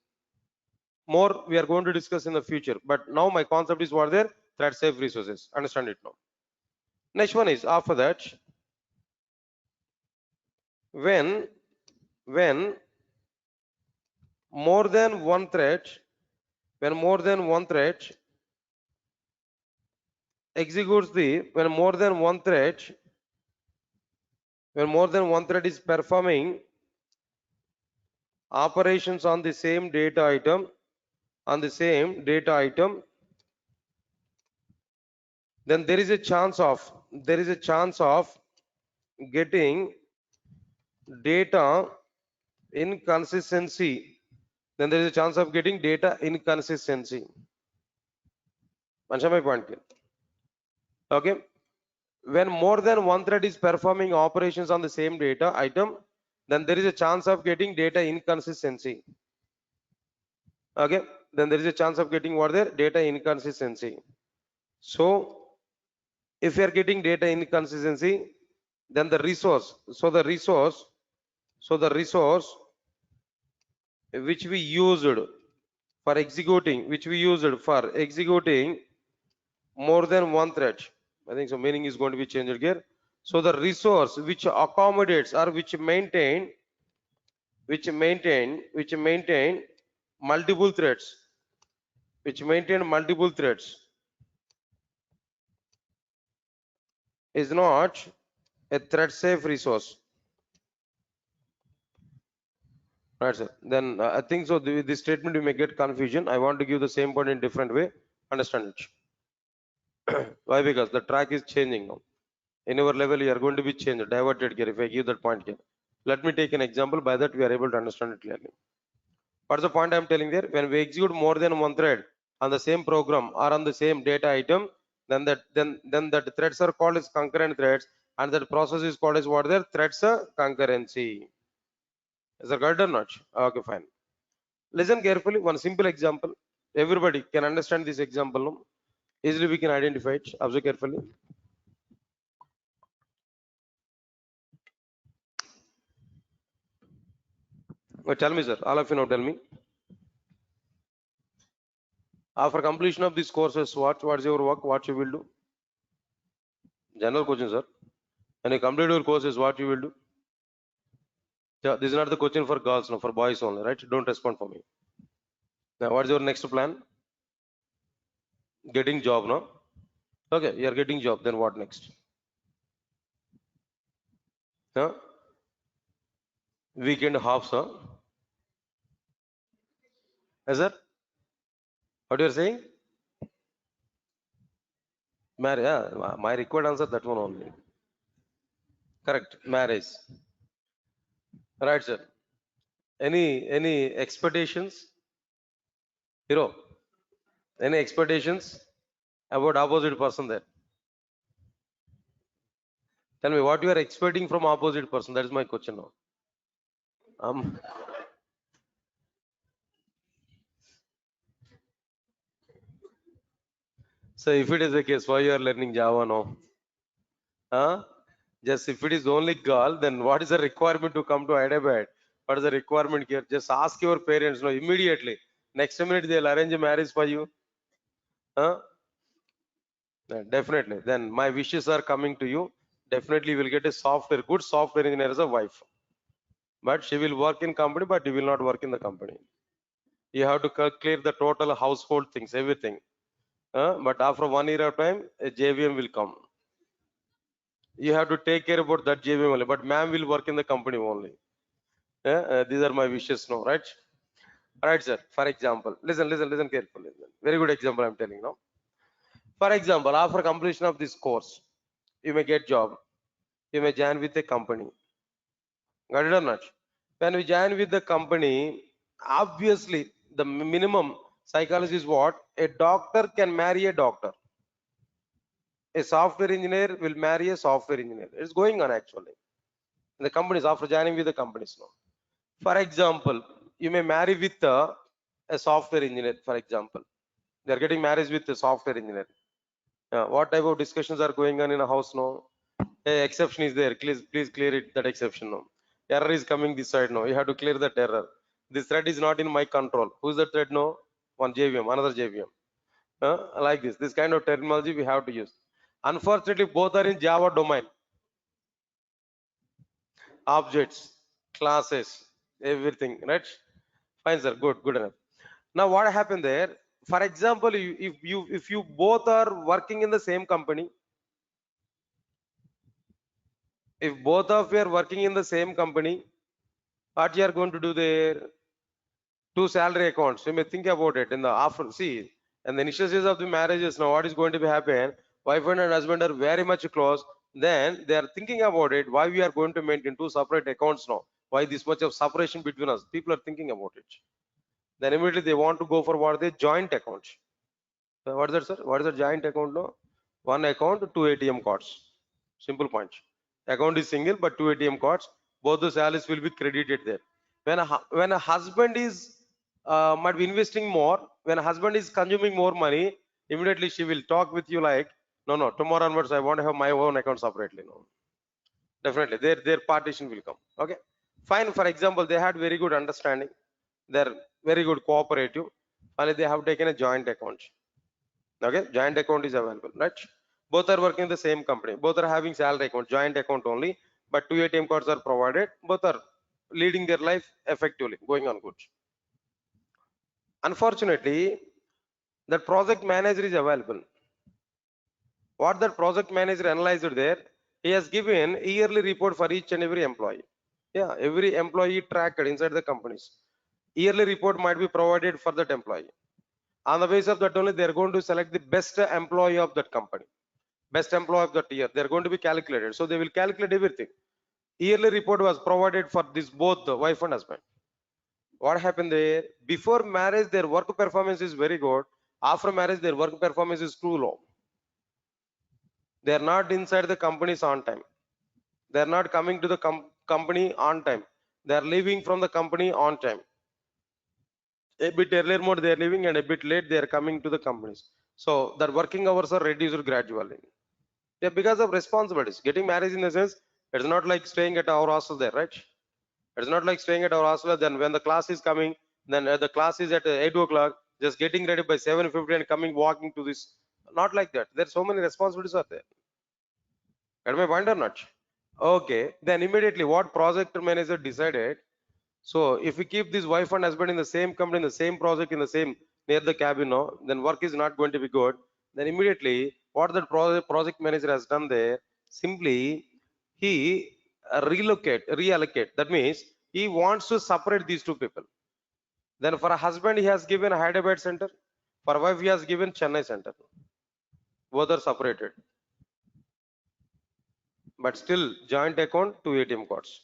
More we are going to discuss in the future. But now my concept is what there? Thread safe resources. Understand it now. Next one is after that, when more than one thread, when more than one thread executes the, when more than one thread is performing operations on the same data item, then there is a chance of getting data inconsistency. Then there is a chance of getting data inconsistency. Answer my point. Okay. When more than one thread is performing operations on the same data item, then there is a chance of getting data inconsistency. Okay. Then there is a chance of getting what there? Data inconsistency. So if you are getting data inconsistency, then the resource, which we used for executing, more than one thread, I think so meaning is going to be changed here. So the resource which accommodates or which maintain multiple threads, is not a thread safe resource. Right, sir. Then I think so. This statement you may get confusion. I want to give the same point in different way. Understand it. Why? Because the track is changing now. In your level, you are going to be changed, diverted here. If I give that point here, let me take an example. By that, we are able to understand it clearly. What's the point I am telling there? When we execute more than one thread on the same program or on the same data item, then that threads are called as concurrent threads, and that process is called as what? Their threads concurrency. Is that correct or not? Okay, fine. Listen carefully. One simple example. Everybody can understand this example. No? Easily we can identify it. Observe carefully. Tell me, sir. All of you now tell me. After completion of this courses, what's your work? What you will do? General question, sir. When you complete your courses, what you will do? Yeah, this is not the question for girls, no, for boys only, right? Don't respond for me. Now, what's your next plan? Getting job, no? Okay, you are getting job. Then what next? Huh? Weekend half, sir. Is that what you are saying? Marriage. Yeah, my required answer that one only. Correct. Marriage. Right, sir. Any expectations? Hero. Any expectations about opposite person there? Tell me what you are expecting from opposite person. That is my question now. Um, so if it is the case, why you are learning Java now? Huh? Just if it is only girl, then what is the requirement to come to Hyderabad? What is the requirement here? Just ask your parents now immediately. Next minute they'll arrange a marriage for you. Huh? Definitely. Then my wishes are coming to you. Definitely you will get a good software engineer as a wife. But she will work in company, but you will not work in the company. You have to clear the total household things, everything. But after 1 year of time, a JVM will come. You have to take care about that JVM only, but ma'am will work in the company only. These are my wishes now, right? Right, sir. For example, listen carefully. Very good example I'm telling now. For example, after completion of this course, you may get job. You may join with a company. Got it or not? When we join with the company, obviously the minimum psychology is what? A doctor can marry a doctor. A software engineer will marry a software engineer. It's going on actually. In the companies, after joining with the companies now. For example, you may marry with a software engineer, for example. They are getting married with a software engineer. What type of discussions are going on in a house now? Hey, exception is there. Please clear it, that exception now. Error is coming this side now. You have to clear that error. This thread is not in my control. Who's the thread now? one JVM, another JVM. Like this kind of terminology we have to use. Unfortunately, both are in Java domain. Objects, classes, everything, right? Fine, sir. Good enough. Now, what happened there? For example, if you both are working in the same company, if both of you are working in the same company, what you are going to do there? Two salary accounts. You may think about it in the after. See, in the initial stage of the marriages, now what is going to be happen? Wife and husband are very much close. Then they are thinking about it. Why we are going to maintain two separate accounts now? Why this much of separation between us? People are thinking about it. Then immediately they want to go for what they joint accounts. So what is that, sir? What is a joint account now? One account, two ATM cards. Simple point. Account is single, but two ATM cards. Both the salaries will be credited there. When a husband is might be investing more, when a husband is consuming more money, immediately she will talk with you like, no, tomorrow onwards I want to have my own account separately. No, definitely their partition will come. Okay, fine. For example, they had very good understanding. They're very good cooperative. Finally, they have taken a joint account. Okay, joint account is available, right? Both are working in the same company. Both are having salary account, joint account only, but two ATM cards are provided. Both are leading their life effectively, going on good. Unfortunately, the project manager is available. What that project manager analyzed there, he has given yearly report for each and every employee. Yeah, every employee tracked inside the companies. Yearly report might be provided for that employee. On the basis of that only, they are going to select the best employee of that company. Best employee of that year. They are going to be calculated. So they will calculate everything. Yearly report was provided for this both the wife and husband. What happened there? Before marriage, their work performance is very good. After marriage, their work performance is too low. They are not inside the companies on time. They are not coming to the company on time. They are leaving from the company on time. A bit earlier mode they are leaving, and a bit late they are coming to the companies. So their working hours are reduced gradually. Yeah, because of responsibilities. Getting married in the sense, it's not like staying at our hostel there, right? It's not like staying at our hostel. Then when the class is coming, then the class is at 8 o'clock, just getting ready by 7:50 and coming walking to this. Not like that. There's so many responsibilities are there. Get my point or not? Okay. Then immediately what project manager decided? So if we keep this wife and husband in the same company, in the same project, in the same near the cabin, no, then work is not going to be good. Then immediately what the project manager has done there, simply he reallocate. That means he wants to separate these two people. Then for a husband, he has given a Hyderabad center. For a wife, he has given Chennai center. Both are separated, but still joint account, two ATM cards.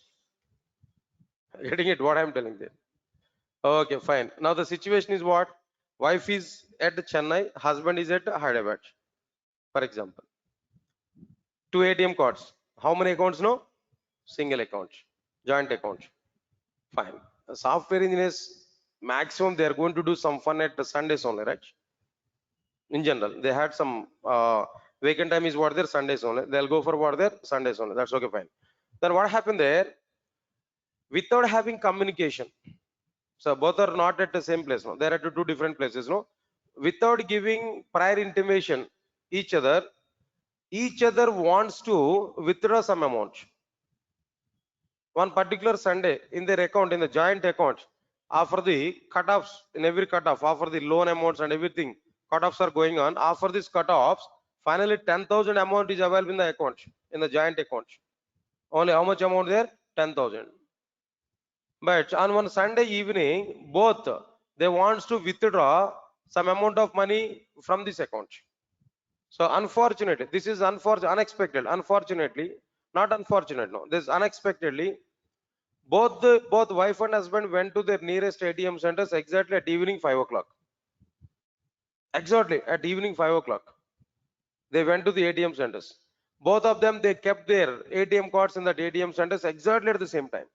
Getting it? What I'm telling there. Okay, fine. Now the situation is what? Wife is at Chennai, husband is at Hyderabad, for example. Two ATM cards. How many accounts? No, single account, joint account. Fine. Software engineers, maximum they are going to do some fun at the Sundays only, right? In general, they had some vacant time is what their Sundays only. They'll go for what their Sundays only. That's okay, fine. Then what happened there? Without having communication. So both are not at the same place. No, they're at two different places. No, without giving prior intimation each other wants to withdraw some amount. One particular Sunday in their account, in the joint account, after the cutoffs, in every cutoff, after the loan amounts and everything, cutoffs are going on. After these cutoffs, finally 10,000 amount is available in the account, in the joint account. Only how much amount there? 10,000. But on one Sunday evening, both they wants to withdraw some amount of money from this account. So unfortunately, this is unexpected. Unfortunately, not unfortunate. No, this unexpectedly, both wife and husband went to their nearest ATM centers exactly at evening 5 o'clock. Exactly at evening 5 o'clock, they went to the ATM centers. Both of them they kept their ATM cards in that ATM centers exactly at the same time.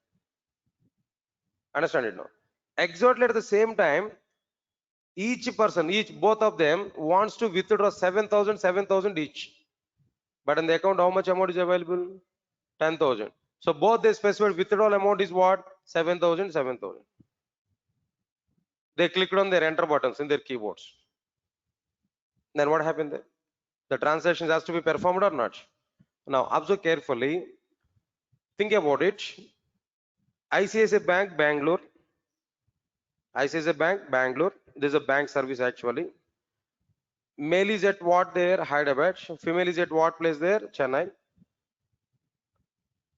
Understand it now? Exactly at the same time, both of them wants to withdraw 7,000 each. But in the account, how much amount is available? 10,000. So both they specified withdrawal amount is what? 7,000. They clicked on their enter buttons in their keyboards. Then what happened there? The transactions has to be performed or not? Now observe carefully. Think about it. ICICI Bank, Bangalore. ICICI Bank, Bangalore. This is a bank service actually. Male is at what there? Hyderabad. Female is at what place there? Chennai.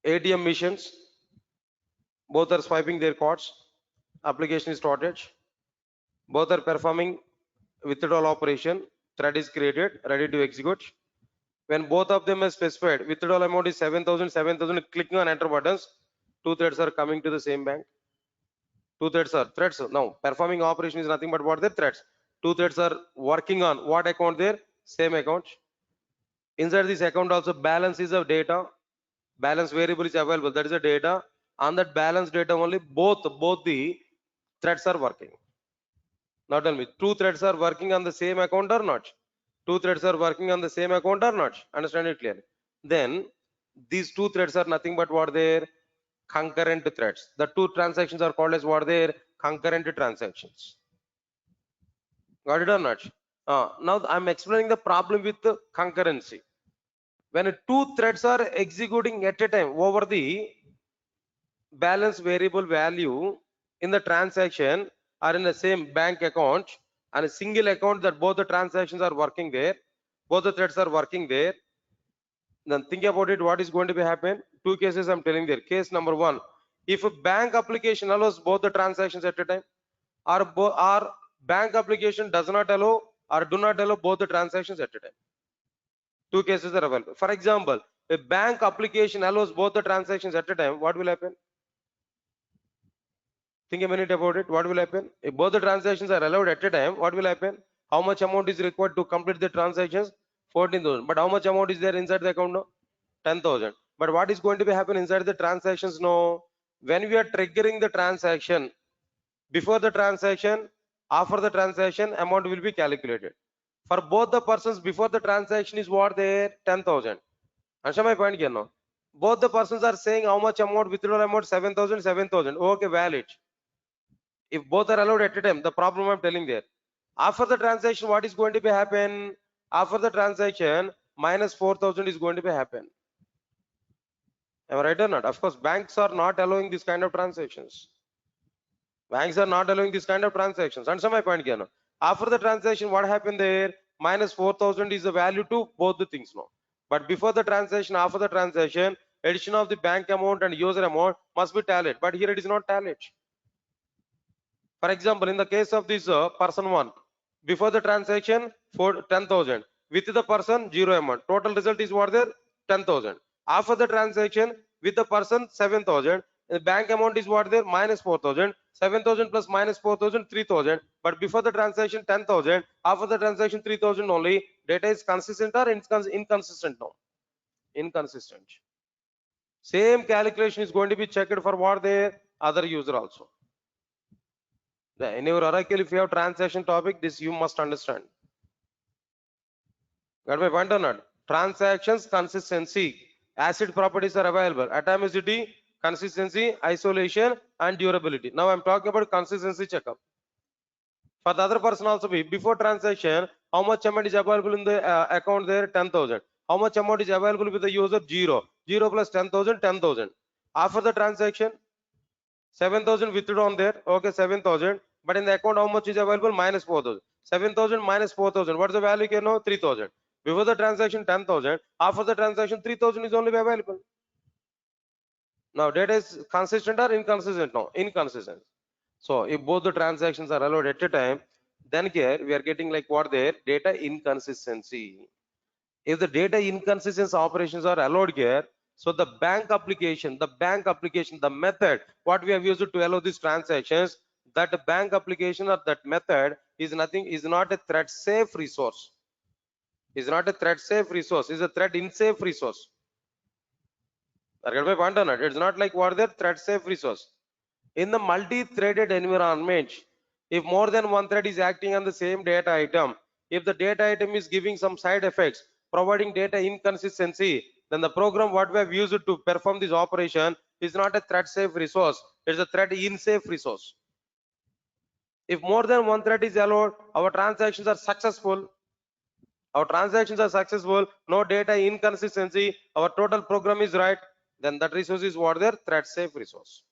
ATM missions. Both are swiping their cards. Application is started. Both are performing withdrawal operation. Thread is created, ready to execute. When both of them are specified, withdrawal amount is 7,000, 7,000. Clicking on enter buttons, two threads are coming to the same bank. Two threads are threads. Now, performing operation is nothing but what the threads. Two threads are working on what account there? Same account. Inside this account also balance is of data. Balance variable is available. That is the data. On that balance data only both the threads are working. Now tell me, two threads are working on the same account or not? Two threads are working on the same account or not? Understand it clearly. Then these two threads are nothing but what their concurrent threads. The two transactions are called as what their concurrent transactions. Got it or not? Now I'm explaining the problem with the concurrency. When two threads are executing at a time over the balance variable value in the transaction or in the same bank account and a single account that both the transactions are working there, both the threads are working there, then think about it, what is going to be happen? Two cases I'm telling there. Case number one, if a bank application allows both the transactions at a time, or bank application does not allow or do not allow both the transactions at a time. Two cases are available. For example, a bank application allows both the transactions at a time, what will happen? Think a minute about it. What will happen? If both the transactions are allowed at a time, what will happen? How much amount is required to complete the transactions? 14,000. But how much amount is there inside the account now? 10,000. But what is going to be happen inside the transactions now? When we are triggering the transaction, before the transaction, after the transaction, amount will be calculated. For both the persons, before the transaction is what there? 10,000. Understand my point here now? Both the persons are saying how much amount, withdrawal amount 7,000, 7,000. Okay, valid. If both are allowed at a time, the problem I'm telling there. After the transaction, what is going to be happen? After the transaction, minus 4,000 is going to be happen. Am I right or not? Of course, banks are not allowing this kind of transactions. Banks are not allowing this kind of transactions. Understand my point here now? After the transaction, what happened there? Minus 4,000 is the value to both the things now. But before the transaction, after the transaction, addition of the bank amount and user amount must be tallied. But here it is not tallied. For example, in the case of this person one, before the transaction for 10,000, with the person 0 amount. Total result is what there? 10,000. After the transaction with the person 7,000, the bank amount is what there? Minus 4,000. 7,000 plus minus 4,000, 3,000. But before the transaction 10,000, after the transaction 3,000 only. Data is consistent or inconsistent now? Inconsistent. Same calculation is going to be checked for what there? Other user also. In your Oracle, if you have transaction topic, this you must understand. Got my point or not? Transactions, consistency, acid properties are available. Atomicity, consistency, isolation, and durability. Now I'm talking about consistency checkup. For the other person also, before transaction, how much amount is available in the account there? 10,000. How much amount is available with the user? 0. 0 plus 10,000, 10,000. After the transaction, 7,000 withdrawn there. Okay, 7,000. But in the account, how much is available? Minus 4,000. 7,000 minus 4,000. What is the value? You know, 3,000. Before the transaction, 10,000. After the transaction, 3,000 is only available. Now, data is consistent or inconsistent? No, inconsistent. So, if both the transactions are allowed at a time, then here we are getting like what there? Data inconsistency. If the data inconsistency operations are allowed here, so the bank application, the method, what we have used to allow these transactions, that bank application or that method is not a thread safe resource. Is not a thread safe resource, is a thread unsafe resource. It's not like what the thread safe resource. In the multi-threaded environment, if more than one thread is acting on the same data item, if the data item is giving some side effects, providing data inconsistency, then the program what we have used to perform this operation is not a thread safe resource, it's a thread unsafe resource. If more than one thread is allowed, our transactions are successful. Our transactions are successful, no data inconsistency, our total program is right, then that resource is what their thread safe resource.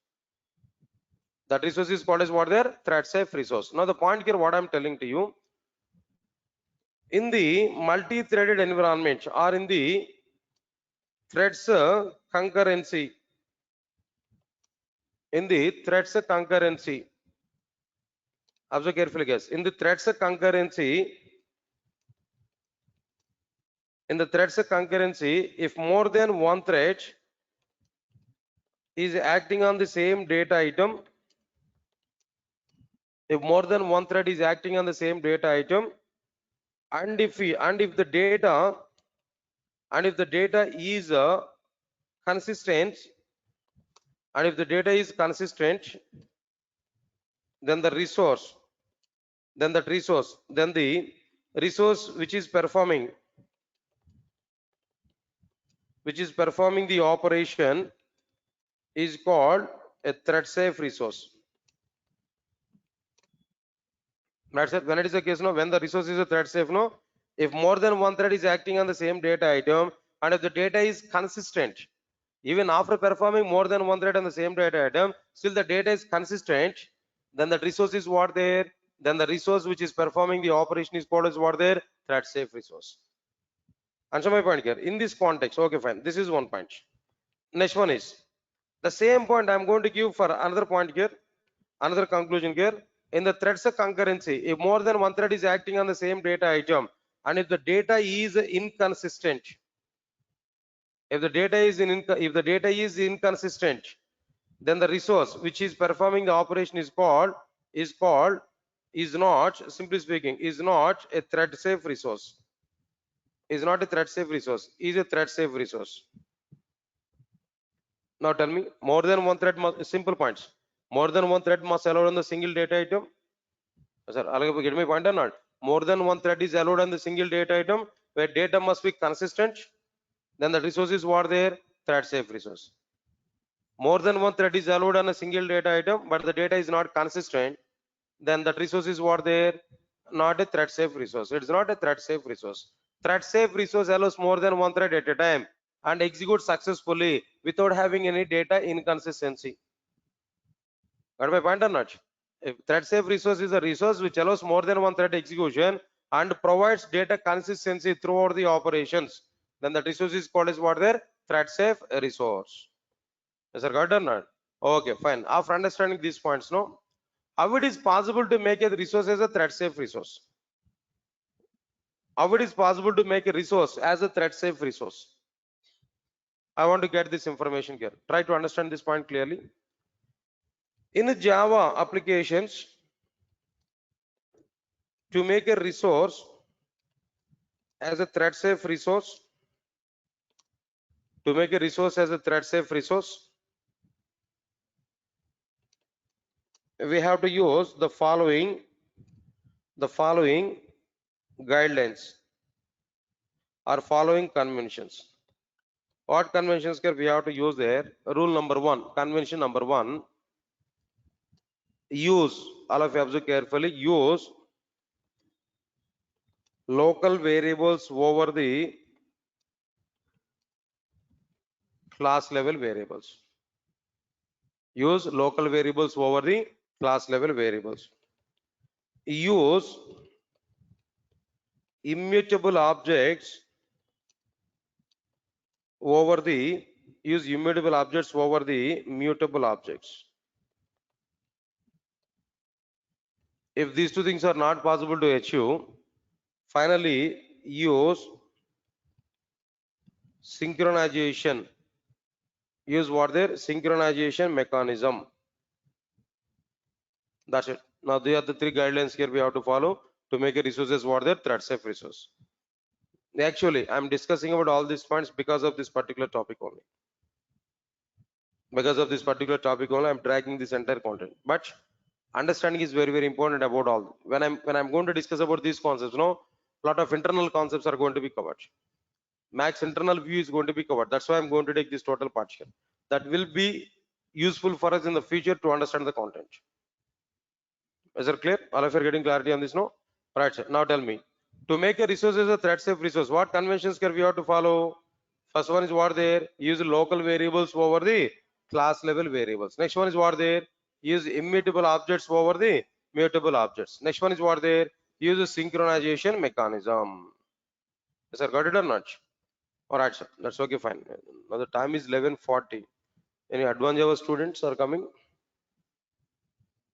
That resource is called as what their thread safe resource. Now the point here what I'm telling to you, in the multi-threaded environment or in the threads concurrency, in the threads concurrency, observe carefully guys, in the threads concurrency, if more than one thread is acting on the same data item, if more than one thread is acting on the same data item, and if the data is consistent, and if the data is consistent, then the resource, then the resource which is performing the operation is called a thread safe resource. That's it. When it is the case, no, when the resource is a thread safe, no, if more than one thread is acting on the same data item, and if the data is consistent, even after performing more than one thread on the same data item, still the data is consistent, then the resource is what there, then the resource which is performing the operation is called as what there, thread safe resource. Answer my point here. In this context, okay, fine. This is one point. Next one is the same point I'm going to give for another point here, another conclusion here. In the threads concurrency, if more than one thread is acting on the same data item, and if the data is inconsistent, if the data is inconsistent, then the resource which is performing the operation is not, simply speaking, is not a thread safe resource. Is not a thread safe resource, is a thread safe resource. Now tell me, more than one thread must, simple points, more than one thread must allowed on the single data item. Sir, get my point or not? More than one thread is allowed on the single data item where data must be consistent, then the resource is what there, thread safe resource. More than one thread is allowed on a single data item, but the data is not consistent, then that resource is what there, not a thread safe resource. It is not a thread safe resource. Thread safe resource allows more than one thread at a time and execute successfully without having any data inconsistency. Got my point or not? If thread safe resource is a resource which allows more than one thread execution and provides data consistency throughout the operations, then that resource is called as what there, thread safe resource. Is that got or not? Okay, fine. After understanding these points, no, how it is possible to make a resource as a thread safe resource? How it is possible to make a resource as a thread safe resource? I want to get this information here. Try to understand this point clearly. In Java applications, to make a resource as a thread safe resource, we have to use the following guidelines or following conventions. What conventions here we have to use there? Rule number one, convention number one, use, all of you observe carefully, use local variables over the class level variables. Use local variables over the class level variables. Use immutable objects over the mutable objects. If these two things are not possible to achieve, finally use synchronization. Use what there? Synchronization mechanism. That's it. Now they are the three guidelines here we have to follow to make a resource as what there, thread safe resource. Actually, I'm discussing about all these points because of this particular topic only. Because of this particular topic only, I'm dragging this entire content. But understanding is very, very important about all. When I'm going to discuss about these concepts, a lot of internal concepts are going to be covered. Max internal view is going to be covered. That's why I'm going to take this total part here. That will be useful for us in the future to understand the content. Is it clear? All of you are getting clarity on this, no? Right, sir. Now tell me. To make a resource as a thread safe resource, what conventions can we have to follow? First one is what there? Use local variables over the class level variables. Next one is what there? Use immutable objects over the mutable objects. Next one is what there? Use a synchronization mechanism. Yes, sir. Got it or not? All right, sir. That's okay, fine. Now the time is 11:40. Any advanced Java students are coming?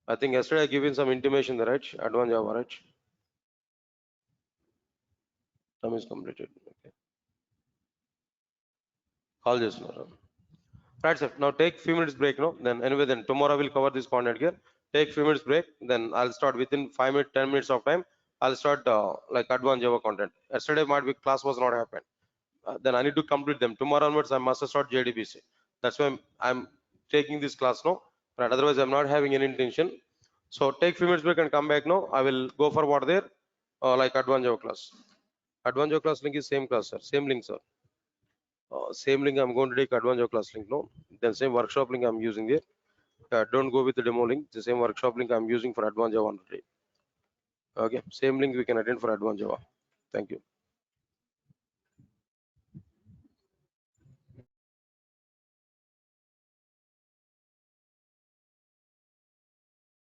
I think yesterday I given some intimation there, right? Advanced Java, right? Time is completed. Okay. Call this now. Right, sir. Now take few minutes break, no? Then anyway, then tomorrow we'll cover this content here. Take few minutes break. Then I'll start within 5 minutes, 10 minutes of time. I'll start like advanced Java content. Yesterday might be class was not happened. Then I need to complete them. Tomorrow onwards I must start JDBC. That's why I'm taking this class now. Right. Otherwise I'm not having any intention. So take few minutes break and come back now. I will go for what there, like advanced Java class. Advanced Java class link is same class, sir. Same link, sir. Same link I'm going to take advanced Java class link, no? Then same workshop link I'm using there. Don't go with the demo link. The same workshop link I'm using for advanced Java already. Okay, same link we can attend for advanced Java. Thank you.